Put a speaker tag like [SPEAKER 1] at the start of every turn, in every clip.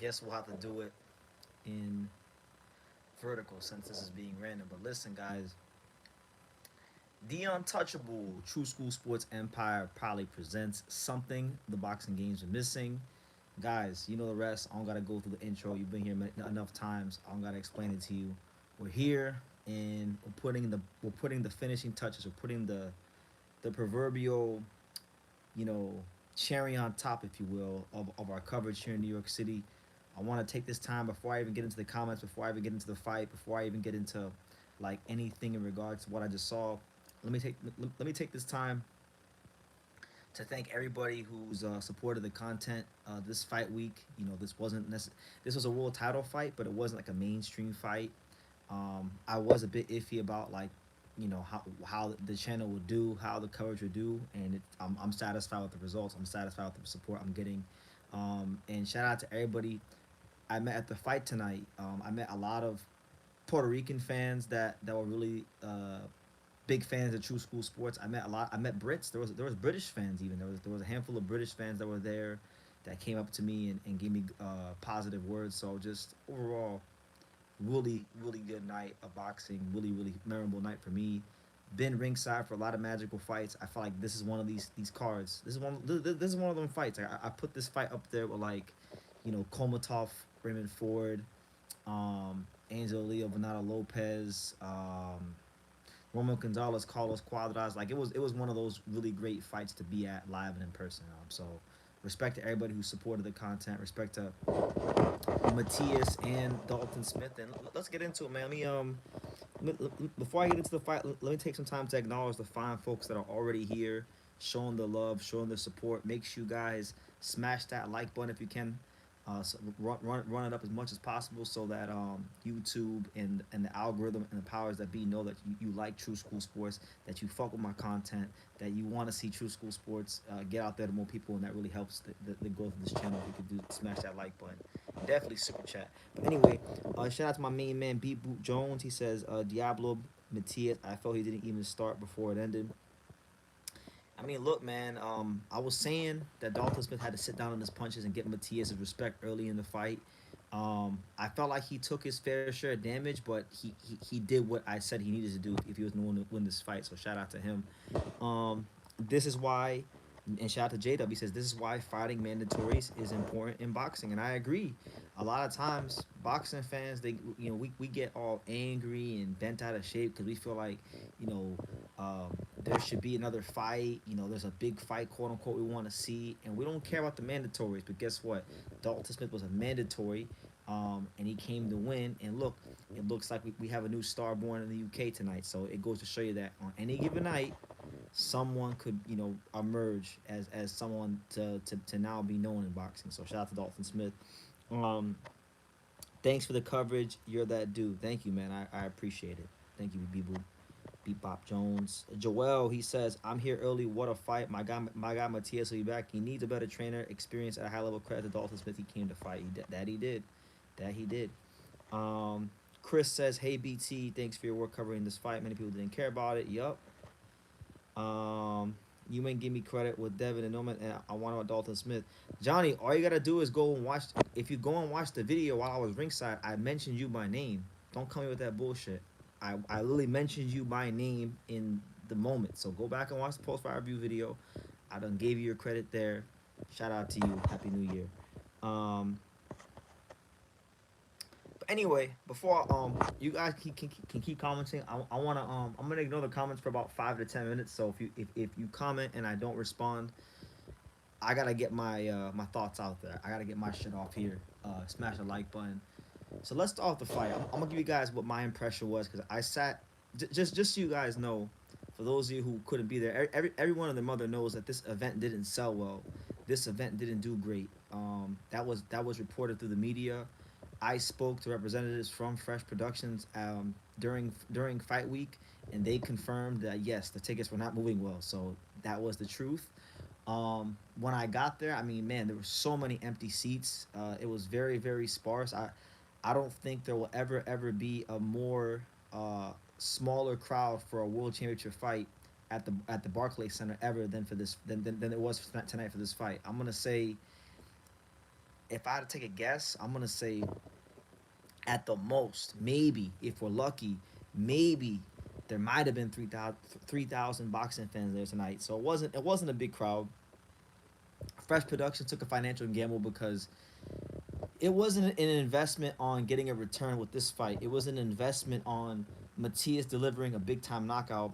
[SPEAKER 1] guess we'll have to do it in vertical since this is being random. But listen, guys, the untouchable True School Sports Empire probably presents something the boxing games are missing. Guys, you know the rest. I don't gotta go through the intro. You've been here enough times. I don't gotta explain it to you. We're here and we're putting the finishing touches. We're putting the proverbial, you know, cherry on top, if you will, of our coverage here in New York City. I want to take this time before I even get into the comments, before I even get into the fight, before I even get into like anything in regards to what I just saw. Let me take this time to thank everybody who's supported the content this fight week. You know, this was a world title fight, but it wasn't like a mainstream fight. I was a bit iffy about like, you know, how the channel would do, how the coverage would do, and I'm satisfied with the results. I'm satisfied with the support I'm getting, and shout out to everybody I met at the fight tonight. I met a lot of Puerto Rican fans that were really big fans of True School Sports. I met Brits. There was British fans even. There was a handful of British fans that were there that came up to me and gave me positive words. So just overall, really good night of boxing. Really memorable night for me. Been ringside for a lot of magical fights. I feel like this is one of these cards. This is one of them fights. I put this fight up there with like, you know, Komatov, Raymond Ford, Angel Leo, Venado Lopez, Roman Gonzalez, Carlos Cuadras. Like it was one of those really great fights to be at live and in person. So respect to everybody who supported the content. Respect to Matias and Dalton Smith. And let's get into it, man. Before I get into the fight, let me take some time to acknowledge the fine folks that are already here, showing the love, showing the support. Make sure you guys smash that like button if you can. So run it up as much as possible so that YouTube and the algorithm and the powers that be know that you like True School Sports, that you fuck with my content, that you want to see True School Sports get out there to more people, and that really helps the growth of this channel. If you could do smash that like button, definitely super chat. But anyway, shout out to my main man Beat Boot Jones. He says Diablo Matias. I felt he didn't even start before it ended. I mean, look, man. I was saying that Dalton Smith had to sit down on his punches and get Matias' respect early in the fight. I felt like he took his fair share of damage, but he did what I said he needed to do if he was going to win this fight. So shout out to him. This is why, and shout out to JW. He says this is why fighting mandatories is important in boxing, and I agree. A lot of times, boxing fans, we get all angry and bent out of shape because we feel like, you know, there should be another fight. You know, there's a big fight, quote unquote, we want to see, and we don't care about the mandatories. But guess what? Dalton Smith was a mandatory, and he came to win. And look, it looks like we have a new star born in the UK tonight. So it goes to show you that on any given night, someone could, you know, emerge as someone to now be known in boxing. So shout out to Dalton Smith. Um, Thanks for the coverage. You're that dude. Thank you, man. I appreciate it. Thank you, B-Boo. Beat Bop Jones. Joel, he says, I'm here early. What a fight. My guy Matias will be back. He needs a better trainer, experience at a high level. Credit to Dalton Smith. He came to fight. He did. That he did. Chris says, hey BT, thanks for your work covering this fight. Many people didn't care about it. Yup. You ain't give me credit with Devin and Norman, and I want about Dalton Smith. Johnny, all you gotta do is go and watch. If you go and watch the video while I was ringside, I mentioned you by name. Don't come me with that bullshit. I literally mentioned you by name in the moment. So go back and watch the post-fight review video. I done gave you your credit there. Shout out to you. Happy New Year. But anyway, before you guys can keep commenting, I wanna I'm gonna ignore the comments for about 5 to 10 minutes. So if you comment and I don't respond, I gotta get my my thoughts out there. I gotta get my shit off here. Smash the like button. So let's start off the fight. I'm gonna give you guys what my impression was because I sat just so you guys know. For those of you who couldn't be there, everyone and their mother knows that this event didn't sell well. This event didn't do great. That was reported through the media. I spoke to representatives from Fresh Productions during fight week, and they confirmed that yes, the tickets were not moving well. So that was the truth. When I got there, I mean, man, there were so many empty seats. It was very sparse. I don't think there will ever be a more smaller crowd for a world championship fight at the Barclays Center ever than for this than it was tonight for this fight. I'm gonna say if I had to take a guess, I'm gonna say at the most, maybe if we're lucky, maybe there might have been 3,000 boxing fans there tonight. So it wasn't a big crowd. Fresh Production took a financial gamble because it wasn't an investment on getting a return with this fight. It was an investment on Matias delivering a big time knockout,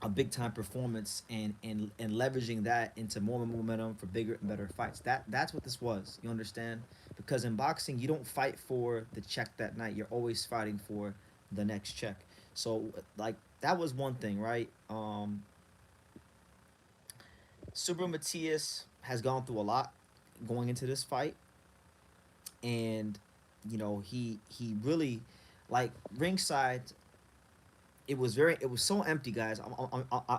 [SPEAKER 1] a big time performance, and leveraging that into more momentum for bigger and better fights. That's what this was. You understand? Because in boxing, you don't fight for the check that night. You're always fighting for the next check. So like that was one thing, right? Super Matias has gone through a lot going into this fight, and he really like ringside. It was so empty, guys.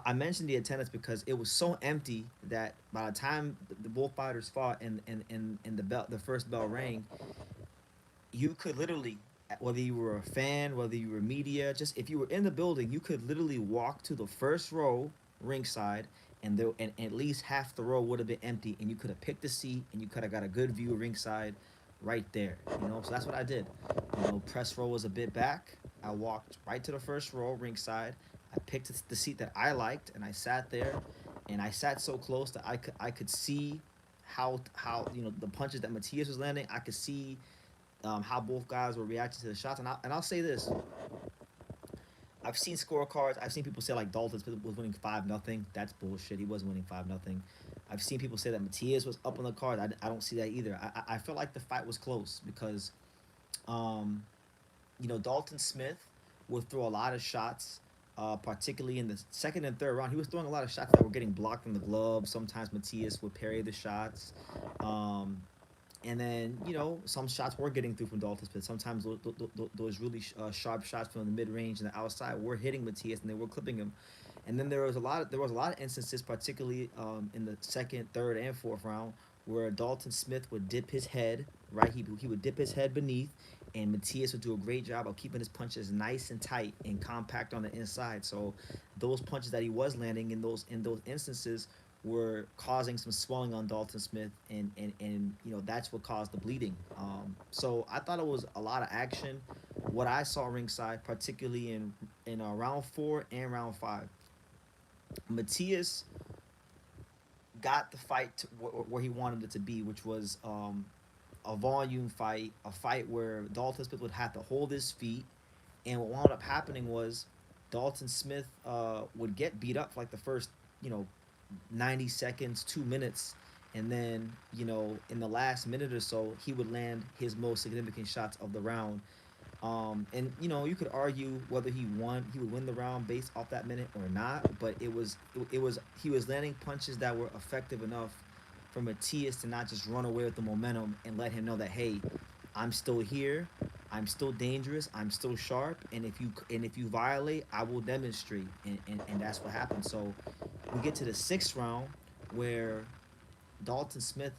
[SPEAKER 1] I mentioned the attendance because it was so empty that by the time the both fighters fought and the first bell rang, you could literally, whether you were a fan, whether you were media, just if you were in the building, you could literally walk to the first row ringside, and at least half the row would have been empty, and you could have picked a seat, and you could have got a good view of ringside right there. So that's what I did. Press row was a bit back. I walked right to the first row ringside. I picked the seat that I liked, and I sat there, and I sat so close that I could see how the punches that Matias was landing. I could see how both guys were reacting to the shots. And I'll say this: I've seen scorecards. I've seen people say like Dalton was winning 5-0. That's bullshit. He wasn't winning 5-0. I've seen people say that Matias was up on the card. I don't see that either. I feel like the fight was close because, um, Dalton Smith would throw a lot of shots, particularly in the second and third round. He was throwing a lot of shots that were getting blocked from the glove. Sometimes Matias would parry the shots. And then, some shots were getting through from Dalton Smith. Sometimes those really sharp shots from the mid range and the outside were hitting Matias, and they were clipping him. And then there was a lot of instances, particularly in the second, third, and fourth round, where Dalton Smith would dip his head. Right, he would dip his head beneath, and Matias would do a great job of keeping his punches nice and tight and compact on the inside. So those punches that he was landing in those instances were causing some swelling on Dalton Smith, and that's what caused the bleeding. So I thought it was a lot of action. What I saw ringside, particularly in round 4 and round 5, Matias got the fight to where he wanted it to be, which was a volume fight, a fight where Dalton Smith would have to hold his feet. And what wound up happening was Dalton Smith would get beat up for like the first, 90 seconds, 2 minutes. And then, in the last minute or so, he would land his most significant shots of the round. And you could argue whether he would win the round based off that minute or not, but it was he was landing punches that were effective enough for Matias to not just run away with the momentum and let him know that, hey, I'm still here, I'm still dangerous, I'm still sharp, and if you violate, I will demonstrate, and that's what happened. So we get to the 6th round where Dalton Smith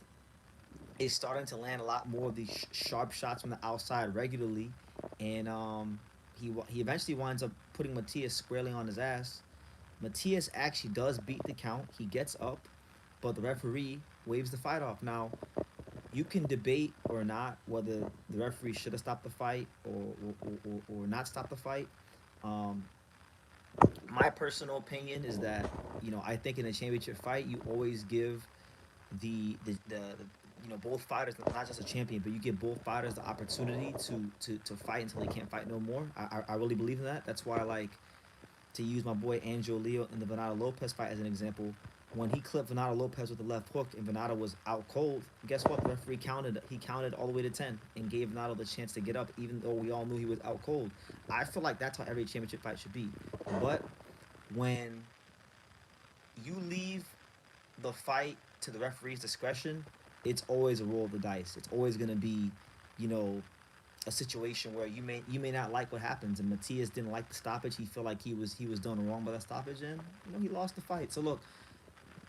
[SPEAKER 1] is starting to land a lot more of these sharp shots from the outside regularly, and he eventually winds up putting Matias squarely on his ass. Matias actually does beat the count. He gets up, but the referee waves the fight off. Now, you can debate or not whether the referee should have stopped the fight or not stopped the fight. Um, my personal opinion is that I think in a championship fight you always give the both fighters, not just a champion, but you give both fighters the opportunity to fight until they can't fight no more. I really believe in that. That's why I like to use my boy Angel Leo in the Venado Lopez fight as an example. When he clipped Venado Lopez with the left hook and Venado was out cold, guess what? The referee counted. He counted all the way to 10 and gave Venado the chance to get up, even though we all knew he was out cold. I feel like that's how every championship fight should be. But when you leave the fight to the referee's discretion, it's always a roll of the dice. It's always gonna be, you know, a situation where you may not like what happens. And Matias didn't like the stoppage. He felt like he was done wrong by the stoppage, and he lost the fight. So look,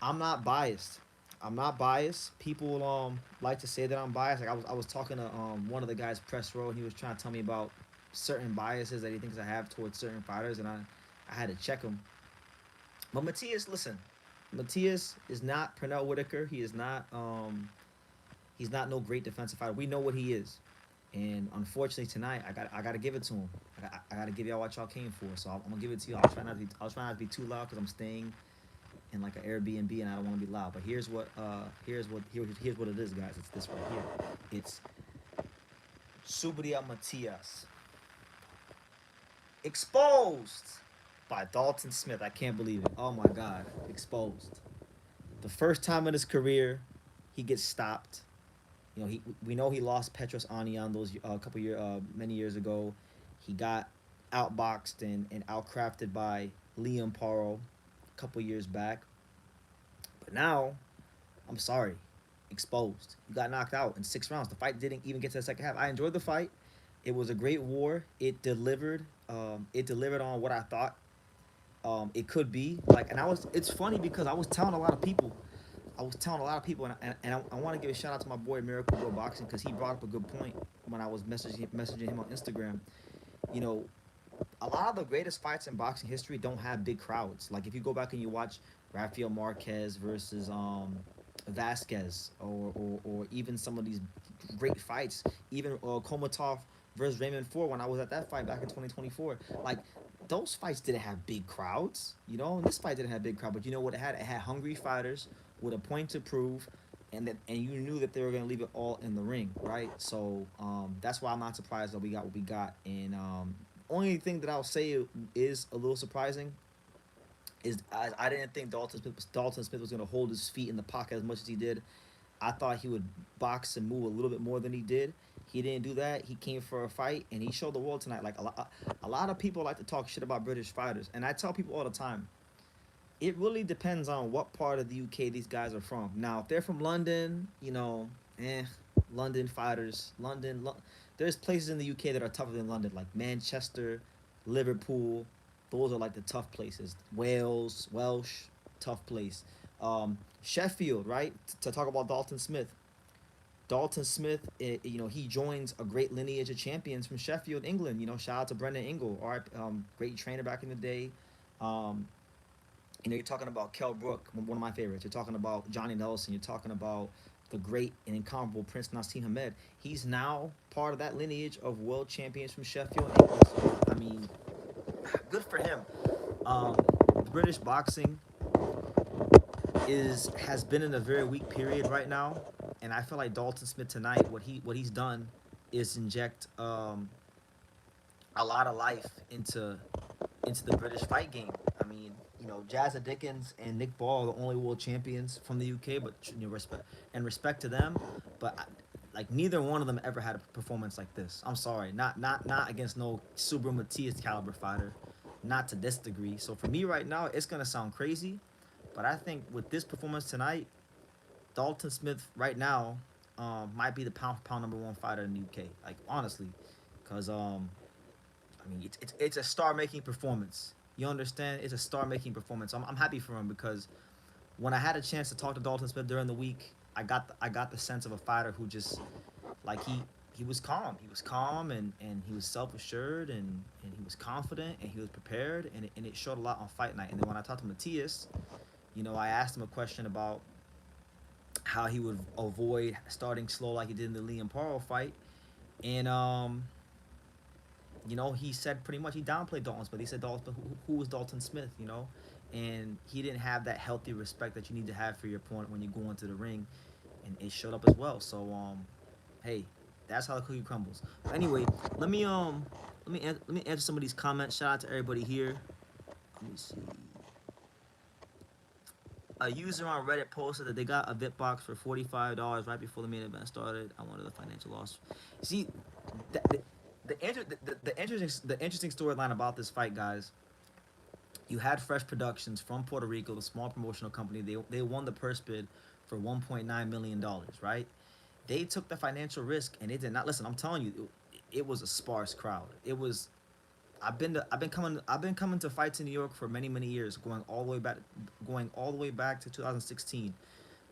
[SPEAKER 1] I'm not biased. I'm not biased. People like to say that I'm biased. Like I was talking to one of the guys press row, and he was trying to tell me about certain biases that he thinks I have towards certain fighters, and I had to check him. But Matias, listen, Matias is not Pernell Whitaker. He's not no great defensive fighter. We know what he is. And unfortunately tonight, I got to give it to him. I got to give y'all what y'all came for. So I'm gonna give it to you. I'll try not to be too loud because I'm staying in like an Airbnb and I don't want to be loud. But here's what it is, guys. It's this right here. It's Subriel Matias exposed by Dalton Smith. I can't believe it. Oh my God, exposed. The first time in his career, he gets stopped. You know, we know he lost Petros Anion those many years ago. He got outboxed and outcrafted by Liam Paro a couple years back. But now, I'm sorry, exposed. He got knocked out in 6 rounds. The fight didn't even get to the second half. I enjoyed the fight. It was a great war. It delivered. It delivered on what I thought it could be. Like, and I was. It's funny because I was telling a lot of people. I want to give a shout out to my boy Miracle World Boxing because he brought up a good point when I was messaging him on Instagram. You know, a lot of the greatest fights in boxing history don't have big crowds. Like if you go back and you watch Rafael Marquez versus Vasquez, or even some of these great fights, even Komatov versus Raymond Ford when I was at that fight back in 2024. Like those fights didn't have big crowds, you know. And this fight didn't have big crowd, but you know what it had? It had hungry fighters with a point to prove, and you knew that they were gonna leave it all in the ring, right? So that's why I'm not surprised that we got what we got. And only thing that I'll say is a little surprising is I didn't think Dalton Smith was gonna hold his feet in the pocket as much as he did. I thought he would box and move a little bit more than he did. He didn't do that. He came for a fight, and he showed the world tonight. Like a lot of people like to talk shit about British fighters, and I tell people all the time, it really depends on what part of the UK these guys are from. Now, if they're from London, you know, London fighters, there's places in the UK that are tougher than London, like Manchester, Liverpool. Those are like the tough places. Welsh, tough place. Sheffield, right? To talk about Dalton Smith. Dalton Smith, you know, he joins a great lineage of champions from Sheffield, England. You know, shout out to Brendan Ingle, all right, great trainer back in the day. You know, you're talking about Kell Brook, one of my favorites. You're talking about Johnny Nelson. You're talking about the great and incomparable Prince Nassim Hamed. He's now part of that lineage of world champions from Sheffield, England. So, I mean, good for him. British boxing has been in a very weak period right now, and I feel like Dalton Smith tonight, what he's done is inject a lot of life into the British fight game. I mean, you know, Jazza Dickens and Nick Ball are the only world champions from the UK, but you know, respect to them. But like neither one of them ever had a performance like this. I'm sorry, not against no Subriel Matias caliber fighter, not to this degree. So for me right now, it's gonna sound crazy, but I think with this performance tonight, Dalton Smith right now might be the pound for pound #1 fighter in the UK. Like honestly, because I mean, it's a star making performance. You understand? It's a star making performance. I'm happy for him because when I had a chance to talk to Dalton Smith during the week, I got the sense of a fighter who just like he was calm. He was calm and he was self assured and he was confident and he was prepared and it showed a lot on fight night. And then when I talked to Matias, you know, I asked him a question about how he would avoid starting slow like he did in the Liam Paro fight, and you know, he said pretty much he downplayed Dalton Smith. He said Dalton, who was Dalton Smith, you know, and he didn't have that healthy respect that you need to have for your opponent when you go into the ring, and it showed up as well. So hey, that's how the cookie crumbles. But anyway, let me answer some of these comments. Shout out to everybody here. Let me see. A user on Reddit posted that they got a VIP box for $45 right before the main event started. I wanted the financial loss. See, the interesting storyline about this fight, guys. You had Fresh Productions from Puerto Rico, the small promotional company. They won the purse bid for $1.9 million, right? They took the financial risk and it did not. Listen, I'm telling you, it was a sparse crowd. It was. I've been coming to fights in New York for many years, going all the way back to 2016.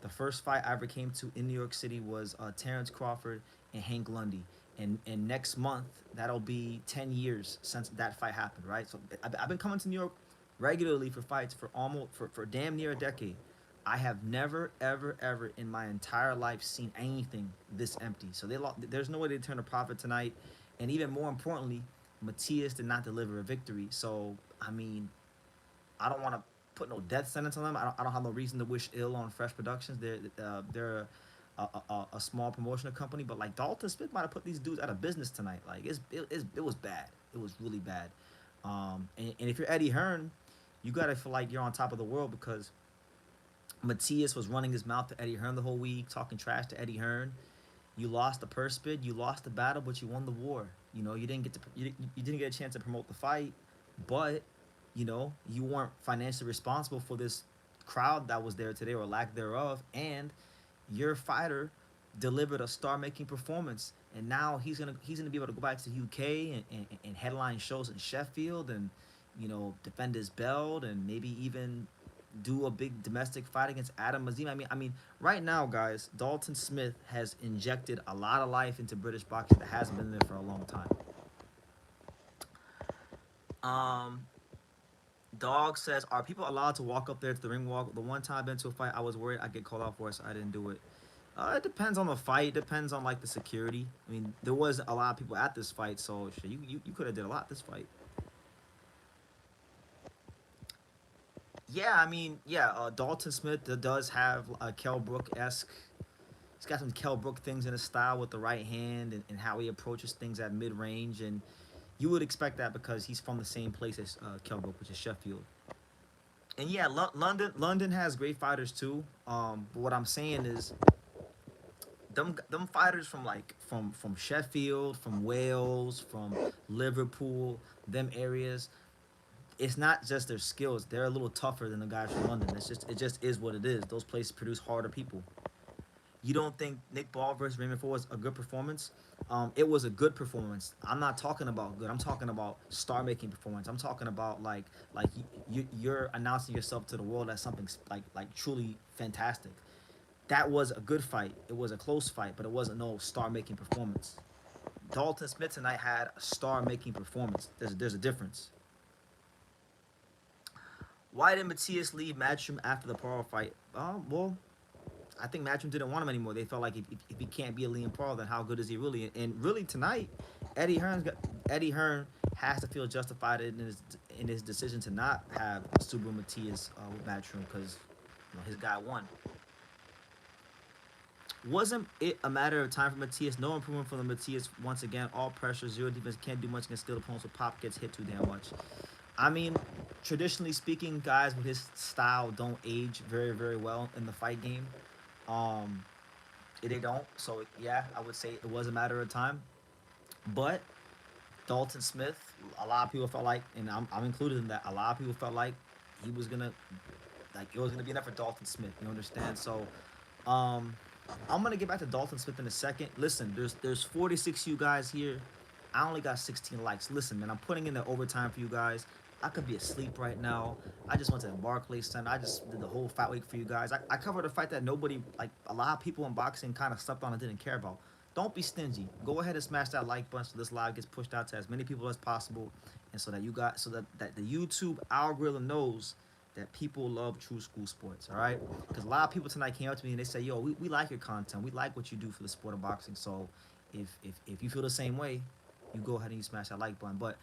[SPEAKER 1] The first fight I ever came to in New York City was Terrence Crawford and Hank Lundy. And next month, that'll be 10 years since that fight happened, right? So I've been coming to New York regularly for fights for damn near a decade. I have never, ever, ever in my entire life seen anything this empty. So they lost. There's no way they turn a profit tonight, and even more importantly, Matias did not deliver a victory. So I mean, I don't want to put no death sentence on them. I don't have no reason to wish ill on Fresh Productions. They're a small promotional company, but like Dalton Smith might have put these dudes out of business tonight. Like it was bad. It was really bad. And if you're Eddie Hearn, you gotta feel like you're on top of the world because Matias was running his mouth to Eddie Hearn the whole week, talking trash to Eddie Hearn. You lost the purse bid, you lost the battle, but you won the war. You know, you didn't get a chance to promote the fight, but you weren't financially responsible for this crowd that was there today or lack thereof, and your fighter delivered a star-making performance, and now he's gonna be able to go back to the UK and headline shows in Sheffield and defend his belt and maybe even do a big domestic fight against Adam Mazim. I mean, right now, guys, Dalton Smith has injected a lot of life into British boxing that hasn't been there for a long time. Um, Dog says, "Are people allowed to walk up there to the ring walk? The one time I've been to a fight, I was worried I'd get called out for it, so I didn't do it. It depends on the fight. Depends on like the security. I mean, there was a lot of people at this fight, so shit, you could have did a lot this fight. Yeah, I mean, yeah. Dalton Smith does have a Kell Brook esque. He's got some Kell Brook things in his style with the right hand and how he approaches things at mid range, and you would expect that because he's from the same place as Kell Brook, which is Sheffield. And yeah, London has great fighters too. But what I'm saying is, them fighters from from Sheffield, from Wales, from Liverpool, them areas. It's not just their skills; they're a little tougher than the guys from London. It just is what it is. Those places produce harder people. You don't think Nick Ball versus Raymond Ford was a good performance? It was a good performance. I'm not talking about good. I'm talking about star-making performance. I'm talking about like you're announcing yourself to the world as something like truly fantastic. That was a good fight. It was a close fight, but it wasn't no star-making performance. Dalton Smith tonight had a star-making performance. There's a difference. Why did Matias leave Matchroom after the Pearl fight? Well, I think Matchroom didn't want him anymore. They felt like if he can't be a Liam Paul, then how good is he really? And really tonight, Eddie Hearn has to feel justified in his decision to not have Subriel Matias with Matchroom because his guy won. Wasn't it a matter of time for Matias? No improvement from the Matias once again. All pressure, zero defense, can't do much against skilled opponents. So Pop gets hit too damn much. I mean, traditionally speaking, guys with his style don't age very, very well in the fight game. Um, they don't. So yeah, I would say it was a matter of time. But Dalton Smith, a lot of people felt like, and I'm included in that. A lot of people felt like he was gonna, like it was gonna be enough for Dalton Smith. You understand? So, um, I'm gonna get back to Dalton Smith in a second. Listen, there's 46 you guys here. I only got 16 likes. Listen, man, I'm putting in the overtime for you guys. I could be asleep right now. I just went to the Barclays Center. I just did the whole fight week for you guys. I covered a fight that nobody, like a lot of people in boxing, kind of slept on and didn't care about. Don't be stingy. Go ahead and smash that like button so this live gets pushed out to as many people as possible, and so that that the YouTube algorithm knows that people love true school sports. All right, because a lot of people tonight came up to me and they say, "Yo, we like your content. We like what you do for the sport of boxing." So, if you feel the same way, you go ahead and you smash that like button. But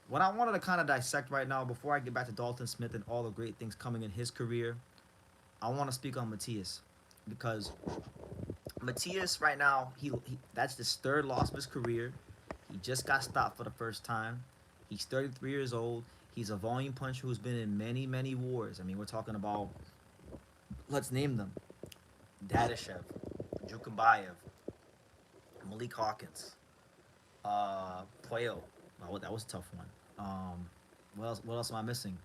[SPEAKER 1] what I wanted to kind of dissect right now, before I get back to Dalton Smith and all the great things coming in his career, I want to speak on Matias because Matias right now, he that's his third loss of his career. He just got stopped for the first time. He's 33 years old. He's a volume puncher who's been in many, many wars. I mean, we're talking about, let's name them: Dadashev, Jukumbayev, Malik Hawkins, Puello. Oh, that was a tough one. What else am I missing?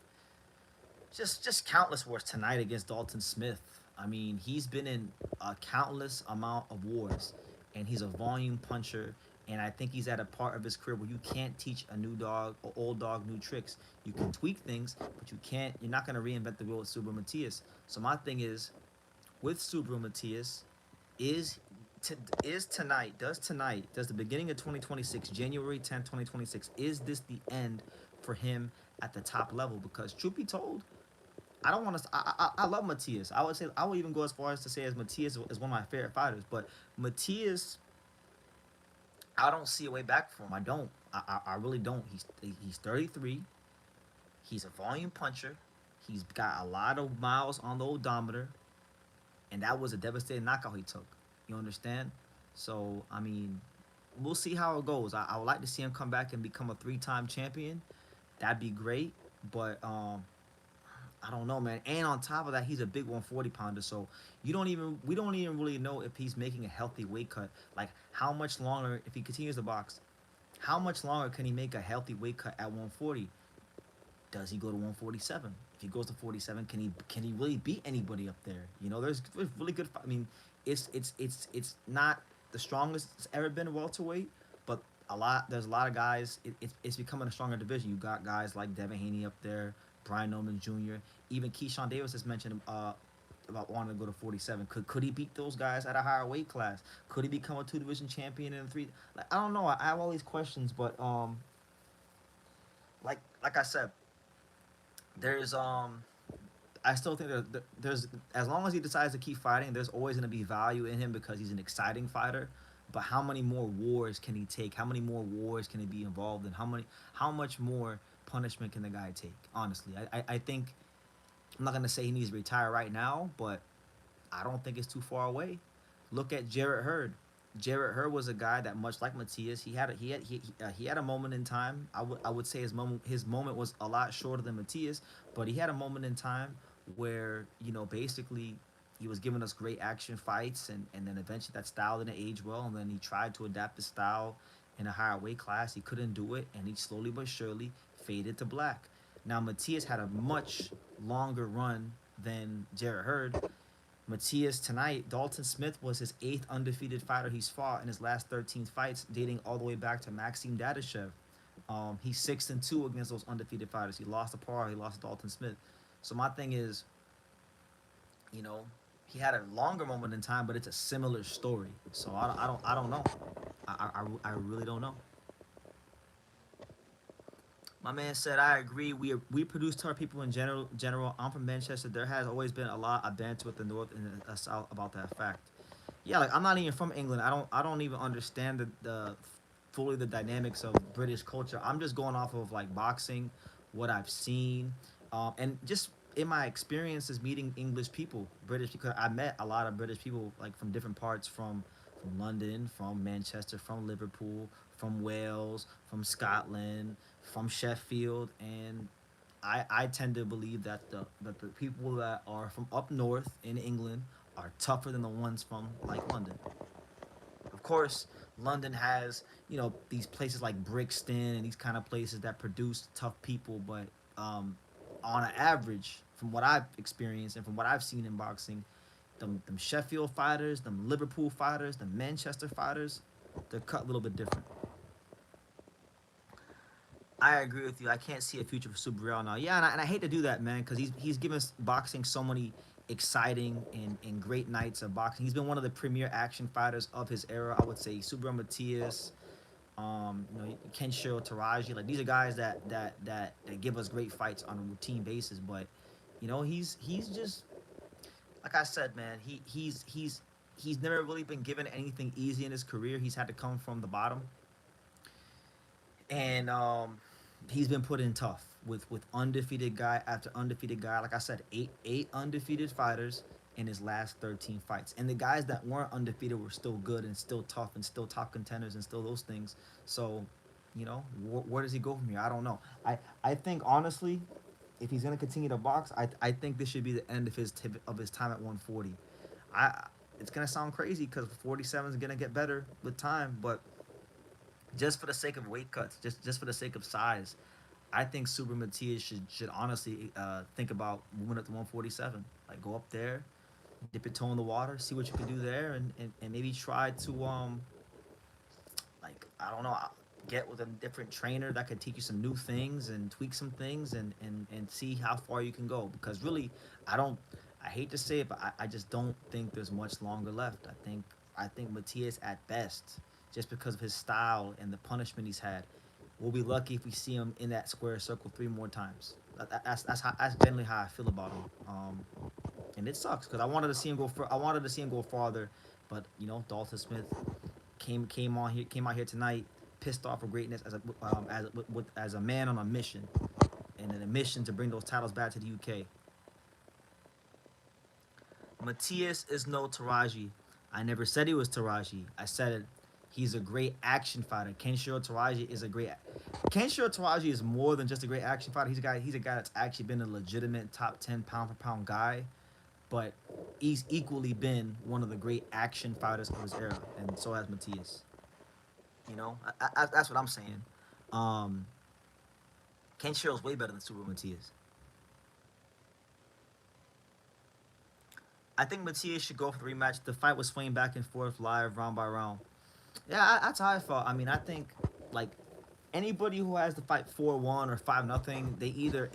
[SPEAKER 1] Just countless wars tonight against Dalton Smith. I mean, he's been in a countless amount of wars, and he's a volume puncher. And I think he's at a part of his career where you can't teach a new dog or old dog new tricks. You can tweak things, but you can't. You're not gonna reinvent the wheel with Subriel Matias. So my thing is, with Subriel Matias, is does the beginning of 2026, January 10th, 2026, is this the end for him at the top level? Because truth be told, I don't want to. I love Matias. I would say I would even go as far as to say as Matias is one of my favorite fighters. But Matias, I don't see a way back for him. I don't. I really don't. He's 33. He's a volume puncher. He's got a lot of miles on the odometer, and that was a devastating knockout he took. You understand? So I mean, we'll see how it goes. I would like to see him come back and become a three-time champion. That'd be great. But I don't know, man. And on top of that, he's a big 140 pounder. So we don't even really know if he's making a healthy weight cut. Like how much longer, if he continues to box, how much longer can he make a healthy weight cut at 140? Does he go to 147? If he goes to 47, can he really beat anybody up there? You know, there's really good. I mean, it's not the strongest it's ever been welterweight, but there's a lot of guys. It's becoming a stronger division. You got guys like Devin Haney up there, Brian Nolan Jr. Even Keyshawn Davis has mentioned about wanting to go to 47. Could he beat those guys at a higher weight class? Could he become a two division champion in three? Like, I don't know. I have all these questions, but like I said, there's I still think there's as long as he decides to keep fighting, there's always going to be value in him because he's an exciting fighter. But how many more wars can he take? How many more wars can he be involved in? How much more punishment can the guy take? Honestly, I think I'm not gonna say he needs to retire right now, but I don't think it's too far away. Look at Jarrett Hurd. Jarrett Hurd was a guy that, much like Matias, he had a moment in time. I would say his moment was a lot shorter than Matias, but he had a moment in time where basically he was giving us great action fights, and then eventually that style didn't age well, and then he tried to adapt the style in a higher weight class. He couldn't do it, and he slowly but surely faded to black. Now Matias had a much longer run than Jarrett Hurd. Matias tonight, Dalton Smith was his eighth undefeated fighter he's fought in his last 13 fights, dating all the way back to Maxim Dadashev. He's 6-2 against those undefeated fighters. He lost to Parr, he lost to Dalton Smith. So my thing is, you know, he had a longer moment in time, but it's a similar story. So I don't know. I really don't know. My man said, "I agree. We produce tough people in general. General, I'm from Manchester. There has always been a lot of banter with the North and the South about that fact. Yeah, like I'm not even from England. I don't even understand the fully the dynamics of British culture. I'm just going off of like boxing, what I've seen, and just in my experiences meeting English people, British, because I met a lot of British people like from different parts, from London, from Manchester, from Liverpool, from Wales, from Scotland, from Sheffield, and I tend to believe that the people that are from up north in England are tougher than the ones from like London. Of course, London has these places like Brixton and these kind of places that produce tough people, but on an average, from what I've experienced and from what I've seen in boxing, them Sheffield fighters, them Liverpool fighters, the Manchester fighters, they're cut a little bit different. I agree with you. I can't see a future for Subriel now. Yeah, and I hate to do that, man, because he's given boxing so many exciting and great nights of boxing. He's been one of the premier action fighters of his era. I would say Subriel Matias, Kenshiro Taraji. Like these are guys that give us great fights on a routine basis. But he's just like I said, man. He's never really been given anything easy in his career. He's had to come from the bottom, and he's been put in tough with undefeated guy after undefeated guy. Like I said, eight undefeated fighters in his last 13 fights, and the guys that weren't undefeated were still good and still tough and still top contenders and still those things. So, where does he go from here? I don't know. I think honestly, if he's gonna continue to box, I think this should be the end of his time at 140. I It's gonna sound crazy because 47 is gonna get better with time, but just for the sake of weight cuts, just for the sake of size, I think Super Matias should honestly think about moving up to 147. Like go up there, dip your toe in the water, see what you can do there, and maybe try to like I don't know, get with a different trainer that could teach you some new things and tweak some things and see how far you can go. Because really, I don't. I hate to say it, but I just don't think there's much longer left. I think Matias at best, just because of his style and the punishment he's had, we'll be lucky if we see him in that square circle 3 more times. That's generally how I feel about him. And it sucks because I wanted to see him go. I wanted to see him go farther, but Dalton Smith came out here tonight, pissed off for greatness as a man on a mission, and a mission to bring those titles back to the UK. Matias is no Taraji. I never said he was Taraji. I said it. He's a great action fighter. Kenshiro Taraji is a great. Kenshiro Taraji is more than just a great action fighter. He's a guy that's actually been a legitimate top 10 pound for pound guy, but he's equally been one of the great action fighters of his era, and so has Matias. That's what I'm saying. Um, Kenshiro's way better than Super Matias. I think Matias should go for the rematch. The fight was swaying back and forth live, round by round. Yeah, that's how I felt. I mean, I think like anybody who has the fight 4-1 or 5-0, they either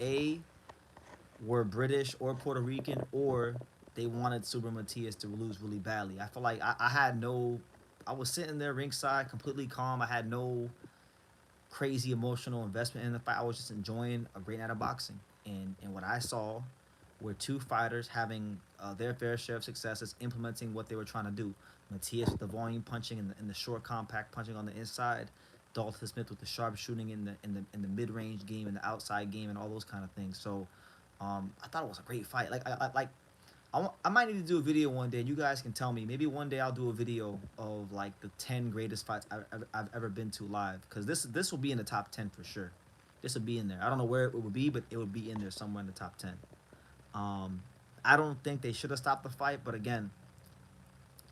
[SPEAKER 1] were British or Puerto Rican, or they wanted Super Matias to lose really badly. I feel like I had no. I was sitting there ringside, completely calm. I had no crazy emotional investment in the fight. I was just enjoying a great night of boxing, and what I saw were two fighters having their fair share of successes, implementing what they were trying to do. Matias with the volume punching and the short compact punching on the inside. Dalton Smith with the sharp shooting in the mid range game and the outside game and all those kind of things. So I thought it was a great fight. I might need to do a video one day, and you guys can tell me. Maybe one day I'll do a video of like the 10 greatest fights I've ever been to live, because this will be in the top 10 for sure. This will be in there. I don't know where it would be, but it would be in there somewhere in the top 10. I don't think they should have stopped the fight, but again,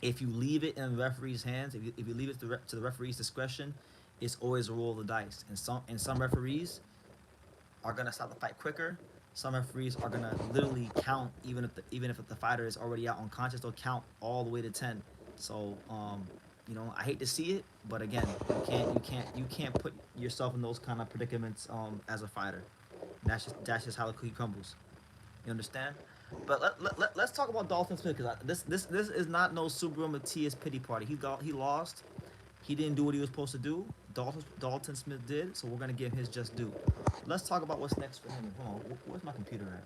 [SPEAKER 1] if you leave it in the referee's hands, if you leave it to the referee's discretion, it's always a roll of the dice. And some referees are gonna stop the fight quicker. Some referees are gonna literally count even if the fighter is already out unconscious. They'll count all the way to 10. So I hate to see it, but again, you can't put yourself in those kind of predicaments as a fighter. That's just how the cookie crumbles. You understand? But let's talk about Dalton Smith, because this is not no Subriel Matias pity party. He lost. He didn't do what he was supposed to do. Dalton Smith did, so we're gonna give him his just due. Let's talk about what's next for him. Hold on, where's my computer at?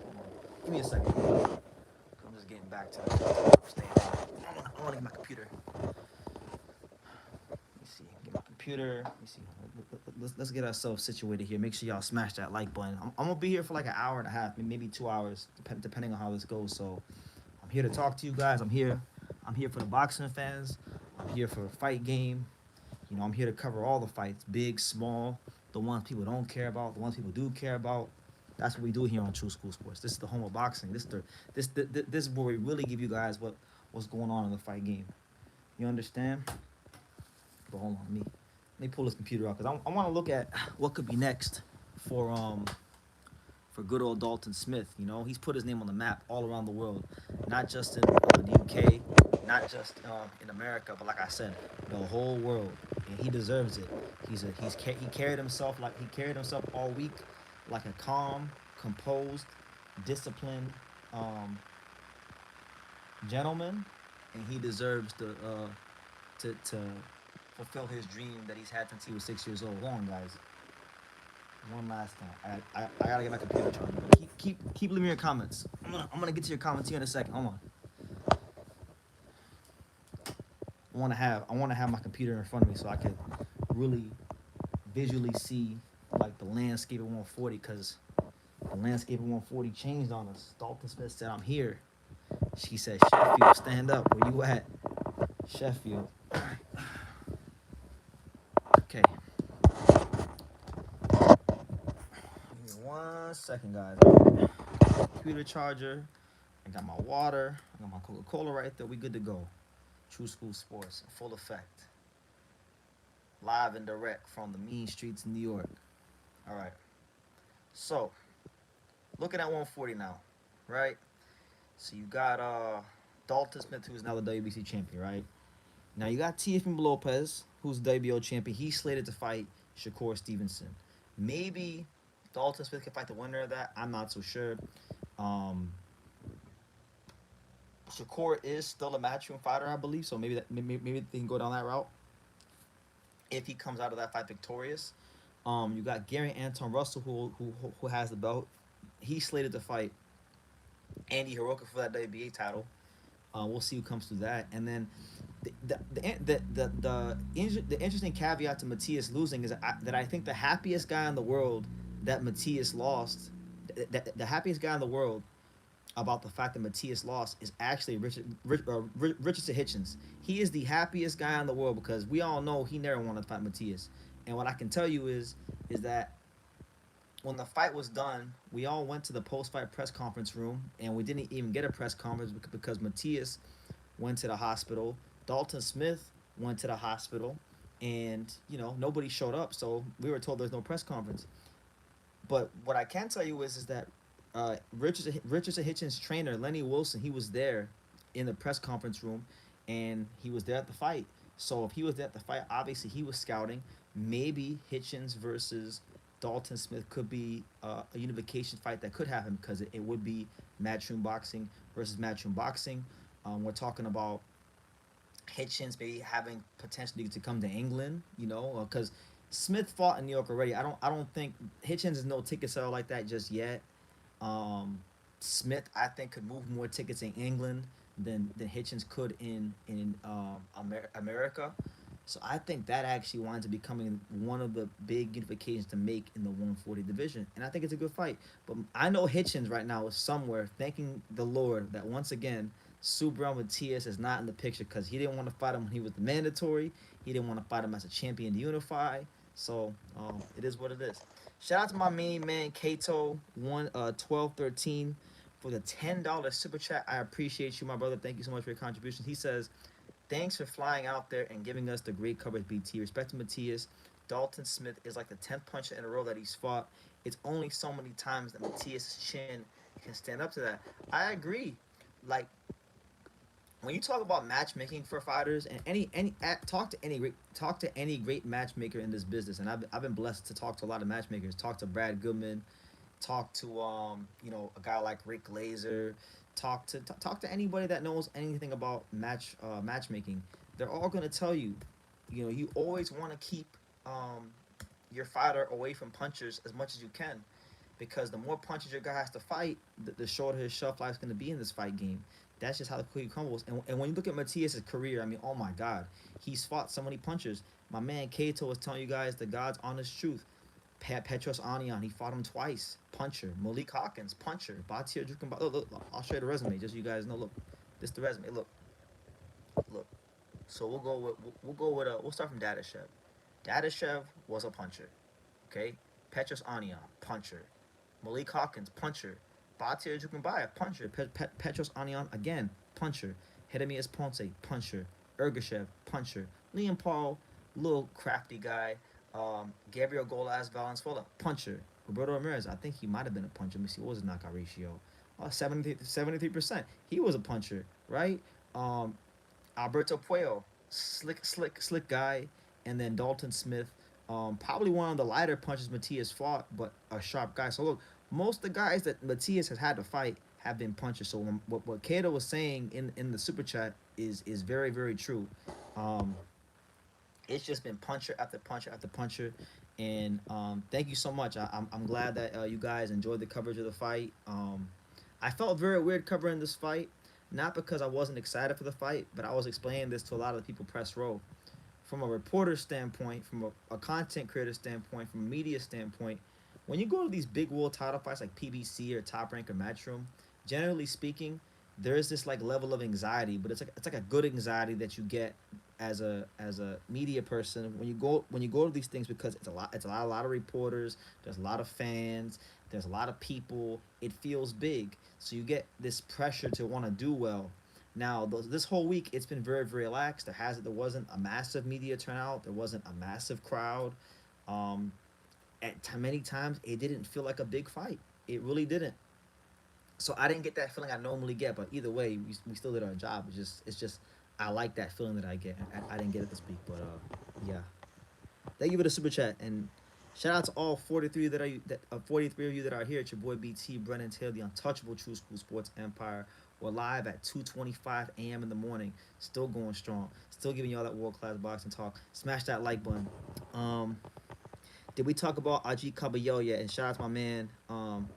[SPEAKER 1] Hold on. Give me a second. I'm just getting back to the stand. I want to get my computer. Let me see. Get my computer. Let me see. Let's get ourselves situated here. Make sure y'all smash that like button. I'm gonna be here for like an hour and a half, maybe 2 hours, depending on how this goes. So I'm here to talk to you guys. I'm here for the boxing fans. I'm here for a fight game. I'm here to cover all the fights, big, small, the ones people don't care about, the ones people do care about. That's what we do here on True School Sports. This is the home of boxing. This is where we really give you guys what's going on in the fight game. You understand? But hold on, let me pull this computer out, because I want to look at what could be next for good old Dalton Smith. He's put his name on the map all around the world, not just in the UK, not just in America, but like I said, the whole world, and he deserves it. He carried himself all week like a calm, composed, disciplined gentleman, and he deserves to fulfill his dream that he's had since he was 6 years old. Hold on, guys. One last time. I gotta get my computer charged. Keep leaving your comments. I'm gonna get to your comments here in a second. Hold on. I wanna have my computer in front of me so I can really visually see like the landscape of 140, because the landscape of 140 changed on us. Dalton Smith said, "I'm here." She said, "Sheffield, stand up. Where you at?" Sheffield. Okay. Give me 1 second, guys. Computer charger. I got my water. I got my Coca-Cola right there. We good to go. True School Sports, in full effect. Live and direct from the mean streets of New York. All right. So, looking at 140 now, right? So you got Dalton Smith, who's now the WBC champion, right? Now you got Teofimo Lopez, who's the WBO champion. He's slated to fight Shakur Stevenson. Maybe Dalton Smith can fight the winner of that. I'm not so sure. Shakur is still a matchroom fighter, I believe. So maybe they can go down that route if he comes out of that fight victorious. You got Gary Anton Russell who has the belt. He's slated to fight Andy Hiroka for that WBA title. We'll see who comes through that. And then the interesting caveat to Matias losing is that I think the happiest guy in the world that Matias lost, the happiest guy in the world about the fact that Matias lost is actually Richardson Hitchens. He is the happiest guy in the world because we all know he never wanted to fight Matias. And what I can tell you is that when the fight was done, we all went to the post-fight press conference room, and we didn't even get a press conference because Matias went to the hospital. Dalton Smith went to the hospital, and nobody showed up, so we were told there's no press conference. But what I can tell you is that Richardson Hitchens' trainer Lenny Wilson, he was there in the press conference room, and he was there at the fight. So if he was there at the fight, obviously he was scouting. Maybe Hitchens versus Dalton Smith could be a unification fight that could happen because it would be matchroom boxing versus matchroom boxing. We're talking about Hitchens maybe having potentially to come to England, because Smith fought in New York already. I don't think Hitchens is no ticket seller like that just yet. Smith, I think, could move more tickets in England than Hitchens could in America. So I think that actually winds up becoming one of the big unifications to make in the 140 division. And I think it's a good fight. But I know Hitchens right now is somewhere thanking the Lord that once again, Subriel Matias is not in the picture because he didn't want to fight him when he was the mandatory. He didn't want to fight him as a champion to unify. So it is what it is. Shout out to my main man Kato 1213 for the $10 super chat. I appreciate you, my brother. Thank you so much for your contributions. He says, thanks for flying out there and giving us the great coverage, BT. Respect to Matias. Dalton Smith is like the 10th puncher in a row that he's fought. It's only so many times that Matias' chin can stand up to that. I agree. Like, when you talk about matchmaking for fighters, and talk to any great matchmaker in this business, and I've been blessed to talk to a lot of matchmakers. Talk to Brad Goodman, talk to a guy like Rick Glazer, talk to anybody that knows anything about matchmaking. They're all gonna tell you, you always want to keep your fighter away from punchers as much as you can, because the more punches your guy has to fight, the shorter his shelf life is gonna be in this fight game. That's just how the cookie crumbles. And when you look at Matias' career, I mean, oh my God, he's fought so many punchers. My man Kato was telling you guys the God's honest truth. Petros Anion, he fought him twice. Puncher. Malik Hawkins, puncher. Batir Jukin. Look, I'll show you the resume, just so you guys know. Look, this is the resume. Look. So we'll start from Dadashev. Dadashev was a puncher. Okay? Petros Anion, puncher. Malik Hawkins, puncher. Batir Jukinbaya, puncher. Petros Anion, again, puncher. Hedemias Ponce, puncher. Ergashev, puncher. Liam Paul, little crafty guy. Gabriel Golas Valenzuela, puncher. Roberto Ramirez, I think he might have been a puncher. Let me see, what was his knockout ratio? 73%. He was a puncher, right? Alberto Puello, slick guy. And then Dalton Smith, probably one of the lighter punches Matias fought, but a sharp guy. So look, most of the guys that Matias has had to fight have been punchers. So what Kato was saying in the super chat is very, very true. It's just been puncher after puncher after puncher. And thank you so much. I'm glad that you guys enjoyed the coverage of the fight. I felt very weird covering this fight, not because I wasn't excited for the fight, but I was explaining this to a lot of the people press row. From a reporter standpoint, from a content creator standpoint, from a media standpoint, when you go to these big world title fights like PBC or Top Rank or Matchroom, generally speaking, there is this like level of anxiety, but it's like a good anxiety that you get as a media person when you go to these things, because it's a lot of reporters, there's a lot of fans, there's a lot of people. It feels big, so you get this pressure to want to do well. Now, this whole week, it's been very, very relaxed. There wasn't a massive media turnout. There wasn't a massive crowd. Many times, it didn't feel like a big fight. It really didn't. So I didn't get that feeling I normally get. But either way, we still did our job. It's just I like that feeling that I get. I didn't get it this week, but yeah. Thank you for the super chat, and shout out to all 43 of you that are here. It's your boy BT, Brennan Taylor, the untouchable True School Sports Empire. We're live at 2:25 a.m. in the morning, still going strong, still giving y'all that world-class boxing talk. Smash that like button. Did we talk about Aji Kabayel yet? And shout out to my man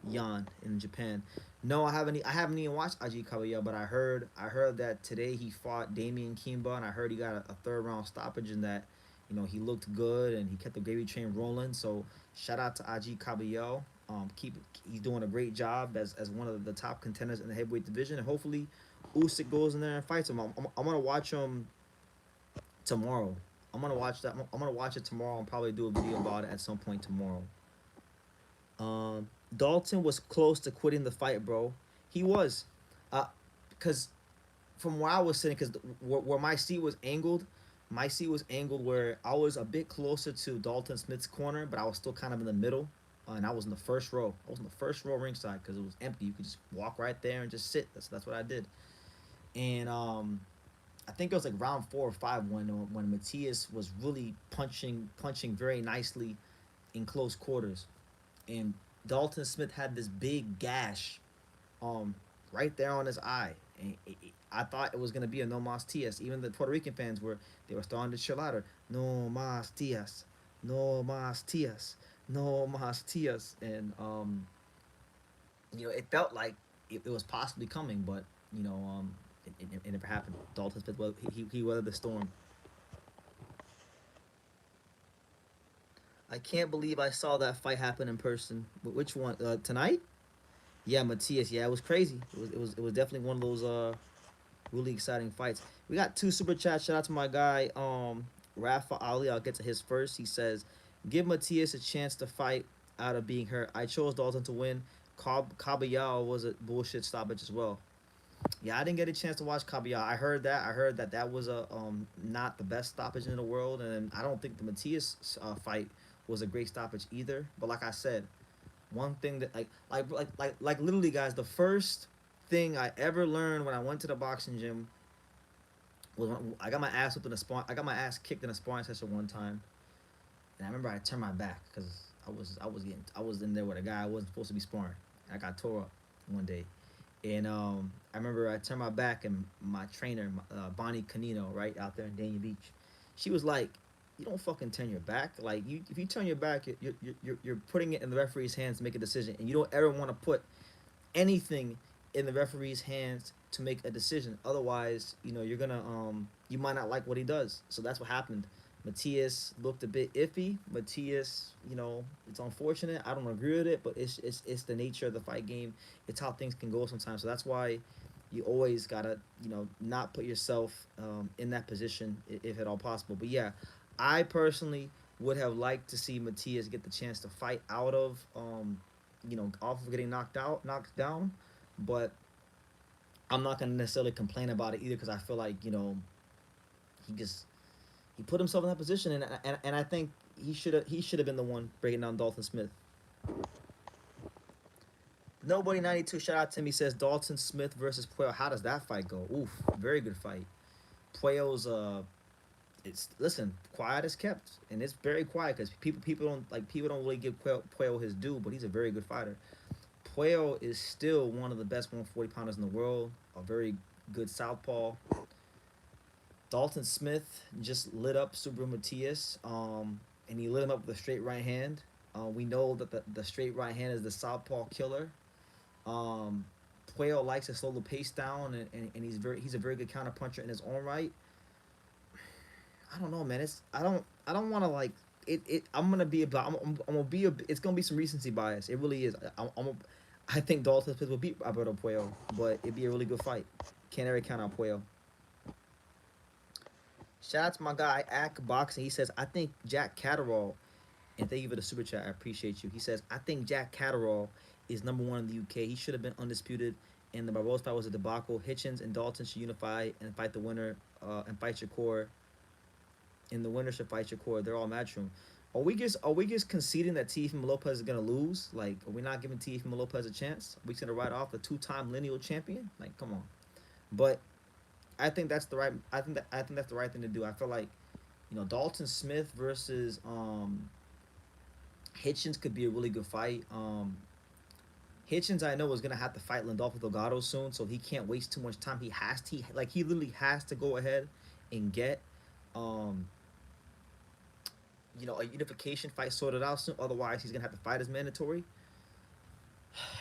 [SPEAKER 1] Yan in Japan. No, I haven't even watched Aji Kabayel, but I heard that today he fought Damian Kimba, and I heard he got a third round stoppage, and that he looked good and he kept the gravy train rolling. So shout out to Aji Kabayel. Keep He's doing a great job as one of the top contenders in the heavyweight division, and hopefully Usyk goes in there and fights him. I'm gonna watch him tomorrow. I'm gonna watch that. I'm gonna watch it tomorrow and probably do a video about it at some point tomorrow. Dalton was close to quitting the fight, bro. He was, because from where I was sitting, because where my seat was angled where I was a bit closer to Dalton Smith's corner, but I was still kind of in the middle, and I was in the first row. I was in the first row ringside because it was empty. You could just walk right there and just sit. That's what I did, and I think it was like round 4 or 5 when Matias was really punching very nicely in close quarters, and Dalton Smith had this big gash, um, right there on his eye, and I thought it was gonna be a no mas Tias. Even the Puerto Rican fans were starting to chill louder. No mas Tias, no mas Tias, no mas Tias, and it felt like it was possibly coming, but it never happened. Dalton Smith, well, he weathered the storm. I can't believe I saw that fight happen in person. Which one? Tonight? Yeah, Matias. Yeah, it was crazy. It was definitely one of those really exciting fights. We got 2 super chats. Shout out to my guy Rafa Ali. I'll get to his first. He says, "Give Matias a chance to fight out of being hurt. I chose Dalton to win. Kabayao was a bullshit stoppage as well." Yeah, I didn't get a chance to watch Kabiya. I heard that was a not the best stoppage in the world, and I don't think the Matias fight was a great stoppage either. But like I said, one thing that like literally, guys, the first thing I ever learned when I went to the boxing gym was when I got my ass whipped in a spar. I got my ass kicked in a sparring session one time, and I remember I turned my back because I was in there with a guy I wasn't supposed to be sparring. I got tore up one day. And I remember I turned my back, and my trainer, Bonnie Canino, right out there in Dania Beach, she was like, "You don't fucking turn your back. Like, if you turn your back, you're putting it in the referee's hands to make a decision, and you don't ever want to put anything in the referee's hands to make a decision. Otherwise, you're gonna you might not like what he does." So that's what happened. Matias looked a bit iffy. Matias, it's unfortunate. I don't agree with it, but it's the nature of the fight game. It's how things can go sometimes. So that's why you always gotta, not put yourself in that position if at all possible. But yeah, I personally would have liked to see Matias get the chance to fight out of, off of getting knocked down. But I'm not gonna necessarily complain about it either because I feel like he just he put himself in that position, and I think he should have been the one breaking down Dalton Smith. Nobody 92 shout out to me says Dalton Smith versus Puello. How does that fight go? Oof, very good fight. Puello's it's listen, quiet as kept, and it's very quiet because people don't really give Puello his due, but he's a very good fighter. Puello is still one of the best 140 pounders in the world. A very good southpaw. Dalton Smith just lit up Subriel Matias, and he lit him up with a straight right hand. We know that the straight right hand is the southpaw killer. Puello likes to slow the pace down, and he's a very good counter puncher in his own right. I don't know, man. I don't want to like it. I'm gonna be about. I'm gonna be. It's gonna be some recency bias. It really is. I think Dalton Smith will beat Alberto Puello, but it'd be a really good fight. Can't ever count on Puello. Shout out to my guy Ack Boxing. He says, "I think Jack Catterall," and thank you for the super chat. I appreciate you. He says, "I think Jack Catterall is #1 in the UK. He should have been undisputed, and the Barbosa fight was a debacle. Hitchens and Dalton should unify and fight the winner, and fight Shakur. And the winner should fight Shakur. They're all matchroom." Are we just conceding that Teofimo Lopez is gonna lose? Like, are we not giving Teofimo Lopez a chance? Are we gonna write off the 2-time lineal champion? Like, come on. But I think that's the right. I think that's the right thing to do. I feel like, Dalton Smith versus Hitchens could be a really good fight. Hitchens, I know, is gonna have to fight Landolfo Delgado soon, so he can't waste too much time. He literally has to go ahead and get a unification fight sorted out soon. Otherwise, he's gonna have to fight as mandatory.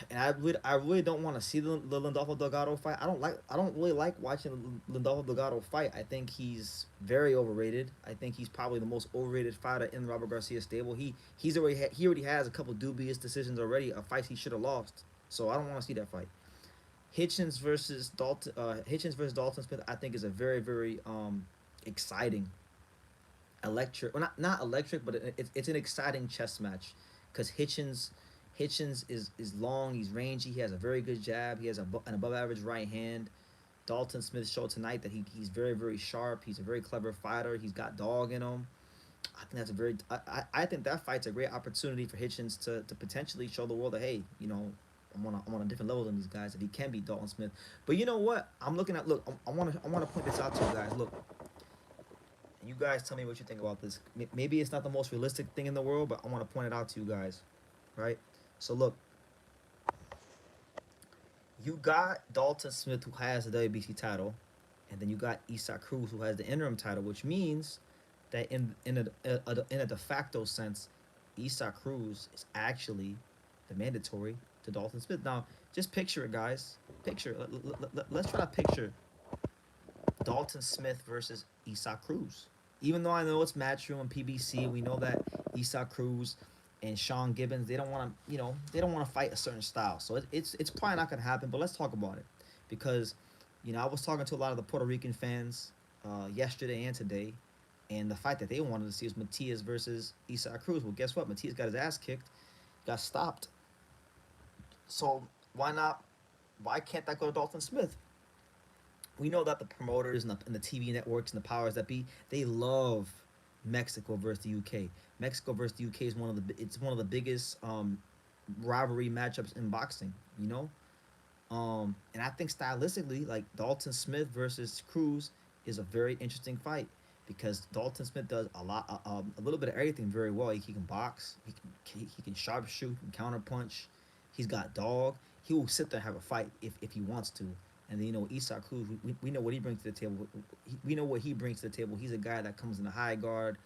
[SPEAKER 1] And I really don't want to see the Lindolfo Delgado fight. I don't really like watching Lindolfo Delgado fight. I think he's very overrated. I think he's probably the most overrated fighter in Robert Garcia stable. He already has a couple dubious decisions already of fights he should have lost. So I don't want to see that fight. Hitchens versus Dalton Smith, I think is a very exciting, electric. Well, not electric, but it's an exciting chess match because Hitchens is long. He's rangy. He has a very good jab. He has an above average right hand. Dalton Smith showed tonight that he's very sharp. He's a very clever fighter. He's got dog in him. I think that's a very I think that fight's a great opportunity for Hitchens to potentially show the world that, hey, I'm on a different level than these guys, that he can beat Dalton Smith. But you know what? I'm looking at look. I want to point this out to you guys. Look, you guys tell me what you think about this. Maybe it's not the most realistic thing in the world, but I want to point it out to you guys, right? So look, you got Dalton Smith who has the WBC title, and then you got Isaac Cruz who has the interim title, which means that in a de facto sense, Isaac Cruz is actually the mandatory to Dalton Smith. Now, just picture it, guys. Let's try to picture Dalton Smith versus Isaac Cruz. Even though I know it's Matchroom and PBC, we know that Isaac Cruz and Sean Gibbons, they don't want to, they don't want to fight a certain style. So it's probably not going to happen. But let's talk about it, because I was talking to a lot of the Puerto Rican fans yesterday and today, and the fight that they wanted to see was Matias versus Isaac Cruz. Well, guess what? Matias got his ass kicked, got stopped. So why not? Why can't that go to Dalton Smith? We know that the promoters and the TV networks and the powers that be, they love Mexico versus the UK. Mexico versus the UK is one of the biggest rivalry matchups in boxing. And I think stylistically, like Dalton Smith versus Cruz is a very interesting fight, because Dalton Smith does a little bit of everything very well. He can box, he can sharpshoot, he can counter punch. He's got dog. He will sit there and have a fight if he wants to. And then Isaac Cruz, we know what he brings to the table. We know what he brings to the table. He's a guy that comes in the high guard,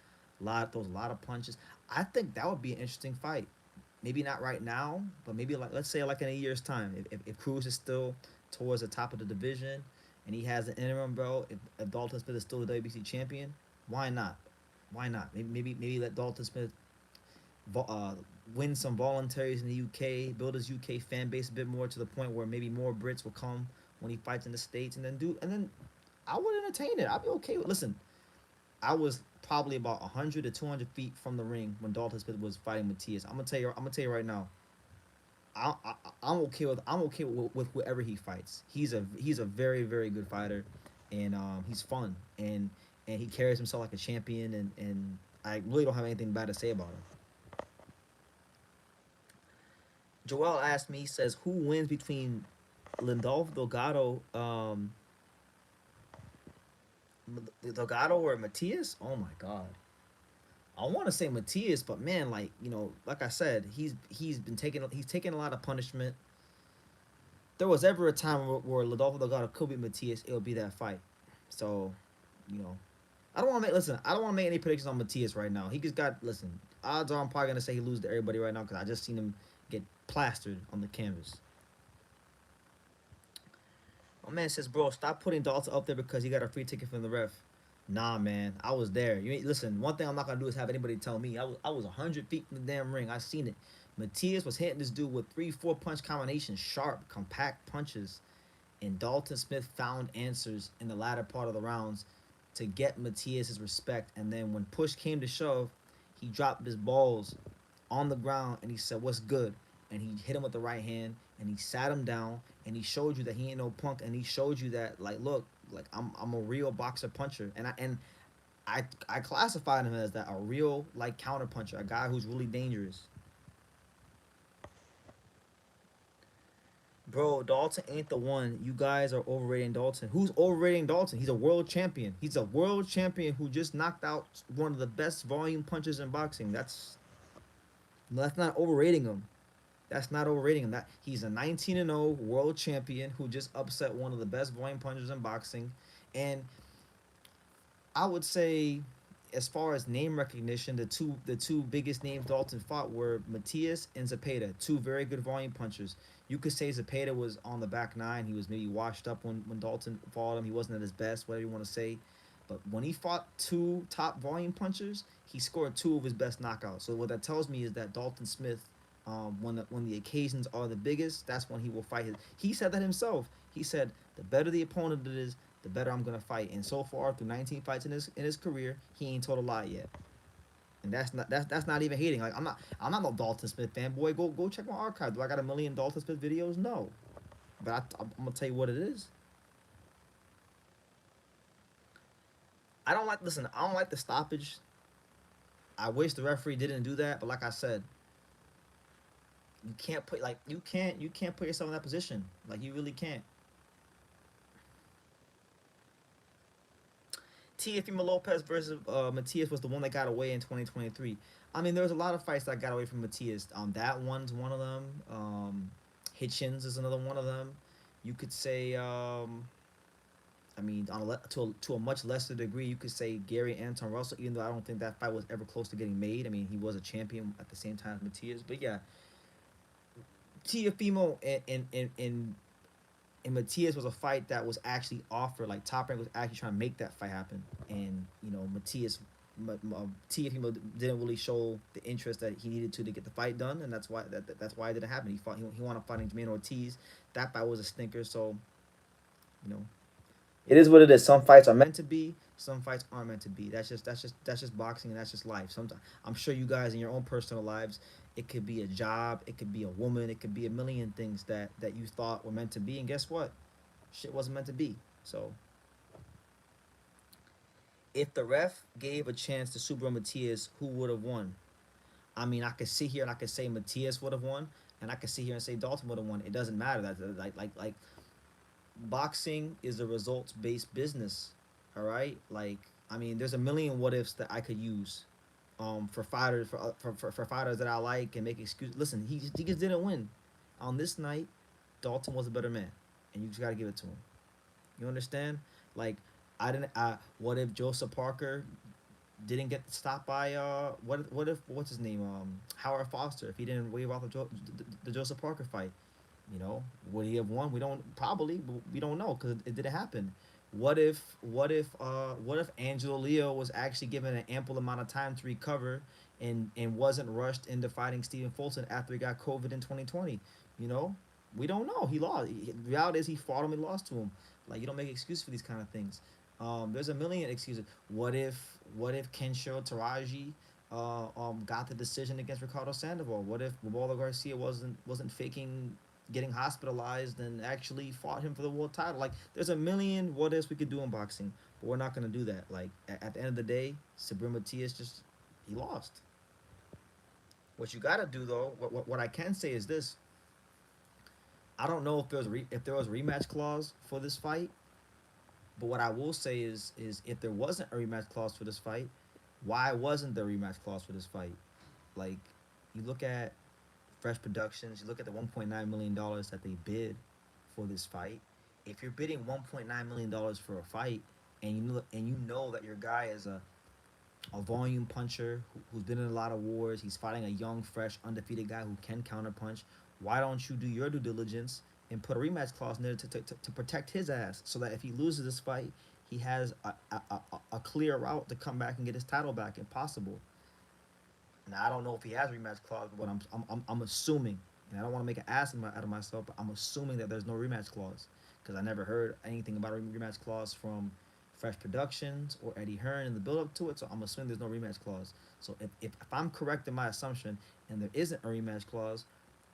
[SPEAKER 1] throws a lot of punches. I think that would be an interesting fight. Maybe not right now, but maybe let's say in a year's time, if Cruz is still towards the top of the division and he has an interim belt, if Dalton Smith is still the WBC champion, why not? Why not? Maybe let Dalton Smith win some voluntaries in the UK, build his UK fan base a bit more, to the point where maybe more Brits will come when he fights in the States, and then I would entertain it. I'd be okay with. Listen, I was probably about 100 to 200 feet from the ring when Dalton Smith was fighting Matias. I'm gonna tell you right now. I'm okay with whoever he fights. He's a very good fighter, and he's fun, and he carries himself like a champion, and I really don't have anything bad to say about him. Joel asked me, he says, who wins between Lindolfo Delgado or Matias? Oh my God. I want to say Matias, but man, like I said, he's taking a lot of punishment. There was ever a time where Lindolfo Delgado could be Matias, it would be that fight. So, I don't want to make any predictions on Matias right now. He just got, listen, odds are I'm probably gonna say he loses to everybody right now, because I just seen him get plastered on the canvas. My man says, bro, stop putting Dalton up there because he got a free ticket from the ref. Nah, man, I was there. Listen, one thing I'm not gonna do is have anybody tell me. I was 100 feet from the damn ring. I seen it. Matias was hitting this dude with 3-4 punch combinations, sharp, compact punches, and Dalton Smith found answers in the latter part of the rounds to get Matias his respect. And then when push came to shove, he dropped his balls on the ground and he said, "What's good?" And he hit him with the right hand, and he sat him down, and he showed you that he ain't no punk, and he showed you that, look, I'm a real boxer puncher, and I classified him as that, a real counter puncher, a guy who's really dangerous. Bro, Dalton ain't the one. You guys are overrating Dalton. Who's overrating Dalton? He's a world champion. He's a world champion who just knocked out one of the best volume punchers in boxing. That's not overrating him. That's not overrating him. That he's a 19-0 world champion who just upset one of the best volume punchers in boxing. And I would say, as far as name recognition, the two biggest names Dalton fought were Matias and Zepeda, two very good volume punchers. You could say Zepeda was on the back nine. He was maybe washed up when Dalton fought him. He wasn't at his best, whatever you want to say. But when he fought two top volume punchers, he scored two of his best knockouts. So what that tells me is that Dalton Smith, when the occasions are the biggest, that's when he will fight his. He said that himself. He said the better the opponent it is, the better I'm gonna fight. And so far, through 19 fights in his career, he ain't told a lie yet. And that's not even hating. Like I'm not no Dalton Smith fanboy. Go check my archive. Do I got a million Dalton Smith videos? No, but I'm gonna tell you what it is. I don't like listen. I don't like the stoppage. I wish the referee didn't do that. But like I said, you can't put yourself in that position. Like you really can't. Teofimo Lopez versus Matias was the one that got away in 2023. I mean, there was a lot of fights that got away from Matias. That one's one of them. Hitchens is another one of them. You could say, I mean, to a much lesser degree, you could say Gary Anton Russell. Even though I don't think that fight was ever close to getting made. I mean, he was a champion at the same time as Matias. But yeah, Teofimo and Matias was a fight that was actually offered. Like Top Rank was actually trying to make that fight happen, and Teofimo didn't really show the interest that he needed to get the fight done, and that's why it didn't happen. He wanted fighting Jermaine Ortiz. That fight was a stinker. So you know, it is what it is. Some fights are meant to be. Some fights aren't meant to be. That's just boxing, and that's just life. Sometimes I'm sure you guys in your own personal lives, it could be a job, it could be a woman, it could be a million things that you thought were meant to be, and guess what? Shit wasn't meant to be. So if the ref gave a chance to Subriel Matias, who would have won? I mean, I could sit here and I could say Matias would have won, and I could sit here and say Dalton would have won. It doesn't matter. That like boxing is a results based business. All right, like I mean, there's a million what ifs that I could use, for fighters for fighters that I like and make excuses. Listen, he just didn't win. On this night, Dalton was a better man, and you just gotta give it to him. You understand? Like I didn't. What if Joseph Parker didn't get stopped by what if what's his name Howard Foster, if he didn't wave off the Joseph Parker fight? Would he have won? We don't probably, but we don't know because it didn't happen. What if Angelo Leo was actually given an ample amount of time to recover and wasn't rushed into fighting Stephen Fulton after he got COVID in 2020? You know, we don't know. He lost. The reality is he fought him and lost to him. Like you don't make excuses for these kind of things. There's a million excuses. What if Kenshiro Taraji got the decision against Ricardo Sandoval? What if Romualdo Garcia wasn't faking getting hospitalized and actually fought him for the world title? Like there's a million what ifs we could do in boxing, but we're not gonna do that. Like at the end of the day, Sabrina Matias just he lost. What you gotta do though, what I can say is this: I don't know if there was a rematch clause for this fight, but what I will say is if there wasn't a rematch clause for this fight, why wasn't there a rematch clause for this fight? Like you look at Fresh Productions, you look at the $1.9 million that they bid for this fight. If you're bidding $1.9 million for a fight, and you know that your guy is a volume puncher who's been in a lot of wars, he's fighting a young, fresh, undefeated guy who can counterpunch. Why don't you do your due diligence and put a rematch clause in there to protect his ass so that if he loses this fight, he has a clear route to come back and get his title back if possible. Now I don't know if he has a rematch clause, but I'm assuming, and I don't want to make an ass out of myself, but I'm assuming that there's no rematch clause because I never heard anything about a rematch clause from Fresh Productions or Eddie Hearn in the build up to it. So I'm assuming there's no rematch clause. So if I'm correct in my assumption and there isn't a rematch clause,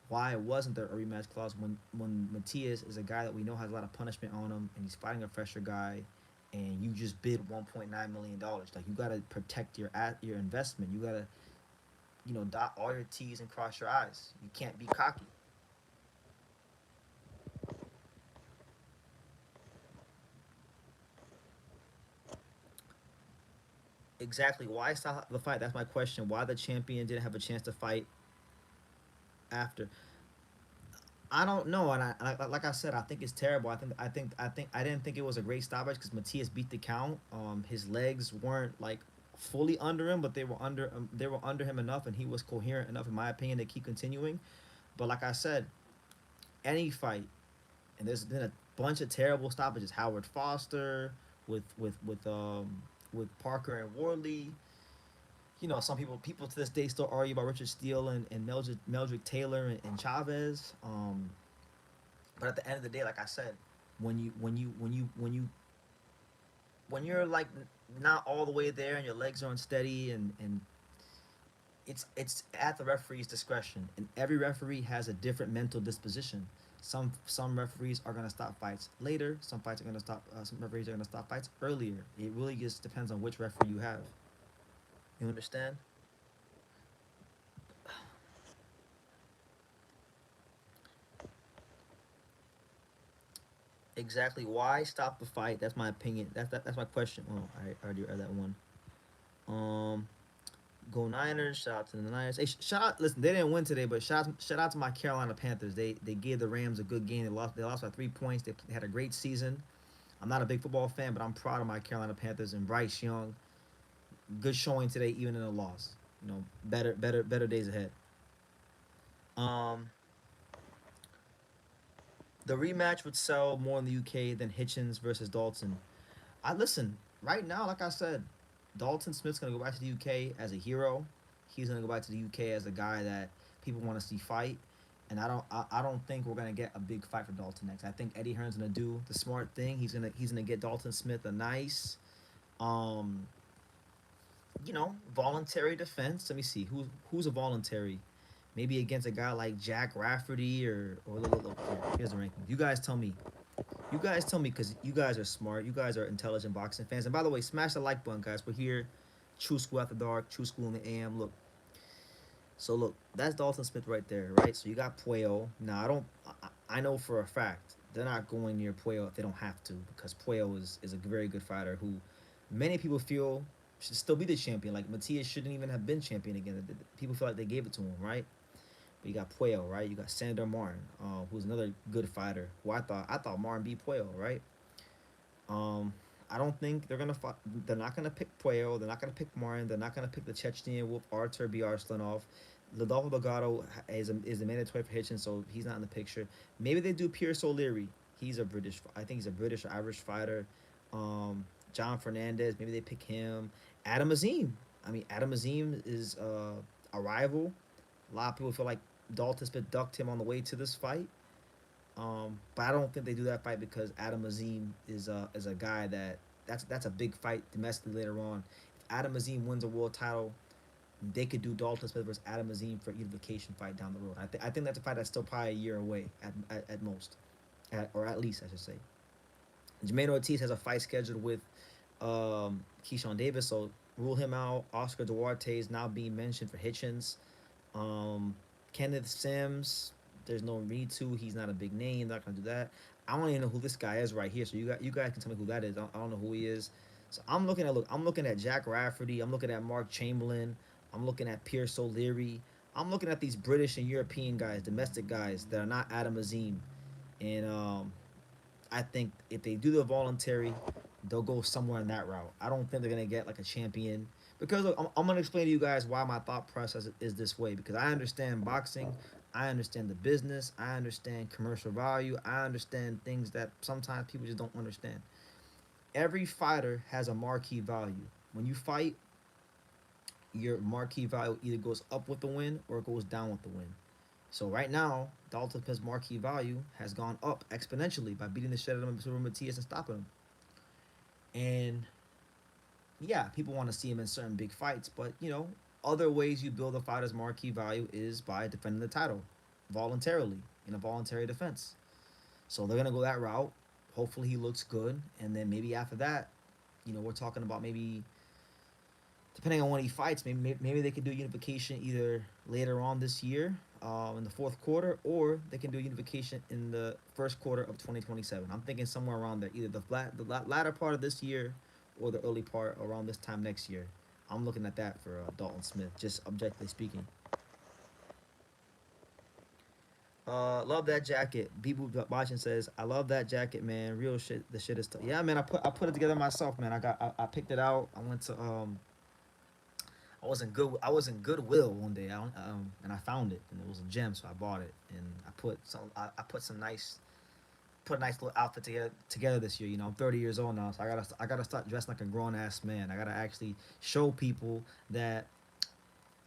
[SPEAKER 1] why wasn't there a rematch clause when Matias is a guy that we know has a lot of punishment on him and he's fighting a fresher guy, and you just bid $1.9 million? Like you gotta protect your investment. You gotta dot all your T's and cross your I's. You can't be cocky. Exactly. Why stop the fight? That's my question. Why the champion didn't have a chance to fight after? I don't know, and like I said, I think it's terrible. I didn't think it was a great stoppage because Matias beat the count. His legs weren't like fully under him, but they were under him enough, and he was coherent enough, in my opinion, to keep continuing. But like I said, any fight, and there's been a bunch of terrible stoppages. Howard Foster with with Parker and Wardley. Some people to this day still argue about Richard Steele and Meldrick Taylor and Chavez. But at the end of the day, like I said, when you're like not all the way there and your legs are unsteady, and it's at the referee's discretion, and every referee has a different mental disposition. Some referees are gonna stop fights later. Some referees are gonna stop fights earlier. It really just depends on which referee you have. You understand? Exactly why stop the fight? That's my opinion. That's my question. Oh, I already read that one. Um, Go Niners! Shout out to the Niners. Hey, shout out. Listen, they didn't win today, but shout out to my Carolina Panthers. They gave the Rams a good game. They lost by 3 points. They had a great season. I'm not a big football fan, but I'm proud of my Carolina Panthers and Bryce Young. Good showing today, even in a loss. Better days ahead. Um, the rematch would sell more in the UK than Hitchens versus Dalton. I listen right now. Like I said, Dalton Smith's gonna go back to the UK as a hero. He's gonna go back to the UK as a guy that people want to see fight. And I don't think we're gonna get a big fight for Dalton next. I think Eddie Hearn's gonna do the smart thing. He's gonna get Dalton Smith a nice, um, voluntary defense. Let me see who's a voluntary. Maybe against a guy like Jack Rafferty or look, here's the ranking. You guys tell me. You guys tell me, because you guys are smart. You guys are intelligent boxing fans. And by the way, smash the like button, guys. We're here. True School After Dark. True School in the AM. Look. So look, that's Dalton Smith right there, right? So you got Puello. Now I know for a fact they're not going near Puello if they don't have to, because Puello is a very good fighter who many people feel should still be the champion. Like Matias shouldn't even have been champion again. People feel like they gave it to him, right? But you got Puello, right? You got Sandor Martin, who's another good fighter. Who I thought Martin beat Puello, right? Um, I don't think they're not gonna pick Puello. They're not gonna pick Martin. They're not gonna pick the Chechenian Wolf Artur B. Arslanov. Rodolfo Delgado is a mandatory for Hitchens, so he's not in the picture. Maybe they do Pierce O'Leary. I think he's a British or Irish fighter. John Fernandez. Maybe they pick him. Adam Azim. I mean, Adam Azim is a rival. A lot of people feel like Dalton Smith ducked him on the way to this fight. But I don't think they do that fight because Adam Azim is a guy that's a big fight domestically later on. If Adam Azim wins a world title, they could do Dalton Smith versus Adam Azim for a unification fight down the road. I think that's a fight that's still probably a year away at most, or at least I should say. Jermaine Ortiz has a fight scheduled with Keyshawn Davis, so rule him out. Oscar Duarte is now being mentioned for Hitchens. Kenneth Sims, there's no need to. He's not a big name. Not gonna do that. I don't even know who this guy is right here. So you guys can tell me who that is. I don't know who he is. So I'm looking at Jack Rafferty. I'm looking at Mark Chamberlain. I'm looking at Pierce O'Leary. I'm looking at these British and European guys, domestic guys that are not Adam Azim. And I think if they do the voluntary, they'll go somewhere in that route. I don't think they're gonna get like a champion, because look, I'm gonna explain to you guys why my thought process is this way. Because I understand boxing, I understand the business, I understand commercial value, I understand things that sometimes people just don't understand. Every fighter has a marquee value. When you fight, your marquee value either goes up with the win or it goes down with the win. So right now, Dalton Smith's marquee value has gone up exponentially by beating the shit out of Matias and stopping him. And yeah, people want to see him in certain big fights, but other ways you build a fighter's marquee value is by defending the title voluntarily in a voluntary defense. So they're gonna go that route. Hopefully he looks good, and then maybe after that, we're talking about maybe depending on when he fights, maybe they could do unification either later on this year, in the fourth quarter, or they can do unification in the first quarter of 2027. I'm thinking somewhere around there, either the latter part of this year or the early part around this time next year. I'm looking at that for Dalton Smith, just objectively speaking. Love that jacket. Bibu watching says, "I love that jacket, man. Real shit. The shit is tough." Yeah, man. I put it together myself, man. I picked it out. I went to I was in Goodwill one day, and I found it, and it was a gem, so I bought it, and I put some nice put a nice little outfit together this year. You know, I'm 30 years old now, so I gotta start dressing like a grown ass man. I gotta actually show people that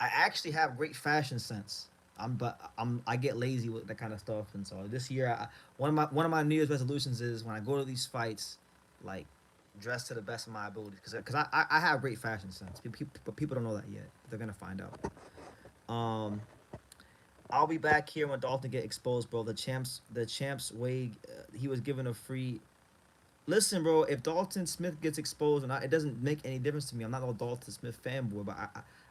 [SPEAKER 1] I actually have great fashion sense. I get lazy with that kind of stuff, and so this year, one of my New Year's resolutions is when I go to these fights, like dress to the best of my abilities, because I have great fashion sense. But people don't know that yet. They're gonna find out. Um, I'll be back here when Dalton get exposed, bro. The champs way he was given a free. Listen, bro. If Dalton Smith gets exposed, it doesn't make any difference to me. I'm not a Dalton Smith fanboy, but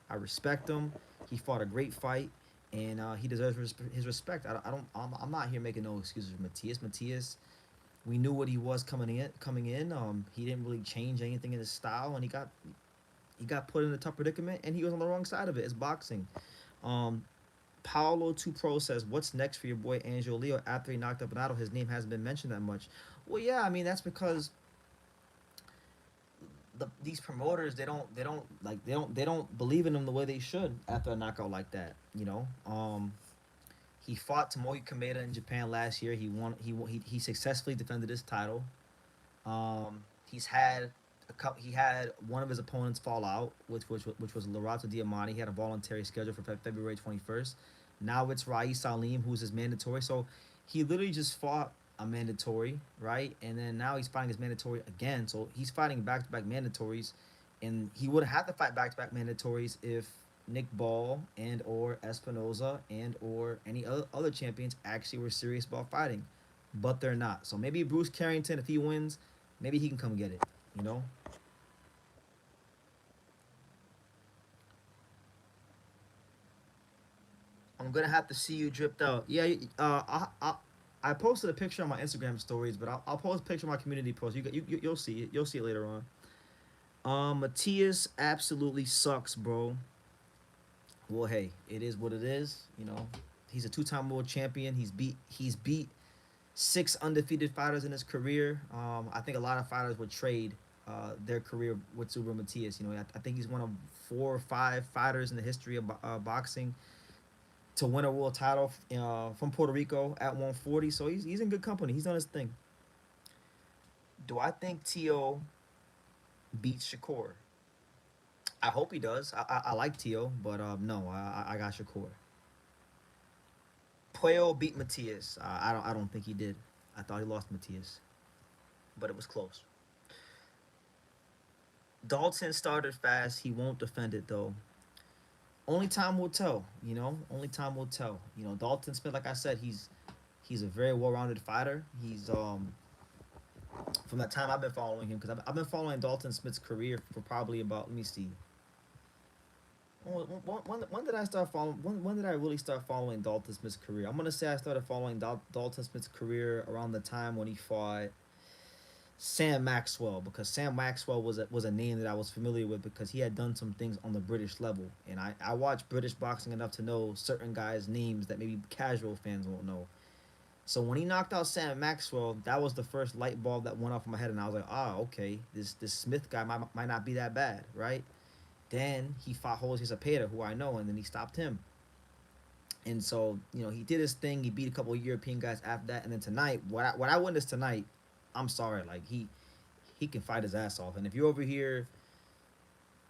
[SPEAKER 1] I respect him. He fought a great fight, and he deserves his respect. I don't. I'm not here making no excuses for Matias. Matias, we knew what he was coming in. Coming in, he didn't really change anything in his style, and he got put in a tough predicament, and he was on the wrong side of it. It's boxing. Um, Paolo Two Pro says, "What's next for your boy Angelo Leo after he knocked up Bernardo? His name hasn't been mentioned that much." Well, yeah, I mean that's because these promoters they don't believe in him the way they should after a knockout like that. He fought Tomohiro Kameda in Japan last year. He won. He successfully defended his title. He's had he had one of his opponents fall out, which was Lorato Diamante. He had a voluntary schedule for February 21st. Now it's Rais Salim, who's his mandatory. So he literally just fought a mandatory, right? And then now he's fighting his mandatory again. So he's fighting back to back mandatories, and he would have to fight back to back mandatories if Nick Ball and or Espinoza and or any other champions actually were serious about fighting, but they're not. So maybe Bruce Carrington, if he wins, maybe he can come get it. You know, I'm gonna have to see you dripped out. Yeah, I posted a picture on my Instagram stories, but I'll post a picture on my community post. You'll see it. You'll see it later on. Matias absolutely sucks, bro. Well, hey, it is what it is. He's a two-time world champion. He's beat six undefeated fighters in his career. I think a lot of fighters would trade their career with Subriel Matias. I think he's one of 4 or 5 fighters in the history of boxing to win a world title from Puerto Rico at 140. So he's in good company. He's done his thing. Do I think Tio beats Shakur? I hope he does. I like Tio, but no, I got Shakur. Pueo beat Matias. I don't think he did. I thought he lost Matias, but it was close. Dalton started fast. He won't defend it though. Only time will tell. Only time will tell. Dalton Smith, like I said, he's a very well-rounded fighter. He's from that time I've been following him, because I've been following Dalton Smith's career for probably about, let me see. When did I start following? When did I really start following Dalton Smith's career? I'm gonna say I started following Dalton Smith's career around the time when he fought Sam Maxwell, because Sam Maxwell was a name that I was familiar with because he had done some things on the British level, and I watch British boxing enough to know certain guys' names that maybe casual fans won't know. So when he knocked out Sam Maxwell, that was the first light bulb that went off in my head, and I was like, okay, this Smith guy might not be that bad, right? Then he fought Jose Cepeda, who I know, and then he stopped him. And so, he did his thing. He beat a couple of European guys after that. And then tonight, what I witnessed tonight, I'm sorry, like he can fight his ass off. And if you're over here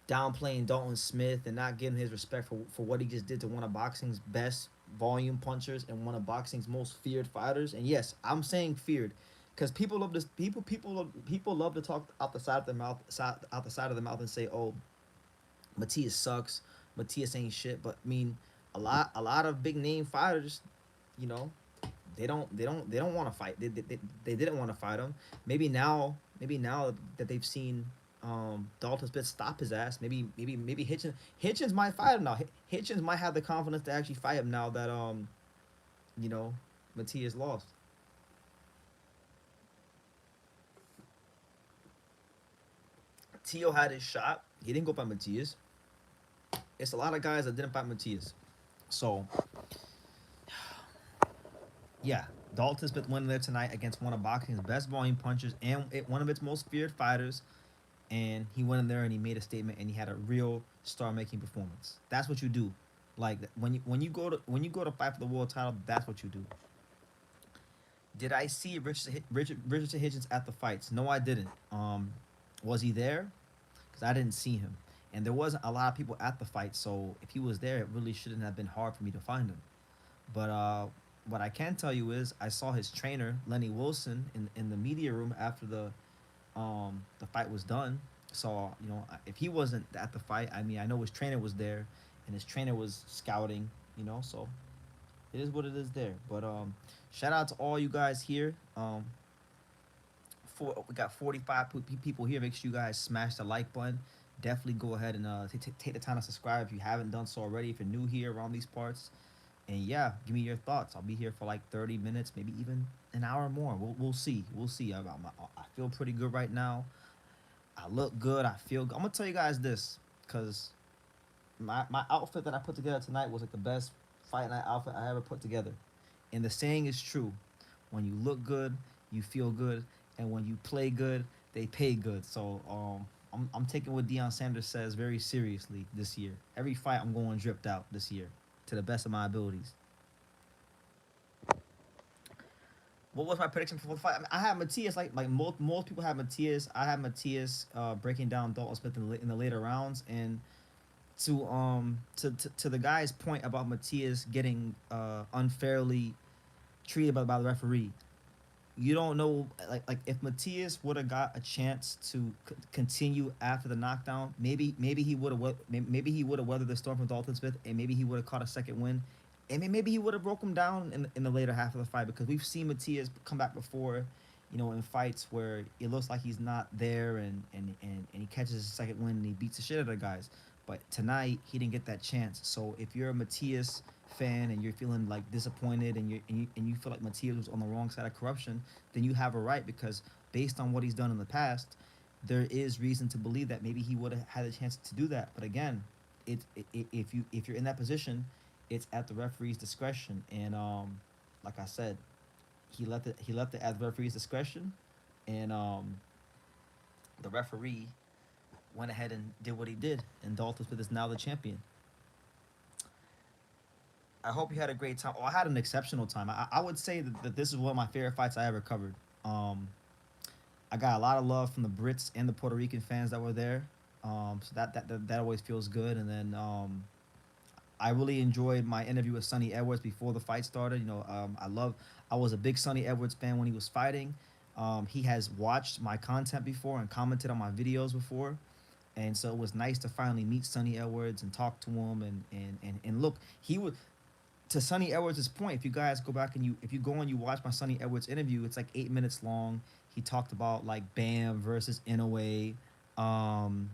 [SPEAKER 1] downplaying Dalton Smith and not giving his respect for what he just did to one of boxing's best volume punchers and one of boxing's most feared fighters, and yes, I'm saying feared, because people love this. People love to talk out the side of their mouth, out the side of the mouth, and say, "Oh, Matias sucks. Matias ain't shit." But I mean, a lot of big name fighters, you know, they don't want to fight. They didn't want to fight him. Maybe now that they've seen Dalton Smith stop his ass, maybe Hitchens might fight him now. Hitchens might have the confidence to actually fight him now that you know Matias lost. Tio had his shot. He didn't go by Matias. It's a lot of guys that didn't fight Matias. So yeah, Dalton Smith went there tonight against one of boxing's best volume punchers and one of its most feared fighters. and he went in there and he made a statement and he had a real star making performance. That's what you do. Like when you go to fight for the world title, that's what you do. Did I see Richardson Hitchens at the fights? No, I didn't. Was he there? Because I didn't see him, and there wasn't a lot of people at the fight. So if he was there, it really shouldn't have been hard for me to find him. But what I can tell you is I saw his trainer Lenny Wilson in the media room after the fight was done. So if he wasn't at the fight, I mean I know his trainer was there, and his trainer was scouting. So it is what it is there. But shout out to all you guys here. We got 45 people here. Make sure you guys smash the like button. Definitely go ahead and take the time to subscribe if you haven't done so already. If you're new here around these parts, and yeah, give me your thoughts. I'll be here for like 30 minutes, maybe even an hour more. We'll see. We'll see. I feel pretty good right now. I look good. I feel good. I'm gonna tell you guys this, cause my outfit that I put together tonight was like the best fight night outfit I ever put together. And the saying is true: when you look good, you feel good, and when you play good, they pay good. So I'm taking what Deion Sanders says very seriously this year. Every fight I'm going dripped out this year, to the best of my abilities. What was my prediction for the fight? I, mean, I had Matias like most people have Matias. I had Matias breaking down Dalton Smith in the later rounds, and to the guy's point about Matias getting unfairly treated by the referee. You don't know, like if Matias would have got a chance to continue after the knockdown, maybe he would have maybe he would have weathered the storm from Dalton Smith, and maybe he would have caught a second win, and maybe he would have broke him down in the later half of the fight, because we've seen Matias come back before, in fights where it looks like he's not there, and he catches a second win and he beats the shit out of the guys. But tonight he didn't get that chance. So if you're a Matias fan and you're feeling like disappointed, and you feel like Matias was on the wrong side of corruption, then you have a right, because based on what he's done in the past, there is reason to believe that maybe he would have had a chance to do that. But again, if you're in that position, it's at the referee's discretion. And like I said, he left it at the referee's discretion, and the referee went ahead and did what he did, and Dalton Smith is now the champion. I hope you had a great time. Oh, I had an exceptional time. I would say that this is one of my favorite fights I ever covered. Um, I got a lot of love from the Brits and the Puerto Rican fans that were there. So that always feels good. And then I really enjoyed my interview with Sonny Edwards before the fight started. I was a big Sonny Edwards fan when he was fighting. He has watched my content before and commented on my videos before. And so it was nice to finally meet Sonny Edwards and talk to him, and look, he would, to Sonny Edwards' point, if you guys go back and if you go and you watch my Sonny Edwards interview, it's like 8 minutes long. He talked about like Bam versus Inoue, um,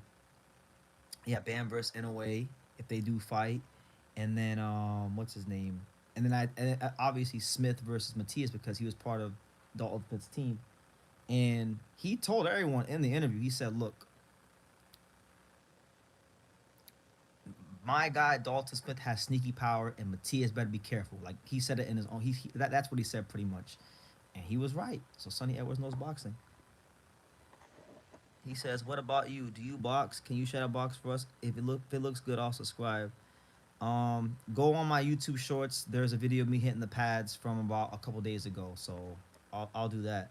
[SPEAKER 1] yeah, Bam versus Inoue if they do fight, and then what's his name, and obviously Smith versus Matias, because he was part of Dalton Smith's team, and he told everyone in the interview, he said, look, my guy Dalton Smith has sneaky power, and Matias better be careful. Like he said it in his own. That's what he said pretty much, and he was right. So Sonny Edwards knows boxing. He says, "What about you? Do you box? Can you share a box for us? If it looks good, I'll subscribe." Go on my YouTube Shorts. There's a video of me hitting the pads from about a couple days ago, so I'll do that.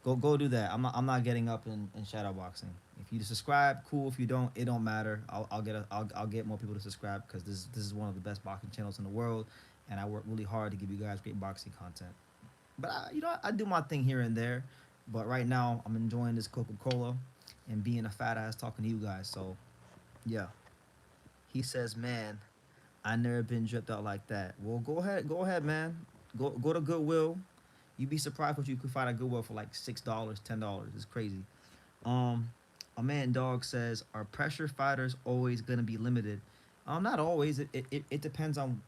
[SPEAKER 1] Go do that. I'm not getting up and shadow boxing. If you subscribe, cool. If you don't, it don't matter. I'll get more people to subscribe, because this is one of the best boxing channels in the world, and I work really hard to give you guys great boxing content. But I do my thing here and there. But right now I'm enjoying this Coca Cola and being a fat ass talking to you guys. So yeah. He says, man, I never been dripped out like that. Well, go ahead, man. Go to Goodwill. You'd be surprised what you could find at Goodwill for like $6, $10. It's crazy. Um, a man dog says, are pressure fighters always gonna be limited? Not always. It depends on.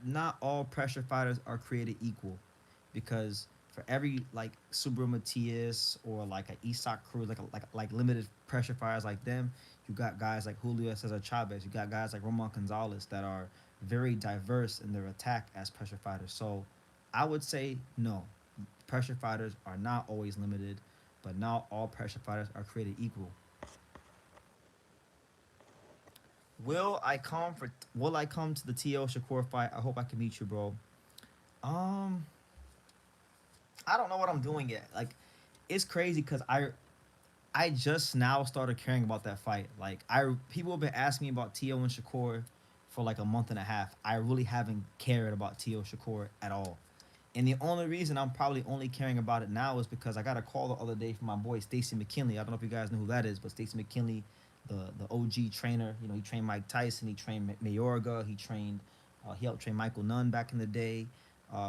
[SPEAKER 1] Not all pressure fighters are created equal, because for every like Subriel Matias or like a Isak Cruz, like limited pressure fighters like them, you got guys like Julio Cesar Chavez. You got guys like Roman Gonzalez that are very diverse in their attack as pressure fighters. So I would say no, pressure fighters are not always limited.
[SPEAKER 2] but now all pressure fighters are created equal. Will I come to the TL Shakur fight? I hope I can meet you, bro. Um, I don't know what I'm doing yet. Like, it's crazy because I just now started caring about that fight. Like, I people have been asking me about Tio and Shakur for like a month and a half. I really haven't cared about Tio Shakur at all. And the only reason I'm probably only caring about it now is because I got a call the other day from my boy Stacy McKinley. I don't know if you guys know who that is, but Stacy McKinley, the OG trainer. You know, he trained Mike Tyson, he trained Mayorga, he helped train Michael Nunn back in the day.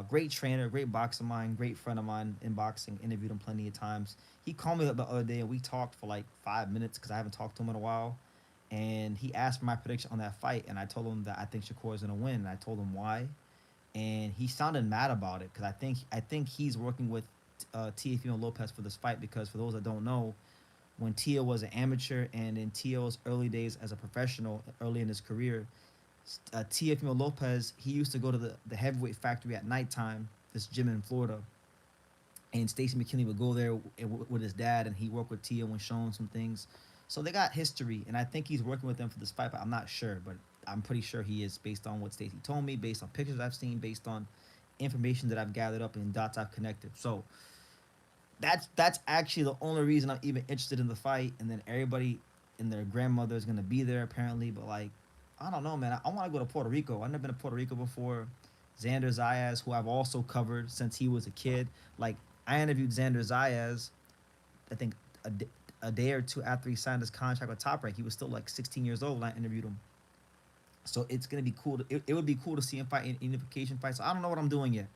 [SPEAKER 2] Great trainer, great boxer mind, great friend of mine in boxing. Interviewed him plenty of times. He called me up the other day and we talked for like 5 minutes because I haven't talked to him in a while. And he asked for my prediction on that fight, and I told him that I think Shakur is gonna win, and I told him why, and he sounded mad about it because I think he's working with Teofimo Lopez for this fight because for those that don't know, when Tio was an amateur and in Tio's early days as a professional, early in his career, Teofimo Lopez he used to go to the heavyweight factory at nighttime, this gym in Florida, and Stacey McKinley would go there with his dad, and he worked with Tio and show him some things. So they got history, and I think he's working with them for this fight, but I'm not sure. But I'm pretty sure he is, based on what Stacey told me, based on pictures I've seen, based on information that I've gathered up and dots I've connected. So that's actually the only reason I'm even interested in the fight. And then everybody and their grandmother is gonna be there apparently, but like I don't know, man. I want to go to Puerto Rico. I've never been to Puerto Rico before. Xander Zayas, who I've also covered since he was a kid. Like I interviewed Xander Zayas, I think a day or two after he signed his contract with Top Rank. He was still like 16 years old when I interviewed him. So it's gonna be cool. It would be cool to see him fight in unification fights. So I don't know what I'm doing yet.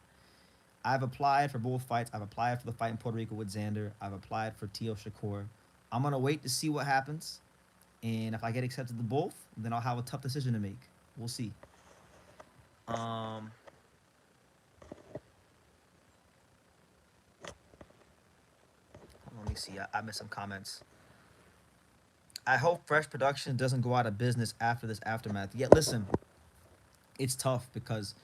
[SPEAKER 2] I've applied for both fights. I've applied for the fight in Puerto Rico with Xander. I've applied for Tio Shakur. I'm gonna wait to see what happens, and if I get accepted to both, then I'll have a tough decision to make. We'll see. Um, Let me see. I missed some comments. I hope Fresh Production doesn't go out of business after this aftermath. Yeah, listen, it's tough because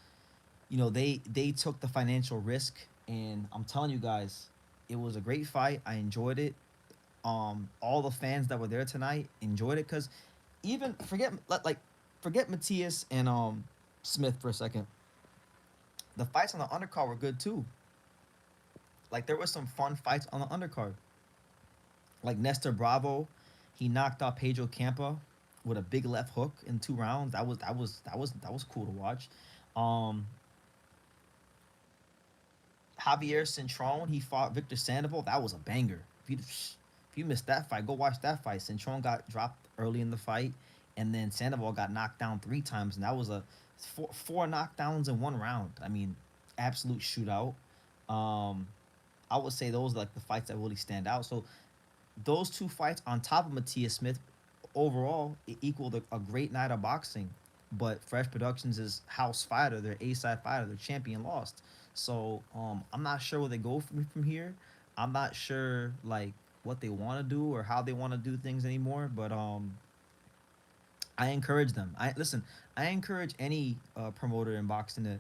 [SPEAKER 2] they took the financial risk, and I'm telling you guys, it was a great fight. I enjoyed it. All the fans that were there tonight enjoyed it because even forget Matias and Smith for a second. The fights on the undercard were good too. Like there was some fun fights on the undercard. Like Nestor Bravo, he knocked out Pedro Campa with a big left hook in 2 rounds. That was cool to watch. Um, Javier Cintron, he fought Victor Sandoval. That was a banger. If you missed that fight, go watch that fight. Cintron got dropped early in the fight, and then Sandoval got knocked down 3 times, and that was a four knockdowns in 1 round. I mean, absolute shootout. Um, I would say those are like the fights that really stand out. So those 2 fights on top of Matias Smith, overall, it equaled a great night of boxing. But Fresh Productions is house fighter, their A side fighter, their champion lost. So I'm not sure where they go from here. I'm not sure like what they want to do or how they want to do things anymore. But I encourage them. I listen. I encourage any promoter in boxing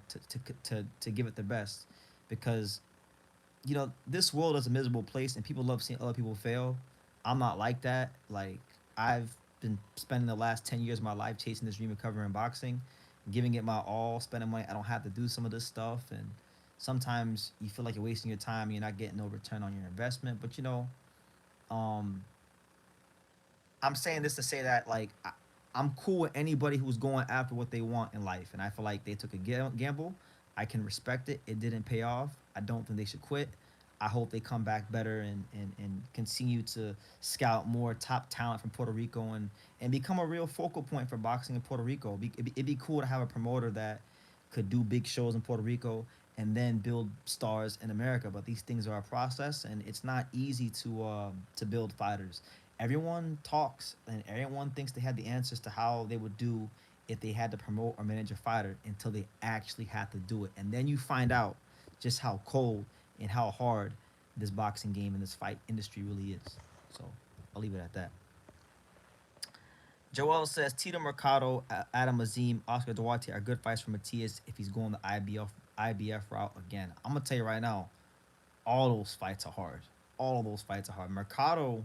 [SPEAKER 2] to give it their best, because this world is a miserable place and people love seeing other people fail. I'm not like that. Like I've been spending the last 10 years of my life chasing this dream of covering boxing, giving it my all, spending money. I don't have to do some of this stuff, and sometimes you feel like you're wasting your time and you're not getting no return on your investment. But um, I'm saying this to say that like I'm cool with anybody who's going after what they want in life, and I feel like they took a gamble. I can respect it. It didn't pay off. I don't think they should quit. I hope they come back better and continue to scout more top talent from Puerto Rico and become a real focal point for boxing in Puerto Rico. It'd be cool to have a promoter that could do big shows in Puerto Rico and then build stars in America. But these things are a process, and it's not easy to build fighters. Everyone talks, and everyone thinks they had the answers to how they would do if they had to promote or manage a fighter until they actually had to do it, and then you find out just how cold and how hard this boxing game and this fight industry really is. So I'll leave it at that. Joel says Tito Mercado, Adam Azim, Oscar Duarte are good fights for Matias if he's going the IBF route again. I'm gonna tell you right now, all those fights are hard. All of those fights are hard. Mercado,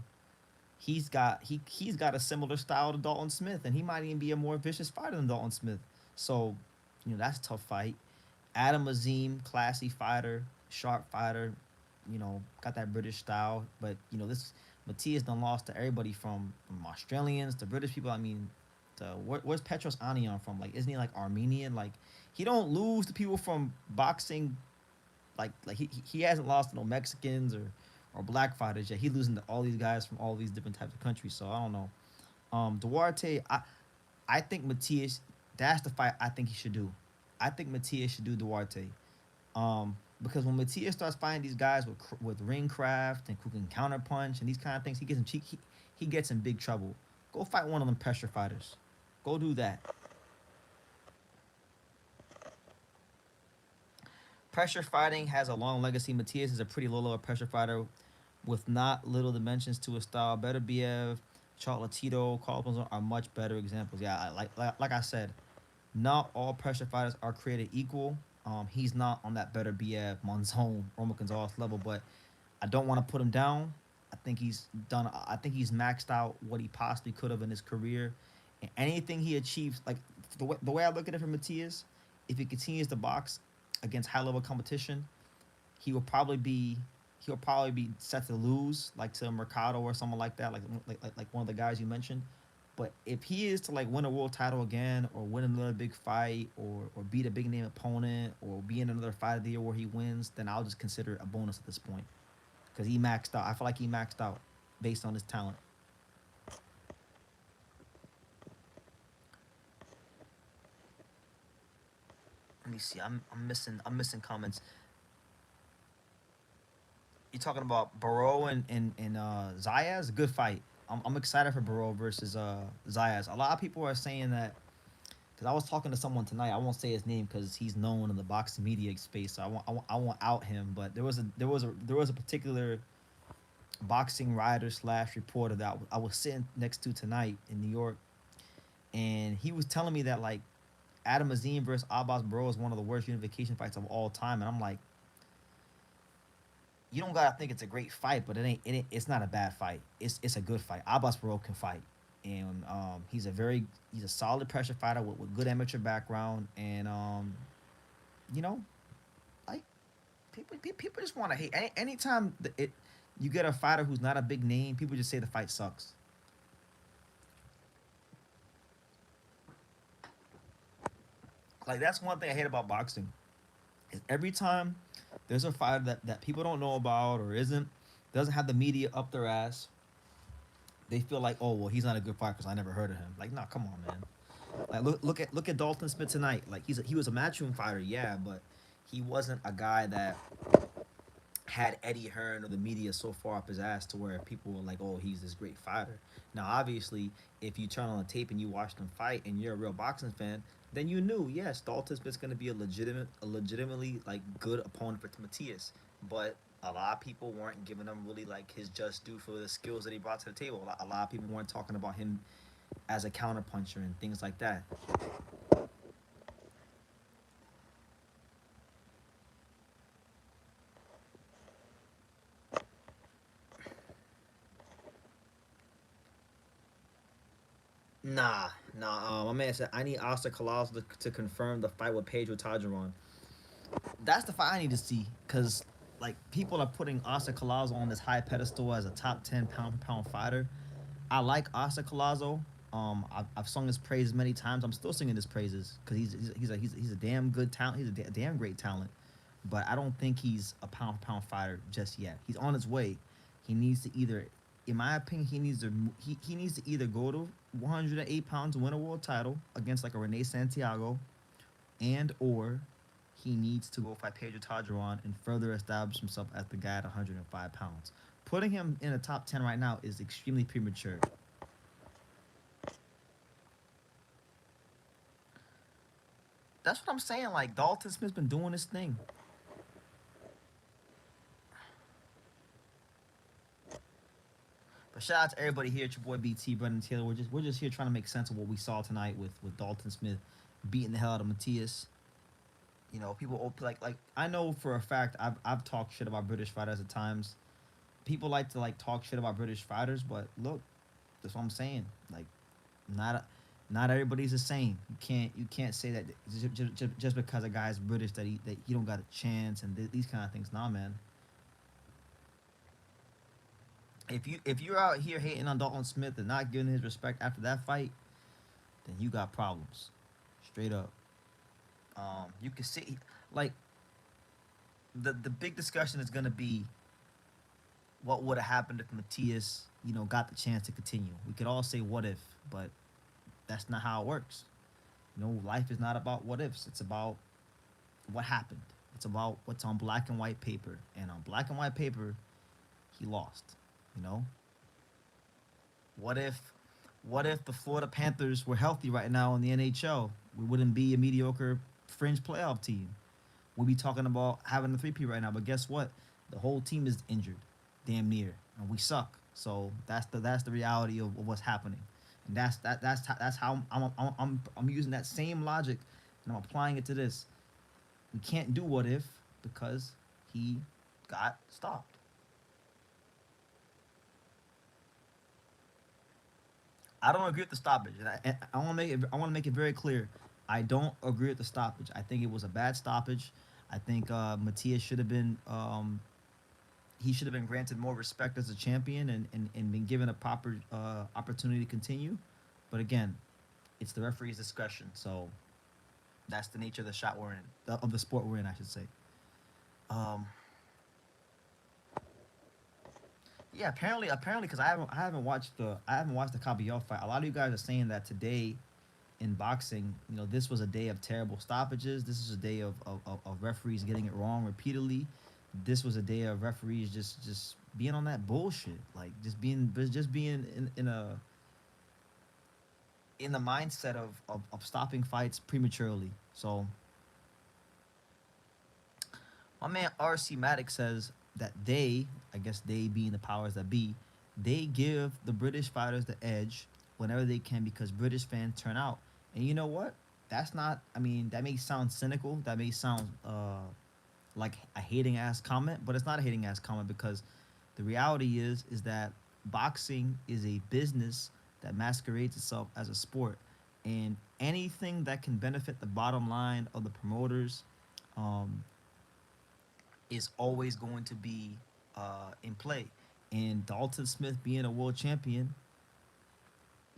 [SPEAKER 2] he's got a similar style to Dalton Smith, and he might even be a more vicious fighter than Dalton Smith. So, that's a tough fight. Adam Azim, classy fighter, sharp fighter, got that British style. But this Matias done lost to everybody from Australians to British people. I mean, where's Petros Anion from? Like, isn't he like Armenian? Like, he don't lose to people from boxing. Like he hasn't lost to no Mexicans or black fighters yet. He losing to all these guys from all these different types of countries. So I don't know. Duarte, I think Matias. That's the fight I think he should do. I think Matias should do Duarte. Because when Matias starts fighting these guys with ring craft and who can counterpunch and these kind of things, he gets in big trouble. Go fight one of them pressure fighters. Go do that. Pressure fighting has a long legacy. Matias is a pretty low level pressure fighter with not little dimensions to his style. Beterbiev, Chocolatito, Carlton are much better examples. Yeah, like I said, not all pressure fighters are created equal. He's not on that Beterbiev, Monzon, Roma Gonzalez level, but I don't want to put him down. I think he's done. I think he's maxed out what he possibly could have in his career, and anything he achieves, like the way I look at it for Matias, if he continues to box against high level competition, he will probably be he'll probably be set to lose, like to Mercado or someone like that, like one of the guys you mentioned. But if he is to like win a world title again, or win another big fight, or beat a big name opponent, or be in another fight of the year where he wins, then I'll just consider it a bonus at this point because he maxed out. I feel like he maxed out based on his talent. Let me see. I'm missing comments. You talking about Barrow and Zayas? Good fight. I'm excited for Barrow versus Zayas. A lot of people are saying that because I was talking to someone tonight. I won't say his name because he's known in the boxing media space. So I won't out him. But there was a particular boxing writer slash reporter that I was sitting next to tonight in New York, and he was telling me that like Adam Azim versus Abbas Barrow is one of the worst unification fights of all time, and I'm like, you don't gotta think it's a great fight, but it's not a bad fight. It's a good fight. Abbas Barrow can fight, and he's a solid pressure fighter with good amateur background, and you know, like people just want to hate. Anytime you get a fighter who's not a big name, people just say the fight sucks. Like that's one thing I hate about boxing. Is every time there's a fighter that people don't know about or doesn't have the media up their ass, they feel like, oh well, he's not a good fighter because I never heard of him. Like, nah, come on, man. Like look at Dalton Smith tonight. Like he was a matchroom fighter, yeah, but he wasn't a guy that had Eddie Hearn or the media so far up his ass to where people were like, oh, he's this great fighter. Now, obviously, if you turn on the tape and you watch them fight and you're a real boxing fan, then you knew, yes, Dalton Smith's going to be a legitimately like good opponent for Matias. But a lot of people weren't giving him really like his just due for the skills that he brought to the table. A lot of people weren't talking about him as a counterpuncher and things like that. Nah. My man said I need Oscar Collazo to confirm the fight with Pedro Tajaron. That's the fight I need to see because like people are putting Oscar Collazo on this high pedestal as a top 10 pound for pound fighter. I like Oscar Collazo. I've sung his praises many times. I'm still singing his praises because he's a damn good talent. He's a damn great talent, but I don't think he's a pound for pound fighter just yet. He's on his way. He needs to either, in my opinion, he needs to either go to 108 pounds to win a world title against like a Rene Santiago, and or he needs to go fight Pedro Tajaron and further establish himself as the guy at 105 pounds. Putting him in the top 10 right now is extremely premature. That's what I'm saying. Like Dalton Smith's been doing this thing. But shout out to everybody here. It's your boy BT, Brendan Taylor. We're just here trying to make sense of what we saw tonight with Dalton Smith beating the hell out of Matias. People like I know for a fact I've talked shit about British fighters at times. people like to like talk shit about British fighters, but look, that's what I'm saying. Like, not not everybody's the same. You can't say that just because a guy's British that he don't got a chance and these kind of things. Nah, man. If you're out here hating on Dalton Smith and not giving his respect after that fight, then you got problems, straight up. You can see like the big discussion is gonna be what would have happened if Matias, got the chance to continue. We could all say what if, but that's not how it works. Life is not about what ifs. It's about what happened. It's about what's on black and white paper. And on black and white paper, he lost. You know, what if, what if the Florida Panthers were healthy right now in the NHL? We wouldn't be a mediocre fringe playoff team. We'd be talking about having a 3P right now. But guess what? The whole team is injured, damn near, and we suck. So that's the reality of what's happening, and that's how I'm using that same logic, and I'm applying it to this. We can't do what if because he got stopped. I don't agree with the stoppage, and I want to make it. I want to make it very clear. I don't agree with the stoppage. I think it was a bad stoppage. I think Matias should have been he should have been granted more respect as a champion and been given a proper opportunity to continue. But again, it's the referee's discretion. So that's the nature of the shot we're in, of the sport we're in, I should say. Um, yeah, apparently, because I haven't watched the Caballero fight. A lot of you guys are saying that today in boxing, this was a day of terrible stoppages. This is a day of referees getting it wrong repeatedly. This was a day of referees just being on that bullshit, like just being in the mindset of stopping fights prematurely. So my man RC Matic says that they, I guess they being the powers that be, they give the British fighters the edge whenever they can because British fans turn out. And you know what? That's not. I mean, that may sound cynical. That may sound like a hating ass comment, but it's not a hating ass comment because the reality is that boxing is a business that masquerades itself as a sport, and anything that can benefit the bottom line of the promoters um, is always going to be in play. And Dalton Smith being a world champion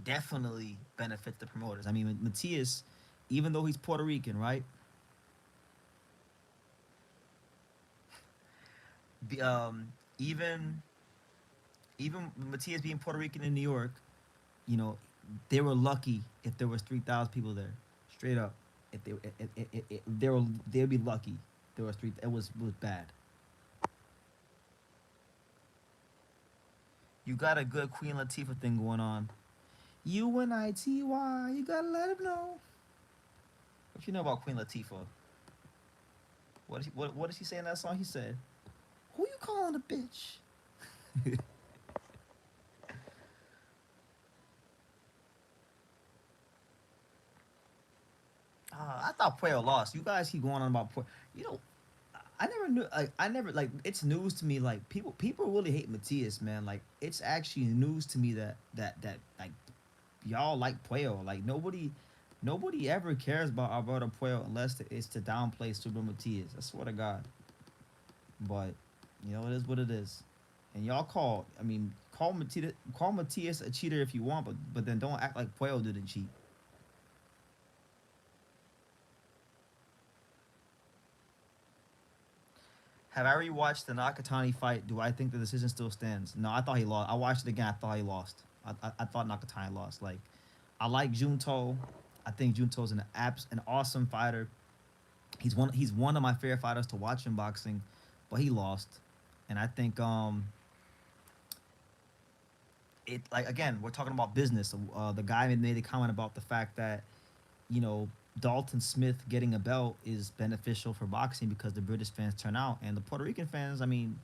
[SPEAKER 2] definitely benefits the promoters. I mean, Matias, even though he's Puerto Rican, right? Be- um, even even Matias being Puerto Rican in New York, you know, they were lucky if there was 3,000 people there, straight up. If they they were they'd be lucky. There was three. It was bad. You got a good Queen Latifah thing going on. UNITY. You gotta let him know. What you know about Queen Latifah? What did she say in that song? He said, "Who you calling a bitch?" I thought Puerto lost. You guys keep going on about Puerto. You know, I never knew. Like, I never like. It's news to me. Like people really hate Matias, man. Like, it's actually news to me that like y'all like Puello. Like nobody ever cares about Alberto Puello unless it's to downplay Super Matias. I swear to God. But it is what it is. And y'all I mean, call Matias a cheater if you want, but then don't act like Puello didn't cheat. Have I rewatched the Nakatani fight? Do I think the decision still stands? No, I thought he lost. I watched it again. I thought he lost. I thought Nakatani lost. Like, I like Junto. I think Junto's an awesome fighter. He's one of my favorite fighters to watch in boxing, but he lost. And I think it like again we're talking about business. The guy made a comment about the fact that you know Dalton Smith getting a belt is beneficial for boxing because the British fans turn out and the Puerto Rican fans. I mean,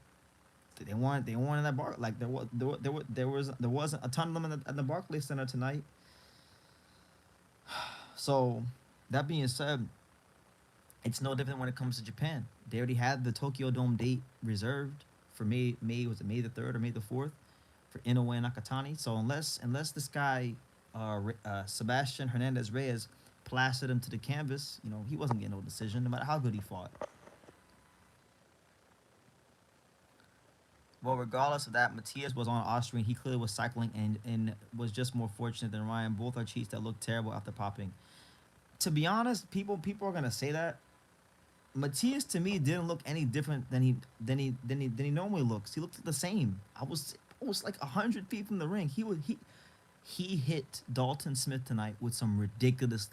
[SPEAKER 2] they weren't in that bar like there wasn't a ton of them at the Barclays Center tonight. So that being said, it's no different when it comes to Japan. They already had the Tokyo Dome date reserved for May was it May the 3rd or May the 4th for Inoue and Nakatani. So unless this guy Sebastian Hernandez Reyes plastered him to the canvas, he wasn't getting no decision no matter how good he fought. Well, regardless of that, Matias was on Austrian. He clearly was cycling and was just more fortunate than Ryan. Both are cheats that looked terrible after popping. To be honest, people are gonna say that. Matias to me didn't look any different than he normally looks. He looked the same. I was like 100 feet from the ring. He hit Dalton Smith tonight with some ridiculous,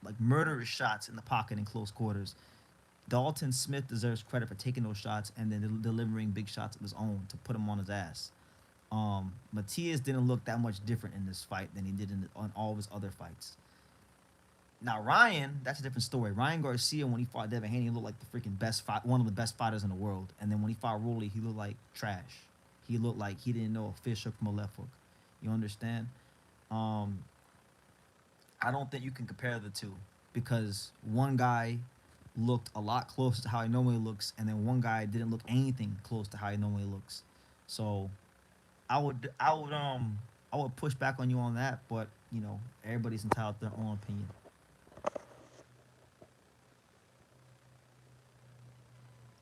[SPEAKER 2] like murderous shots in the pocket in close quarters. Dalton Smith deserves credit for taking those shots and then delivering big shots of his own to put him on his ass. Matias didn't look that much different in this fight than he did on all of his other fights. Now Ryan, that's a different story. Ryan Garcia, when he fought Devin Haney, he looked like the freaking one of the best fighters in the world. And then when he fought Rolly, he looked like trash. He looked like he didn't know a fish hook from a left hook. You understand? I don't think you can compare the two because one guy looked a lot closer to how he normally looks, and then one guy didn't look anything close to how he normally looks. So I would push back on you on that, but everybody's entitled to their own opinion.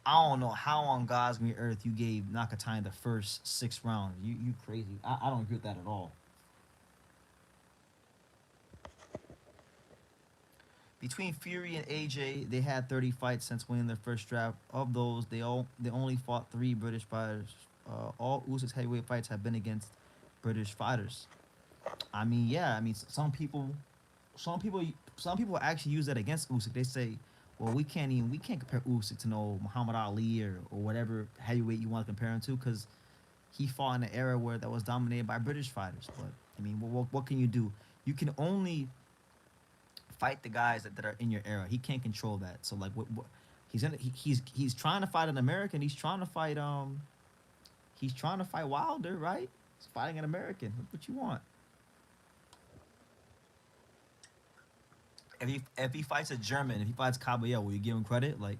[SPEAKER 2] I don't know how on God's green earth you gave Nakatani the first 6 rounds. You crazy. I don't agree with that at all. Between Fury and AJ, they had 30 fights since winning their first draft. Of those, they only fought 3 British fighters. All Usyk's heavyweight fights have been against British fighters. I mean, yeah. I mean, some people actually use that against Usyk. They say, well, we can't compare Usyk to no Muhammad Ali or whatever heavyweight you want to compare him to because he fought in an era where that was dominated by British fighters. But I mean, what can you do? You can only fight the guys that are in your era. He can't control that. So like, what he's trying to fight an American. He's trying to fight Wilder, right? He's fighting an American. What you want? If he fights a German, if he fights Caballero, will you give him credit? Like,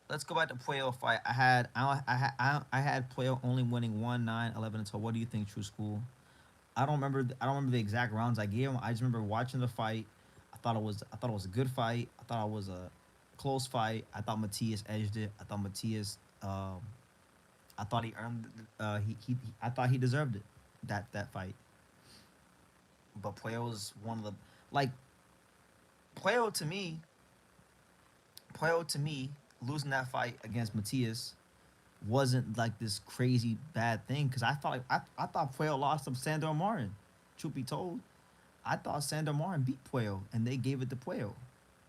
[SPEAKER 2] let's go back to Puello fight. I had Puello only winning 1-9-11 and 12. What do you think, True School? I don't remember the exact rounds I gave him. I just remember watching the fight. I thought it was a good fight. I thought it was a close fight. I thought Matias edged it. I thought he earned. I thought he deserved it. That fight. But Puello was one of the like Puello to me. Puello to me losing that fight against Matias wasn't like this crazy bad thing because I thought Puello lost to Sandor Martin. Truth be told, I thought Sandor Martin beat Puello and they gave it to Puello.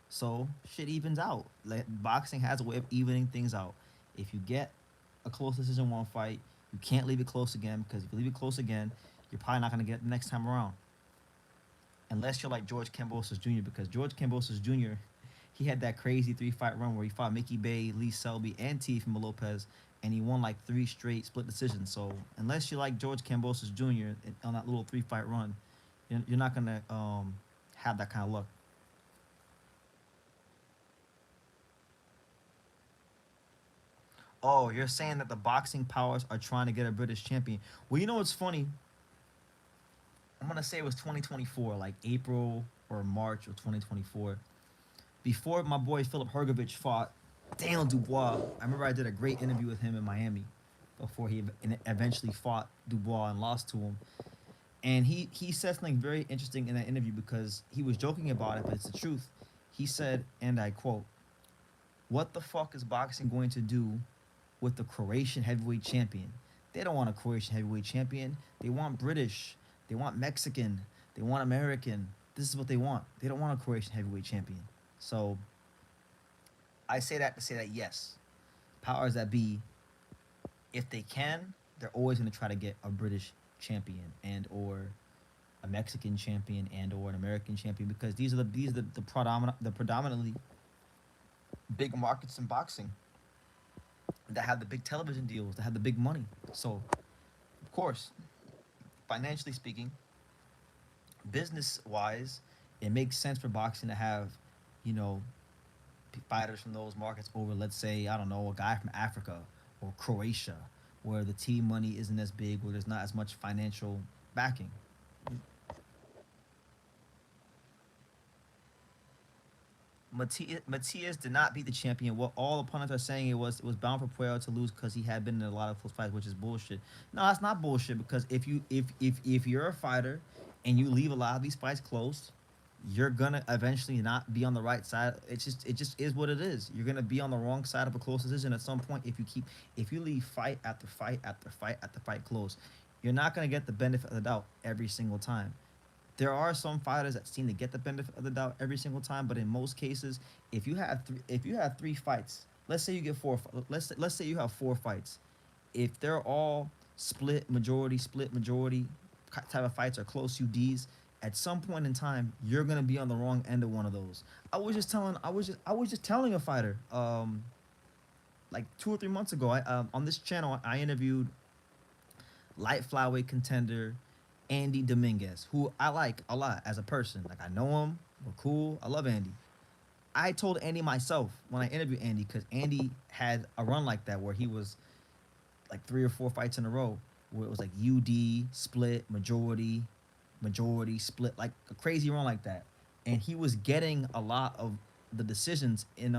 [SPEAKER 2] So shit evens out. Like, boxing has a way of evening things out. If you get a close decision one fight, you can't leave it close again because if you leave it close again, you're probably not gonna get it the next time around. Unless you're like George Kambosos Jr. because George Kambosos Jr. he had that crazy 3 fight run where he fought Mickey Bay, Lee Selby, and Teofimo Lopez, and he won like 3 straight split decisions. So unless you like George Kambosos Jr. on that little 3 fight run, you're not gonna have that kind of luck. Oh, you're saying that the boxing powers are trying to get a British champion. Well, you know what's funny? I'm gonna say it was 2024, like April or March of 2024. Before my boy Philip Hergovich fought Daniel Dubois, I remember I did a great interview with him in Miami before he eventually fought Dubois and lost to him. And he said something very interesting in that interview because he was joking about it, but it's the truth. He said, and I quote, "What the fuck is boxing going to do with the Croatian heavyweight champion? They don't want a Croatian heavyweight champion. They want British. They want Mexican. They want American. This is what they want. They don't want a Croatian heavyweight champion." So I say that to say that yes, powers that be, if they can, they're always going to try to get a British champion and or a Mexican champion and or an American champion because these are the predominantly big markets in boxing that have the big television deals, that have the big money. So, of course, financially speaking, business wise, it makes sense for boxing to have, you know, fighters from those markets over, let's say, I don't know, a guy from Africa or Croatia, where the team money isn't as big, where there's not as much financial backing. Matias did not beat the champion. What all opponents are saying, it was bound for Puello to lose because he had been in a lot of close fights, which is bullshit. No, that's not bullshit because if you're a fighter and you leave a lot of these fights close, you're gonna eventually not be on the right side. It just is what it is. You're gonna be on the wrong side of a close decision at some point if you leave fight after fight after fight after fight close. You're not gonna get the benefit of the doubt every single time. There are some fighters that seem to get the benefit of the doubt every single time, but in most cases, if you have three fights, let's say you get four, let's say you have four fights, if they're all split majority type of fights or close UDs, at some point in time, you're gonna be on the wrong end of one of those. I was just telling a fighter, like 2 or 3 months ago, on this channel, I interviewed light flyweight contender Andy Dominguez, who I like a lot as a person. Like I know him, we're cool. I love Andy. I told Andy myself when I interviewed Andy because Andy had a run like that where he was like 3 or 4 fights in a row where it was like UD split majority split, like a crazy run like that, and he was getting a lot of the decisions in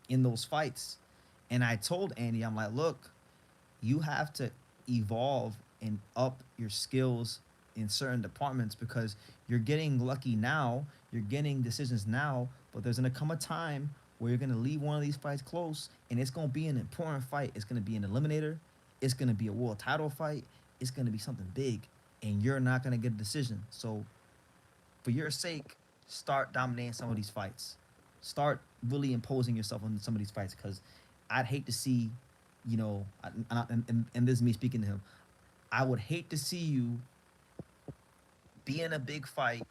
[SPEAKER 2] those fights. And I told Andy, I'm like, look, you have to evolve and up your skills in certain departments because you're getting lucky now, you're getting decisions now, but there's gonna come a time where you're gonna leave one of these fights close and it's gonna be an important fight. It's gonna be an eliminator, it's gonna be a world title fight, it's gonna be something big, and you're not gonna get a decision. So for your sake, start dominating some of these fights. Start really imposing yourself on some of these fights because I'd hate to see, and this is me speaking to him. I would hate to see you be in a big fight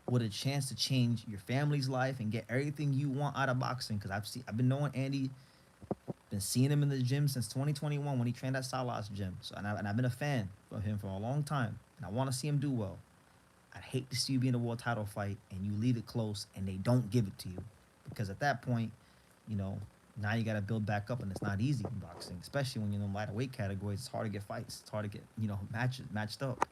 [SPEAKER 2] with a chance to change your family's life and get everything you want out of boxing. Because I've been knowing Andy, been seeing him in the gym since 2021 when he trained at Salah's gym. So I've been a fan of him for a long time, and I want to see him do well. I'd hate to see you be in a world title fight and you leave it close and they don't give it to you, because at that point, you know, now you got to build back up, and it's not easy in boxing, especially when you're in the lighter weight categories. It's hard to get fights. It's hard to get matched up.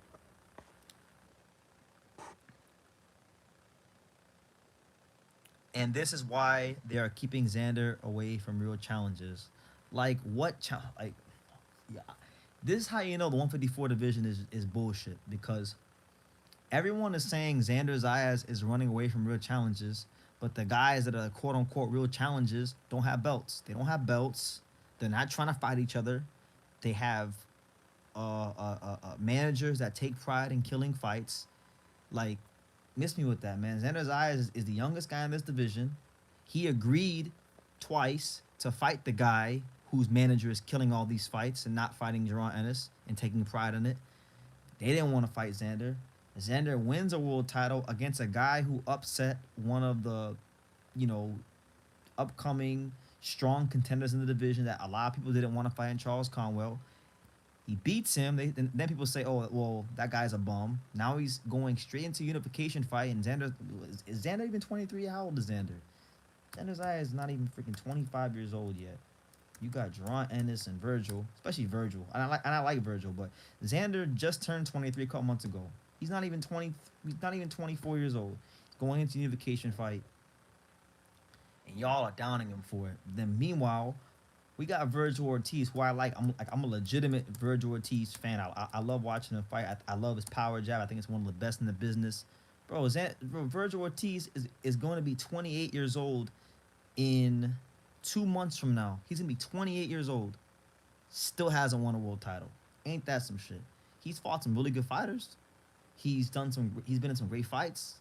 [SPEAKER 2] And this is why they are keeping Xander away from real challenges. Like like, yeah, this is how you know the 154 division is bullshit, because everyone is saying Xander Zayas is running away from real challenges, but the guys that are quote unquote real challenges don't have belts. They don't have belts. They're not trying to fight each other. They have managers that take pride in killing fights. Like, miss me with that, man. Xander Zayas is the youngest guy in this division. He agreed twice to fight the guy whose manager is killing all these fights and not fighting Jaron Ennis and taking pride in it. They didn't want to fight Xander. Xander wins a world title against a guy who upset one of the, upcoming strong contenders in the division that a lot of people didn't want to fight in Charles Conwell. He beats him. And then people say, "Oh, well, that guy's a bum." Now he's going straight into unification fight. And Xander is Xander even 23? How old is Xander? Xander's eye is not even freaking 25 years old yet. You got Jaron Ennis and Virgil, especially Virgil. And I like Virgil, but Xander just turned 23 a couple months ago. He's not even 20. He's not even 24 years old. Going into unification fight, and y'all are downing him for it. Then meanwhile, we got Virgil Ortiz, who I like. I'm a legitimate Virgil Ortiz fan. I love watching him fight. I love his power jab. I think it's one of the best in the business. Bro, Virgil Ortiz is going to be 28 years old in 2 months from now. He's going to be 28 years old. Still hasn't won a world title. Ain't that some shit? He's fought some really good fighters. He's been in some great fights.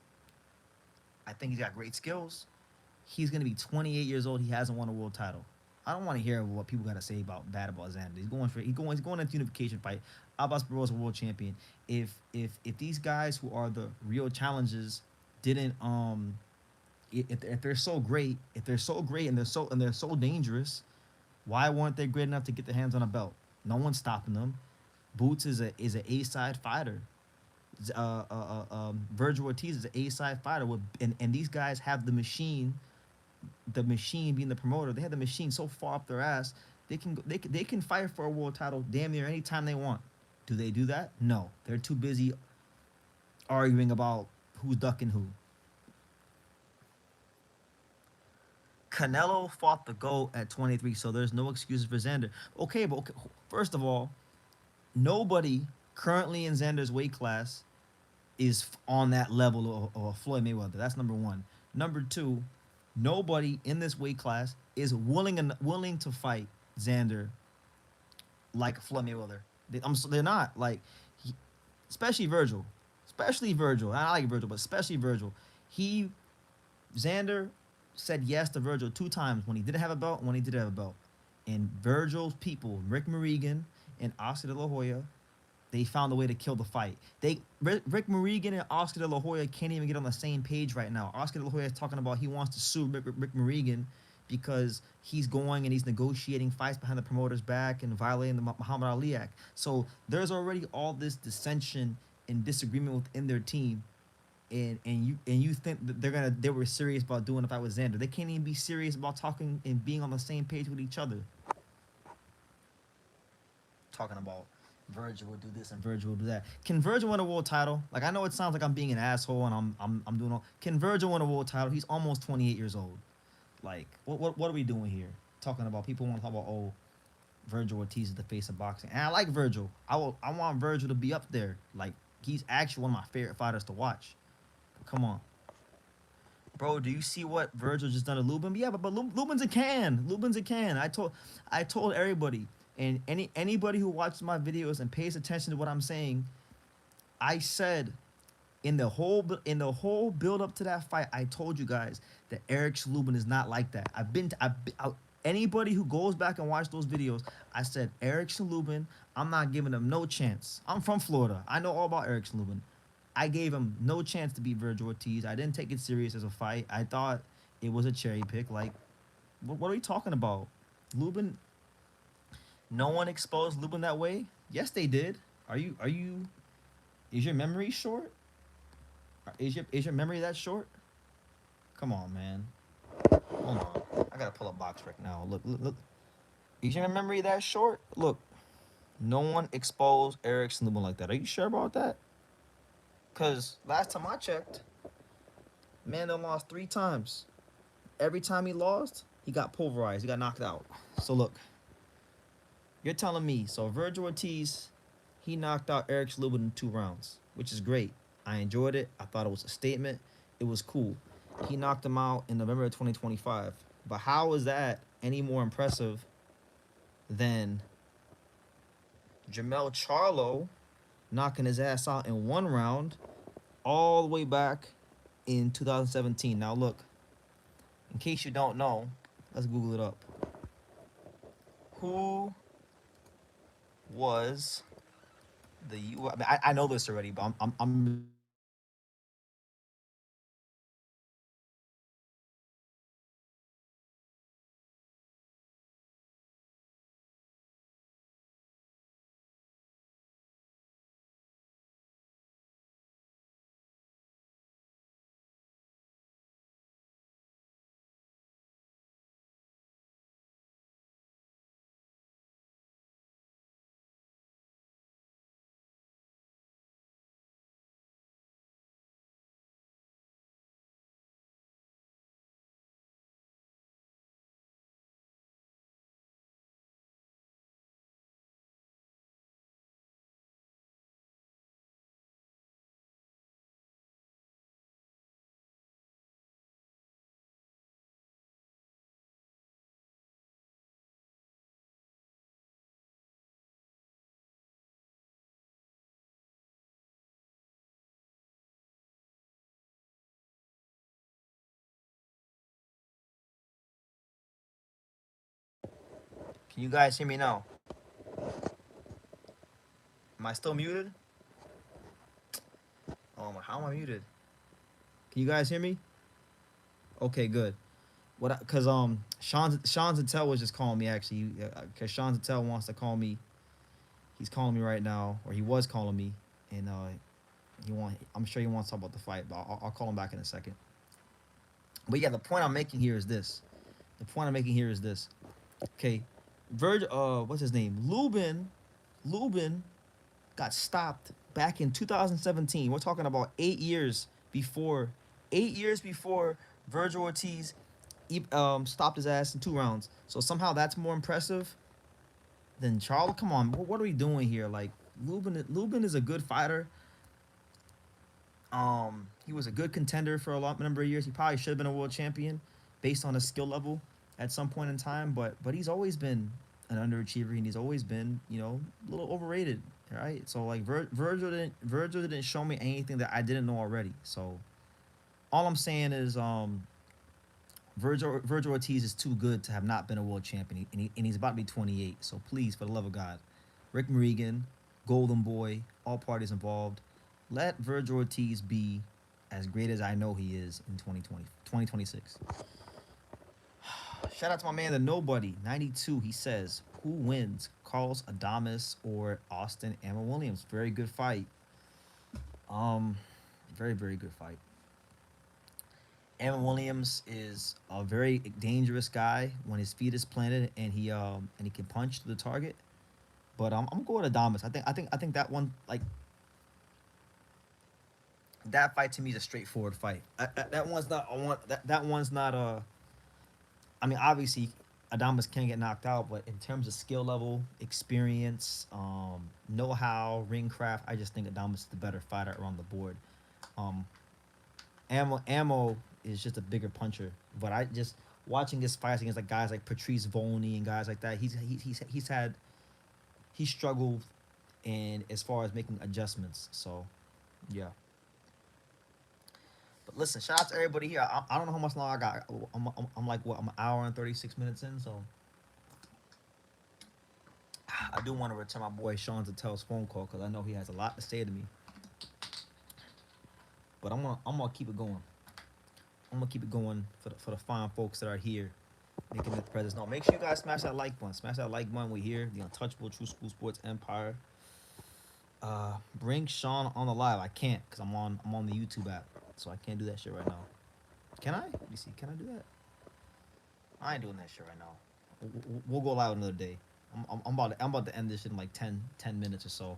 [SPEAKER 2] I think he's got great skills. He's going to be 28 years old. He hasn't won a world title. I don't want to hear what people got to say bad about Xander. He's going into unification fight. Abbas Barrow is a world champion. If these guys who are the real challenges didn't if they're so great, and they're so dangerous, why weren't they great enough to get their hands on a belt? No one's stopping them. Boots is an A-side fighter. Virgil Ortiz is an A-side fighter, and these guys have the machine being the promoter. They have the machine so far up their ass, they can fight for a world title damn near anytime they want. Do they do that? No, they're too busy arguing about who's ducking who. Canelo fought the GOAT at 23, so there's no excuses for Xander. Okay, but okay, first of all, nobody currently in Xander's weight class is on that level of Floyd Mayweather. That's number one. Number two, nobody in this weight class is willing to fight Xander like Floyd Mayweather. They're not like, he, especially Virgil, especially Virgil. I like Virgil, but especially Virgil. He Xander said yes to Virgil 2 times when he didn't have a belt and when he did have a belt. And Virgil's people, Rick Marigan and Oscar De La Hoya, they found a way to kill the fight. Rick Marigan and Oscar De La Hoya can't even get on the same page right now. Oscar De La Hoya is talking about he wants to sue Rick Marigan because he's going and he's negotiating fights behind the promoter's back and violating the Muhammad Ali Act. So there's already all this dissension and disagreement within their team. And you think that they were serious about doing a fight with Xander. They can't even be serious about talking and being on the same page with each other. Talking about Virgil will do this and Virgil will do that. Can Virgil win a world title? Like, I know it sounds like I'm being an asshole and I'm doing all. Can Virgil win a world title? He's almost 28 years old. Like, what are we doing here? Talking about people want to talk about, oh, Virgil Ortiz is the face of boxing, and I like Virgil. I want Virgil to be up there. Like, he's actually one of my favorite fighters to watch. But come on, bro. Do you see what Virgil just done to Lubin? Yeah, but Lubin's a can. Lubin's a can. I told everybody, and anybody who watches my videos and pays attention to what I'm saying, I said in the whole build up to that fight, I told you guys that Eric Lubin is not like that. Anybody who goes back and watch those videos, I said Eric Lubin, I'm not giving him no chance. I'm from Florida. I know all about Eric Lubin. I gave him no chance to beat Virgil Ortiz. I didn't take it serious as a fight. I thought it was a cherry pick. Like, what are we talking about? Lubin, no one exposed Lubin that way. Yes, they did. Are you? Is your memory short? Is your memory that short? Come on, man. Hold on. I gotta pull up box right now. Look. Is your memory that short? Look. No one exposed Eric Lubin like that. Are you sure about that? Cause last time I checked, man done lost 3 times. Every time he lost, he got pulverized. He got knocked out. So look, you're telling me, so Virgil Ortiz, he knocked out Eric Lubin in 2 rounds, which is great. I enjoyed it. I thought it was a statement. It was cool. He knocked him out in November of 2025. But how is that any more impressive than Jamel Charlo knocking his ass out in 1 round all the way back in 2017? Now look, in case you don't know, let's Google it up. Who was the U? I know this already, but I'm Can you guys hear me now? Am I still muted? Oh my, how am I muted? Can you guys hear me? Okay, good. Cause Sean Zattel was just calling me actually. Cause Sean Zattel wants to call me. He's calling me right now, or he was calling me, and I'm sure he wants to talk about the fight, but I'll call him back in a second. But yeah, the point I'm making here is this. The point I'm making here is this. Okay, what's his name? Lubin got stopped back in 2017. We're talking about 8 years before, 8 years before Virgil Ortiz stopped his ass in 2 rounds. So somehow that's more impressive than Charles. Come on, what are we doing here? Like Lubin is a good fighter. He was a good contender for a lot number of years. He probably should have been a world champion based on his skill level at some point in time. But he's always been an underachiever, and he's always been a little overrated. Right? So like Virgil didn't show me anything that I didn't know already. So all I'm saying is Virgil Ortiz is too good to have not been a world champion, and he's about to be 28. So please, for the love of God, Rick Marigan, Golden Boy, all parties involved, let Virgil Ortiz be as great as I know he is in 2026. Shout out to my man, the Nobody 92. He says, "Who wins, Carlos Adames or Austin Emma Williams?" Very good fight. Very very good fight. Emma Williams is a very dangerous guy when his feet is planted and he can punch to the target. But I'm going to Adames. I think that one, like, that fight to me is a straightforward fight. That one's not. That one's not a. I mean, obviously, Adamas can get knocked out, but in terms of skill level, experience, know-how, ring craft, I just think Adamas is the better fighter around the board. Um, Ammo is just a bigger puncher, but I just watching his fights against like guys like Patrice Volney and guys like that. He struggled, and as far as making adjustments. So, yeah. But listen, shout out to everybody here. I don't know how much long I got. I'm like what? I'm an hour and 36 minutes in. So I do want to return my boy Sean Zatel's phone call because I know he has a lot to say to me. But I'm gonna keep it going. I'm gonna keep it going for the fine folks that are here, making the presence known. Make sure you guys smash that like button. Smash that like button. We here, the untouchable True School Sports Empire. Bring Sean on the live. I can't because I'm on the YouTube app, so I can't do that shit right now. Can I? Let me see. Can I do that? I ain't doing that shit right now. We'll go live another day. I'm about to end this shit in like 10 minutes or so.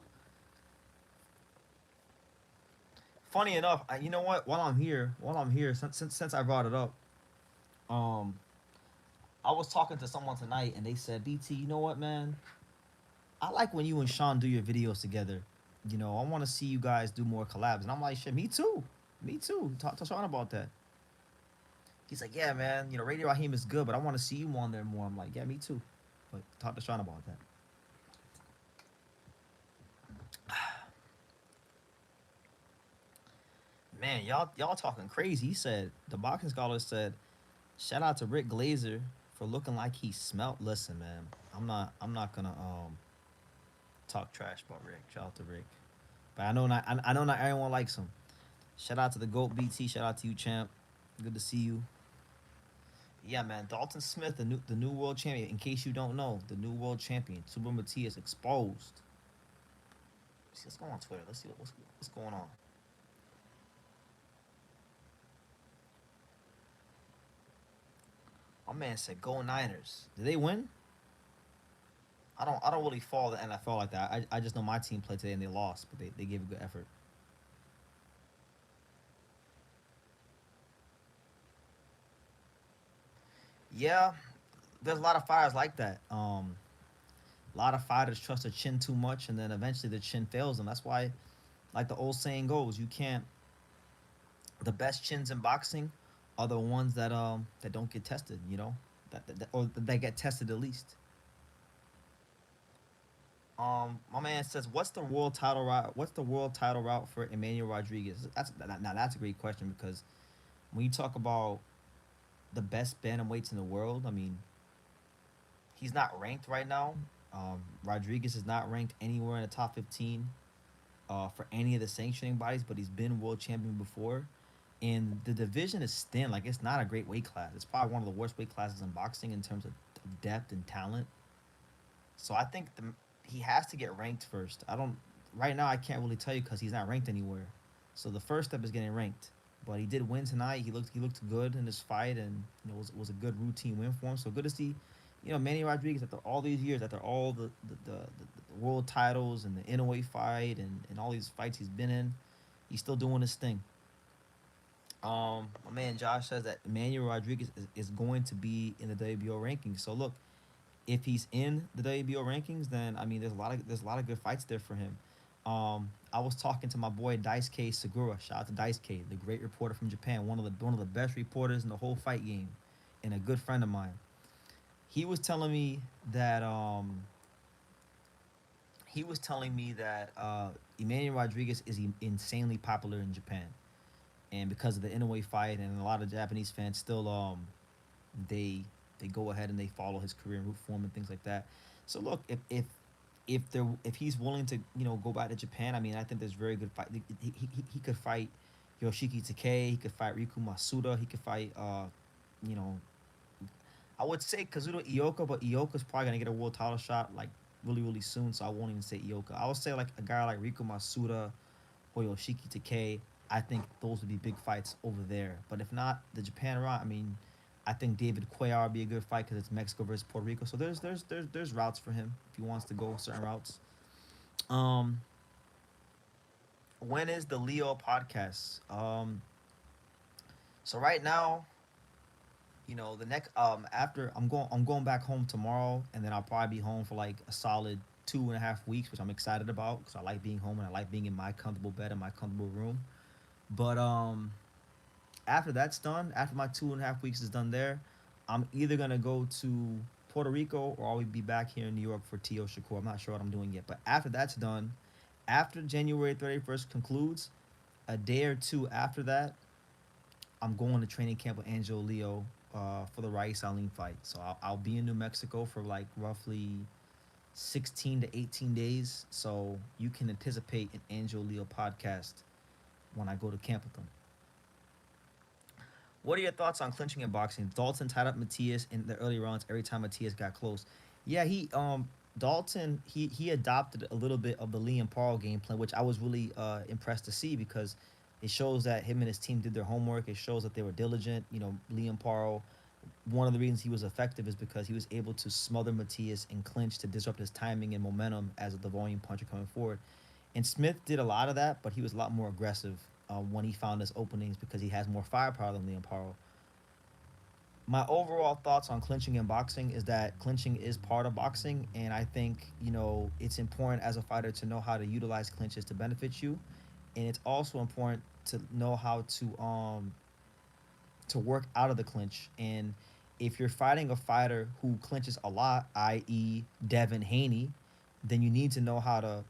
[SPEAKER 2] Funny enough, you know what? While I'm here, since I brought it up, um, I was talking to someone tonight, and they said, "BT, you know what, man? I like when you and Sean do your videos together. I want to see you guys do more collabs." And I'm like, "Shit, me too, me too." Talk to Sean about that. He's like, "Yeah, man. Radio Raheem is good, but I want to see you on there more." I'm like, "Yeah, me too." But talk to Sean about that. Man, y'all talking crazy. He said the boxing scholar said, "Shout out to Rick Glazer for looking like he smelt." Listen, man, I'm not gonna talk trash about Rick. Shout out to Rick, but I know not everyone likes him. Shout out to the GOAT BT. Shout out to you, champ. Good to see you. Yeah, man, Dalton Smith, the new world champion. In case you don't know, the new world champion. Super Matias exposed. Let's go on Twitter. Let's see what's going on. My man said, "Go Niners." Did they win? I don't really follow the NFL like that. I just know my team played today and they lost, but they gave a good effort. Yeah, there's a lot of fighters like that. A lot of fighters trust their chin too much, and then eventually their chin fails them. That's why, like the old saying goes, you can't. The best chins in boxing are the ones that don't get tested. Or that get tested at least. My man says, "What's the world title route? What's the world title route for Emmanuel Rodriguez?" That's a great question because when you talk about the best bantamweights in the world, I mean, he's not ranked right now. Rodriguez is not ranked anywhere in the top 15 for any of the sanctioning bodies, but he's been world champion before. And the division is thin. Like, it's not a great weight class. It's probably one of the worst weight classes in boxing in terms of depth and talent. So I think he has to get ranked first. I don't right now. I can't really tell you because he's not ranked anywhere. So the first step is getting ranked. But he did win tonight. He looked good in this fight, and was a good routine win for him. So good to see, Manny Rodriguez after all these years, after all the world titles and the NOA fight and all these fights he's been in, he's still doing his thing. My man Josh says that Emmanuel Rodriguez is going to be in the WBO rankings. So look, if he's in the WBO rankings, then I mean, there's a lot of good fights there for him. I was talking to my boy Daisuke Segura. Shout out to Daisuke, the great reporter from Japan, one of the best reporters in the whole fight game, and a good friend of mine. He was telling me that Emmanuel Rodriguez is insanely popular in Japan, and because of the Inoue fight, and a lot of Japanese fans still they they go ahead and they follow his career and root for him and things like that. So look, if he's willing to go back to Japan, I mean, I think there's very good fight. He could fight Yoshiki Takei. He could fight Riku Masuda. He could fight you know I would say Kazuto Ioka, but Ioka's probably gonna get a world title shot like really really soon. So I won't even say Ioka. I would say like a guy like Riku Masuda or Yoshiki Takei. I think those would be big fights over there. But if not, the Japan route, I mean, I think David Cuellar would be a good fight because it's Mexico versus Puerto Rico. So there's routes for him if he wants to go certain routes. Um, when is the Leo podcast? So right now, the next after I'm going back home tomorrow, and then I'll probably be home for like a solid 2.5 weeks, which I'm excited about because I like being home and I like being in my comfortable bed in my comfortable room. But after that's done, after my 2.5 weeks is done there, I'm either gonna go to Puerto Rico or I'll be back here in New York for T.O. Shakur. I'm not sure what I'm doing yet. But after that's done, after January 31st concludes, a day or two after that, I'm going to training camp with Angelo Leo for the Rice Salim fight. So I'll be in New Mexico for like roughly 16 to 18 days. So you can anticipate an Angelo Leo podcast when I go to camp with them. What are your thoughts on clinching in boxing? Dalton tied up Matias in the early rounds every time Matias got close. Yeah, he Dalton he adopted a little bit of the Liam Paul game plan, which I was really impressed to see because it shows that him and his team did their homework. It shows that they were diligent. Liam Paul, one of the reasons he was effective is because he was able to smother Matias and clinch to disrupt his timing and momentum as the volume puncher coming forward. And Smith did a lot of that, but he was a lot more aggressive when he found his openings because he has more firepower than Liam Paro. My overall thoughts on clinching in boxing is that clinching is part of boxing, and I think it's important as a fighter to know how to utilize clinches to benefit you, and it's also important to know how to work out of the clinch. And if you're fighting a fighter who clinches a lot, i.e., Devin Haney, then you need to know how to,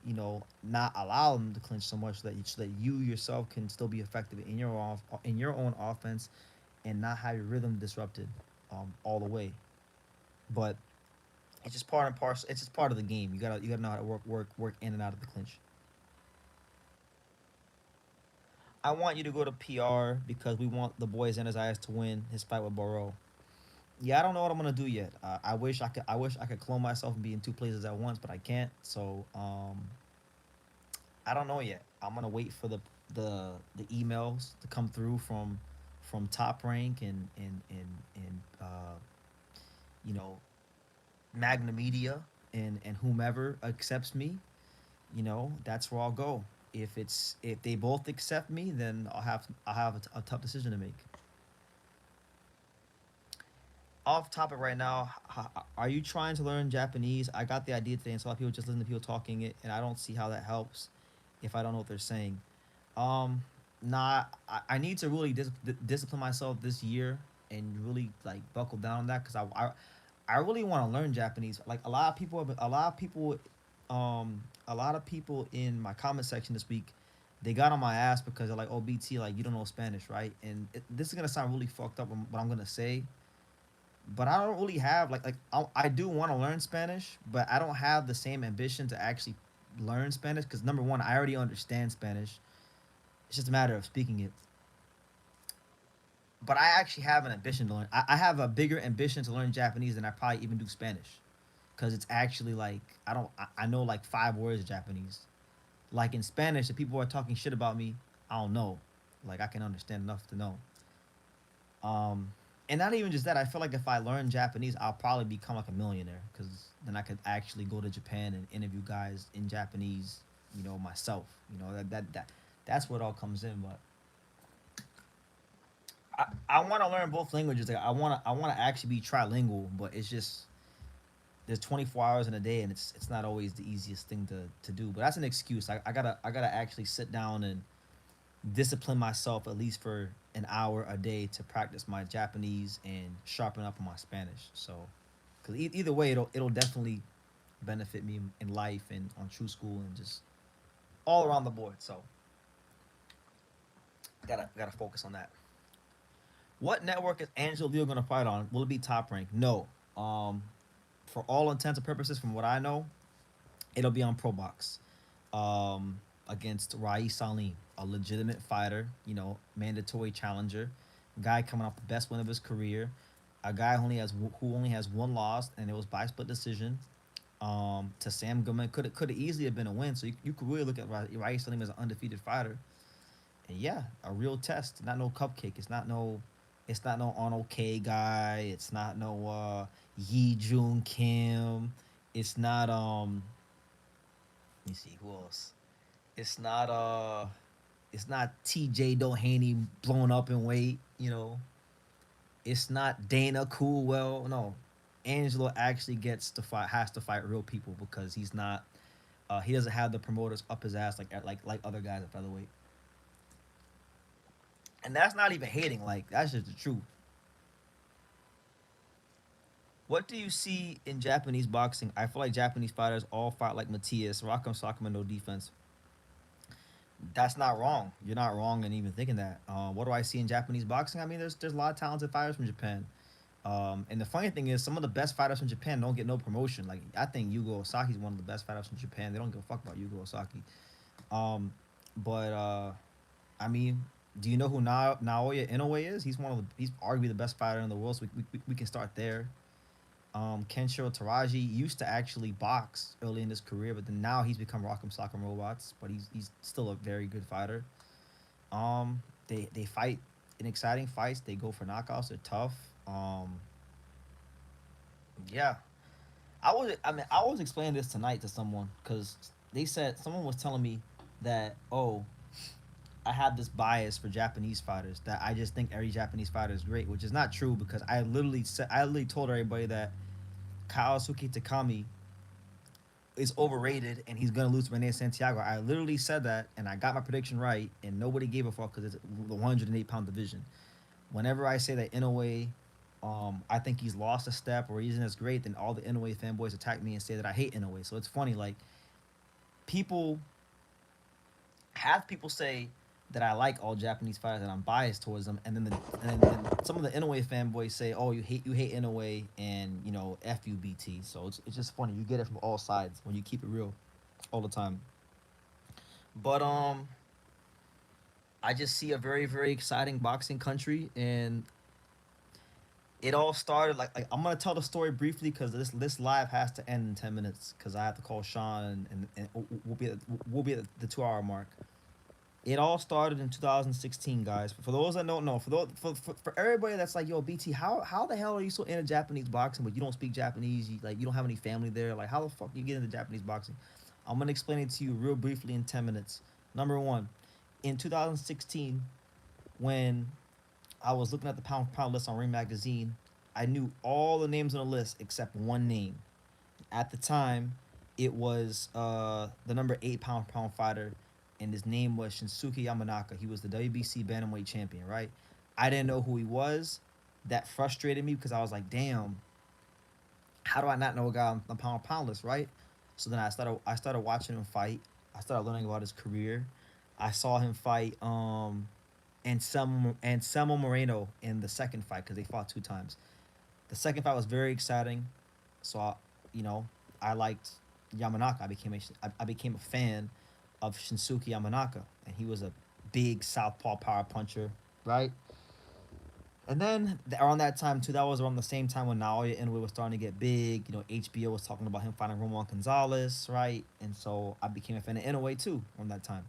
[SPEAKER 2] not allow them to clinch so much so that you yourself can still be effective in your own offense and not have your rhythm disrupted all the way. But it's just part and parcel. It's just part of the game. You gotta know how to work in and out of the clinch. I want you to go to PR because we want the boy Zenazayas to win his fight with Boro. Yeah, I don't know what I'm gonna do yet. I wish I could clone myself and be in two places at once, but I can't. So I don't know yet. I'm gonna wait for the emails to come through from Top Rank and you know Magna Media and whomever accepts me. That's where I'll go. If they both accept me, then I'll have a tough decision to make. Off topic right now. Are you trying to learn Japanese? I got the idea today, and so a lot of people just listen to people talking it, and I don't see how that helps if I don't know what they're saying. Nah, I need to really discipline myself this year and really like buckle down on that because I really want to learn Japanese. Like a lot of people in my comment section this week, they got on my ass because they're like, "Oh, BT, like you don't know Spanish, right?" And this is gonna sound really fucked up what I'm gonna say, but I don't really have I do want to learn Spanish, but I don't have the same ambition to actually learn Spanish because number one, I already understand Spanish. It's just a matter of speaking it. But I actually have an ambition to learn. I have a bigger ambition to learn Japanese than I probably even do Spanish, because it's actually like I know like 5 words of Japanese. Like in Spanish, the people are talking shit about me. I don't know. Like I can understand enough to know. Um, and not even just that. I feel like if I learn Japanese, I'll probably become like a millionaire because then I could actually go to Japan and interview guys in Japanese. You know, myself. You know that's what all comes in. But I want to learn both languages. Like I want to actually be trilingual. But it's just there's 24 hours in a day, and it's not always the easiest thing to do. But that's an excuse. I gotta actually sit down and discipline myself at least for an hour a day to practice my Japanese and sharpen up on my Spanish. So, because either way, it'll definitely benefit me in life and on True School and just all around the board. So, gotta focus on that. What network is Angelo Leo gonna fight on? Will it be Top Rank? No. Um, for all intents and purposes, from what I know, it'll be on Pro Box. Against Rai Salim, a legitimate fighter, you know, mandatory challenger, guy coming off the best win of his career, a guy who only has one loss, and it was by split decision. To Sam Goodman could have easily have been a win. So you could really look at Rai Salim as an undefeated fighter, and yeah, a real test, not no cupcake. It's not no Arnold K guy. It's not no Yi Jun Kim. It's not Let me see who else. It's not it's not TJ Doheny blown up in weight, you know. It's not Dana Coolwell. No. Angelo actually gets to fight has to fight real people because he doesn't have the promoters up his ass like other guys at featherweight. And that's not even hating, like that's just the truth. What do you see in Japanese boxing? I feel like Japanese fighters all fight like Matias, Rock'em Sock'em and no defense. That's not wrong. You're not wrong in even thinking that. What do I see in Japanese boxing? I mean, there's a lot of talented fighters from Japan. And the funny thing is, some of the best fighters from Japan don't get no promotion. Like I think Yugo Osaki is one of the best fighters from Japan. They don't give a fuck about Yugo Osaki. Um, but I mean, do you know who Naoya Inoue is? He's arguably the best fighter in the world. So we can start there. Kenshiro Taraji used to actually box early in his career, but then now he's become Rock'em Sock'em Robots. But he's still a very good fighter. They fight in exciting fights. They go for knockouts. They're tough. Yeah. I was explaining this tonight to someone because they said someone was telling me that I have this bias for Japanese fighters that I just think every Japanese fighter is great, which is not true because I literally told everybody that Kaosuke Takami is overrated and he's gonna lose to Rene Santiago. I literally said that and I got my prediction right and nobody gave a fuck because it's the 108-pound division. Whenever I say that Inoue, I think he's lost a step or he isn't as great, then all the Inoue fanboys attack me and say that I hate Inoue. So it's funny, like people people say that I like all Japanese fighters and I'm biased towards them, and then some of the Inoue fanboys say, "Oh, you hate Inoue and f you BT." So it's just funny. You get it from all sides when you keep it real all the time. But I just see a very very exciting boxing country, and it all started like I'm gonna tell the story briefly because this live has to end in 10 minutes because I have to call Sean and we'll be at the 2 hour mark. It all started in 2016, guys. For those that don't know, for everybody that's like, yo, BT, how the hell are you so into Japanese boxing, but you don't speak Japanese? You don't have any family there. Like, how the fuck you get into Japanese boxing? I'm gonna explain it to you real briefly in 10 minutes. Number one, in 2016, when I was looking at the pound for pound list on Ring Magazine, I knew all the names on the list except one name. At the time, it was the number 8 pound for pound fighter, and his name was Shinsuke Yamanaka. He was the WBC bantamweight champion, right? I didn't know who he was. That frustrated me because I was like, damn, how do I not know a guy on the pound for pound list, right? So then I started watching him fight. I started learning about his career. I saw him fight Anselmo Moreno in the second fight because they fought 2 times. The second fight was very exciting, so you know I liked Yamanaka. I became a fan of Shinsuke Yamanaka, and he was a big southpaw power puncher, right? And then around that time too, that was around the same time when Naoya Inoue was starting to get big. HBO was talking about him fighting Roman Gonzalez, right? And so I became a fan of Inoue too around that time.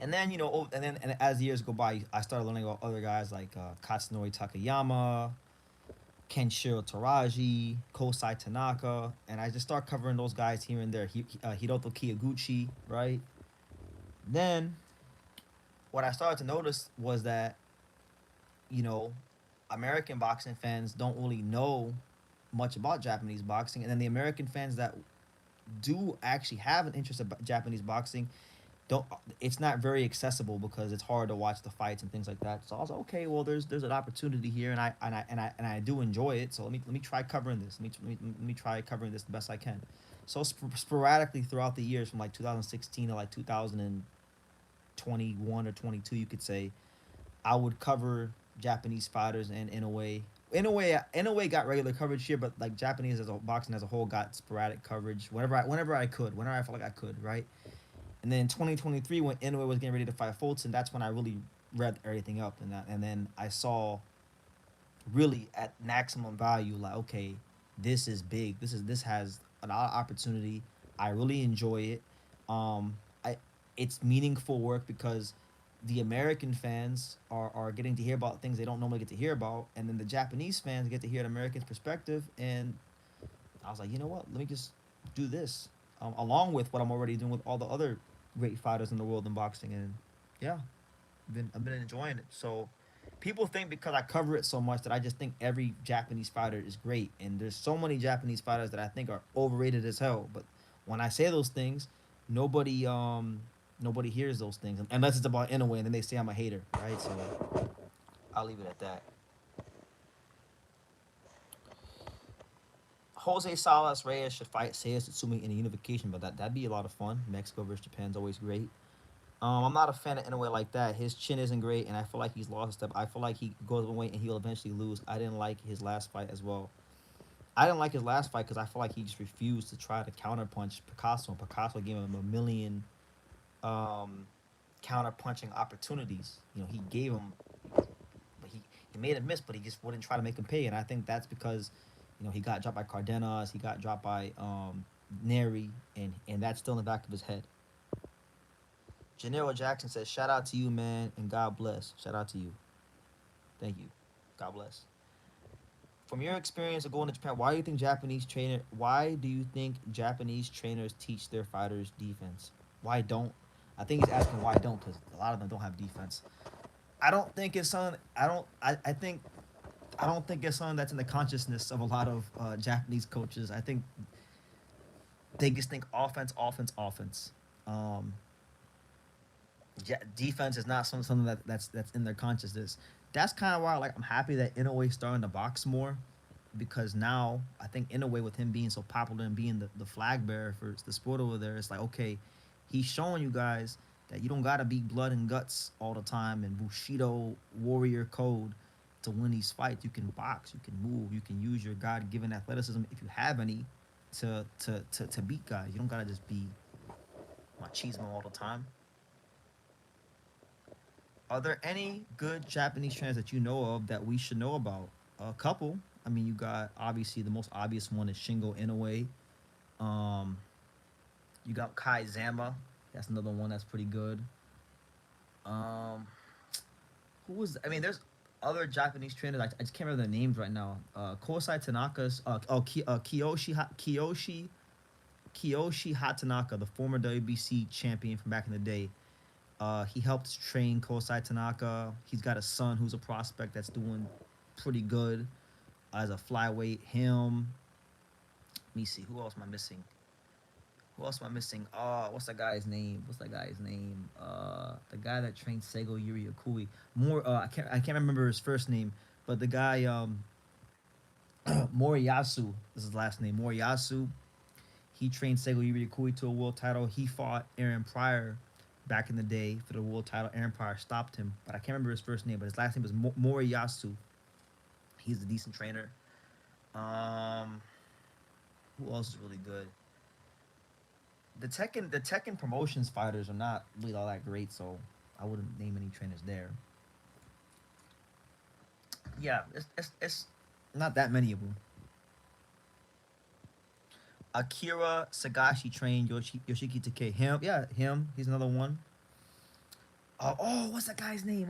[SPEAKER 2] And then and as the years go by, I started learning about other guys like Katsunori Takayama, Kenshiro Taraji, Kosai Tanaka, and I just start covering those guys here and there. Hiroto Kiyoguchi, right? Then what I started to notice was that you know American boxing fans don't really know much about Japanese boxing, and then the American fans that do actually have an interest in Japanese boxing don't. It's not very accessible because it's hard to watch the fights and things like that. So I was like, okay, well, there's an opportunity here, and I do enjoy it. So let me try covering this. Let me try covering this the best I can. So sporadically throughout the years, from like 2016 to like 2021 or 22, you could say, I would cover Japanese fighters, and in a way got regular coverage here, but like Japanese as a boxing as a whole got sporadic coverage whenever I felt like I could, right? And then 2023, when Inoue was getting ready to fight Fulton, that's when I really read everything up, and then I saw really at maximum value, like, okay, this is big. This has a lot of opportunity. I really enjoy it. I It's meaningful work because the American fans are getting to hear about things they don't normally get to hear about, and then the Japanese fans get to hear an American's perspective. And I was like, you know what? Let me just do this, along with what I'm already doing with all the other great fighters in the world in boxing. And yeah, I've been enjoying it. So people think because I cover it so much that I just think every Japanese fighter is great, and there's so many Japanese fighters that I think are overrated as hell. But when I say those things, nobody nobody hears those things unless it's about Inoue, and then they say I'm a hater, right? So I'll leave it at that. Jose Salas Reyes should fight Seiya Tatsumi in a unification, but that'd be a lot of fun. Mexico versus Japan's always great. I'm not a fan of Inoue like that. His chin isn't great, and I feel like he's lost a step. I feel like he goes away and he'll eventually lose. I didn't like his last fight as well. I didn't like his last fight because I feel like he just refused to try to counterpunch Picasso, and Picasso gave him a million um, counterpunching opportunities. He gave him, but he made him miss, but he just wouldn't try to make him pay. And I think that's because, he got dropped by Cardenas, he got dropped by Neri, and that's still in the back of his head. Janelle Jackson says, "Shout out to you, man, and God bless." Shout out to you. Thank you. God bless. From your experience of going to Japan, why do you think Japanese trainers teach their fighters defense? Why don't? I think he's asking why don't, because a lot of them don't have defense. I don't think it's something. I don't think it's something that's in the consciousness of a lot of Japanese coaches. I think they just think offense, offense, offense. Um, Defense is not something that's in their consciousness. That's kind of why I'm happy that Inoue starting to box more, because now I think Inoue, with him being so popular and being the flag bearer for the sport over there, it's like, okay, he's showing you guys that you don't gotta be blood and guts all the time and Bushido warrior code to win these fights. You can box, you can move, you can use your God given athleticism if you have any to beat guys. You don't gotta just be machismo all the time. Are there any good Japanese trainers that you know of that we should know about? A couple. I mean, you got, obviously, the most obvious one is Shingo Inoue. Um, you got Kai Zama. That's another one that's pretty good. Um, who was? I mean, there's other Japanese trainers. I just can't remember their names right now. Kosai Tanaka's. Kiyoshi Hatanaka, the former WBC champion from back in the day. He helped train Kosai Tanaka. He's got a son who's a prospect that's doing pretty good as a flyweight. Him. Let me see. Who else am I missing? Who else am I missing? What's that guy's name? The guy that trained Sego Yuri Okui. I can't remember his first name, but the guy Moriyasu is his last name. Moriyasu. He trained Sego Yuri Okui to a world title. He fought Aaron Pryor back in the day for the world title. Aaron Pryor stopped him, but I can't remember his first name. But his last name was Moriyasu. He's a decent trainer. Um, who else is really good? The Tekken promotions fighters are not really all that great, so I wouldn't name any trainers there. Yeah, it's not that many of them. Akira Sagashi trained Yoshiki Takei. Him, yeah, him. He's another one. What's that guy's name?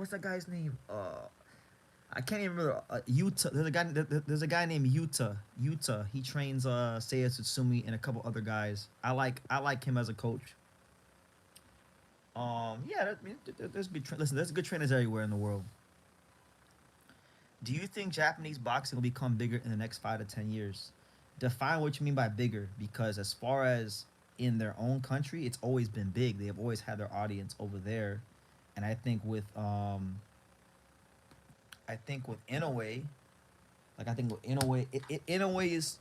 [SPEAKER 2] I can't even remember. Utah. There's a guy named Utah. Utah. He trains Seiya Tsutsumi and a couple other guys. I like him as a coach. Yeah. There's good. Listen, there's good trainers everywhere in the world. Do you think Japanese boxing will become bigger in the next 5 to 10 years? Define what you mean by bigger, because as far as in their own country, it's always been big. They have always had their audience over there, and I think with Inoue, Inoue's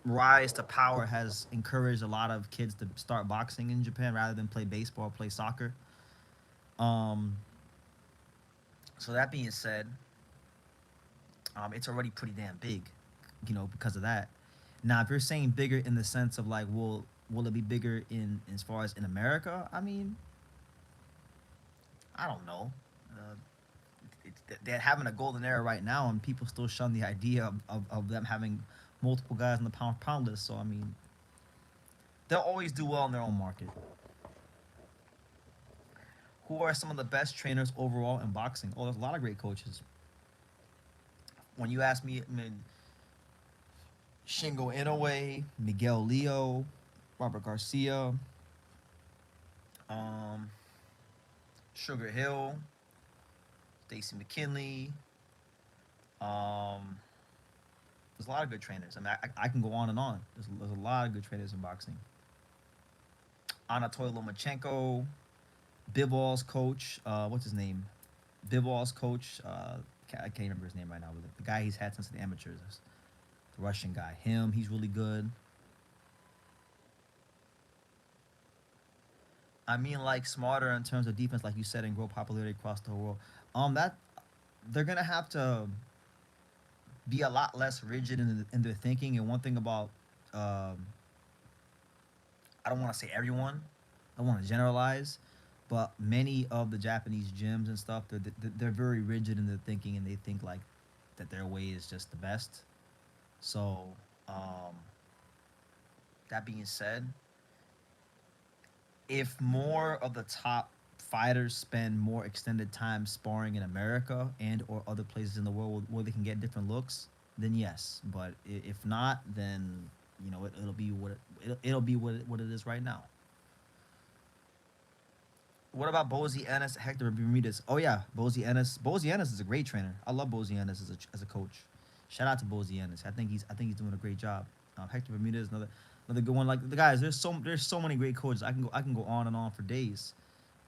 [SPEAKER 2] rise to power has encouraged a lot of kids to start boxing in Japan rather than play baseball, play soccer. Um, so that being said, it's already pretty damn big, because of that. Now, if you're saying bigger in the sense of like, will it be bigger in as far as in America? I mean, I don't know. Uh, they're having a golden era right now, and people still shun the idea of them having multiple guys on the pound for pound list. So I mean, they'll always do well in their own market. Who are some of the best trainers overall in boxing? Oh, there's a lot of great coaches. When you ask me, I mean, Shingo Inoue, Miguel Leo, Robert Garcia, um, Sugar Hill, Stacy McKinley. Um, there's a lot of good trainers. I mean, I can go on and on. There's a lot of good trainers in boxing. Anatoly Lomachenko, Bivol's coach. What's his name? Bivol's coach. I can't remember his name right now. But the guy he's had since the amateurs, the Russian guy. Him, he's really good. I mean, like smarter in terms of defense, like you said, and grow popularity across the whole world. That they're gonna have to be a lot less rigid in their thinking. And one thing about, um, I don't want to say everyone, I want to generalize, but many of the Japanese gyms and stuff, they're very rigid in their thinking, and they think like that their way is just the best. So, um, that being said, if more of the top fighters spend more extended time sparring in America and or other places in the world where they can get different looks, then yes. But if not, then it'll be it'll be what it is right now. What about Bozy Ennis, Hector Bermudez? Oh yeah, Bozy Ennis. Bozy Ennis is a great trainer. I love Bozy Ennis as a coach. Shout out to Bozy Ennis. I think he's doing a great job. Hector Bermudez, another good one. Like the guys, there's so many great coaches. I can go on and on for days,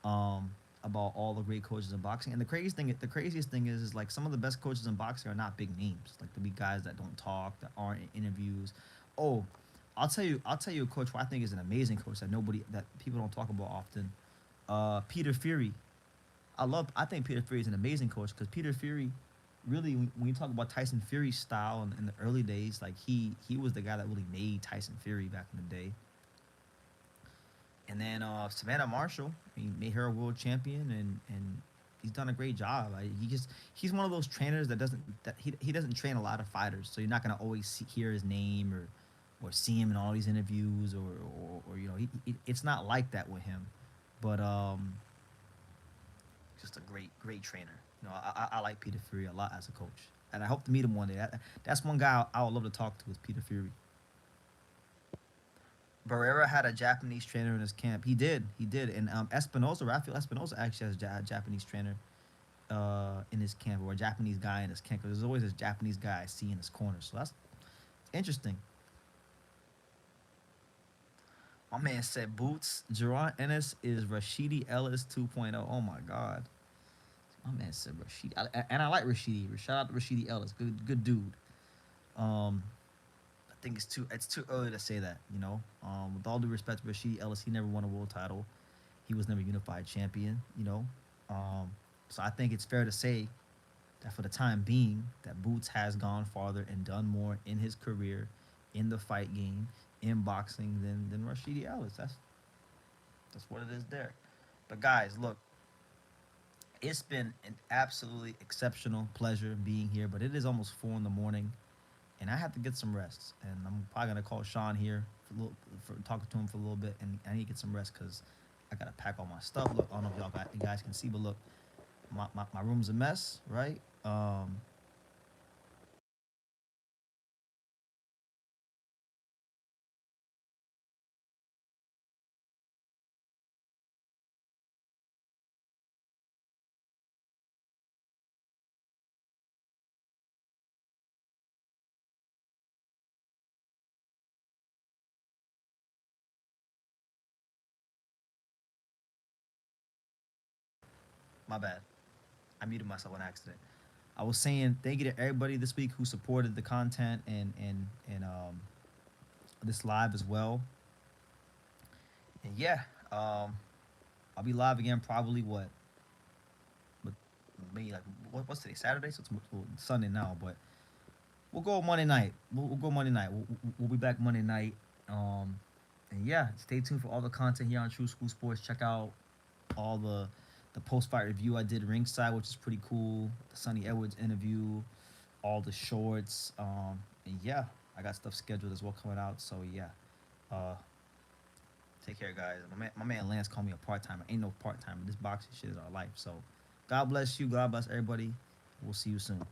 [SPEAKER 2] um, about all the great coaches in boxing. And the craziest thing is like some of the best coaches in boxing are not big names. Like the big guys that don't talk, that aren't in interviews. Oh, I'll tell you a coach who I think is an amazing coach that people don't talk about often. Peter Fury. I think Peter Fury is an amazing coach because Peter Fury, really, when you talk about Tyson Fury's style in the early days, like he was the guy that really made Tyson Fury back in the day. And then Savannah Marshall, he made her a world champion, and he's done a great job. He's one of those trainers that he doesn't train a lot of fighters, so you're not gonna always hear his name or see him in all these interviews or it's not like that with him. But just a great trainer. I like Peter Fury a lot as a coach, and I hope to meet him one day. That's one guy I would love to talk to is Peter Fury. Barrera had a Japanese trainer in his camp. He did, and Rafael Espinosa actually has a Japanese trainer in his camp, or a Japanese guy in his camp. Because there's always this Japanese guy I see in his corner, so that's interesting. My man said Boots. Jerron Ennis is Rashidi Ellis 2.0. Oh my God. My man said Rashidi, and I like Rashidi. Shout out to Rashidi Ellis, good dude. Um, I think it's too early to say that. With all due respect to Rashidi Ellis, he never won a world title. He was never unified champion. So I think it's fair to say that for the time being, that Boots has gone farther and done more in his career, in the fight game, in boxing than Rashidi Ellis. That's what it is there. But guys, look, it's been an absolutely exceptional pleasure being here, but it is almost 4 in the morning, and I have to get some rest. And I'm probably gonna call Sean here for talking to him for a little bit, and I need to get some rest because I gotta pack all my stuff. Look, I don't know if you guys can see, but look, my room's a mess, right? My bad. I muted myself on accident. I was saying thank you to everybody this week who supported the content and this live as well. And yeah, I'll be live again probably but maybe like what's today, Saturday, so it's Sunday now, but we'll go Monday night. We'll go Monday night. We'll be back Monday night. Um, and yeah, stay tuned for all the content here on True School Sports. Check out all the post fight review I did ringside, which is pretty cool. The Sonny Edwards interview, all the shorts. And yeah, I got stuff scheduled as well coming out. So yeah, uh, take care, guys. My man Lance called me a part timer. Ain't no part timer. This boxing shit is our life. So God bless you. God bless everybody. We'll see you soon.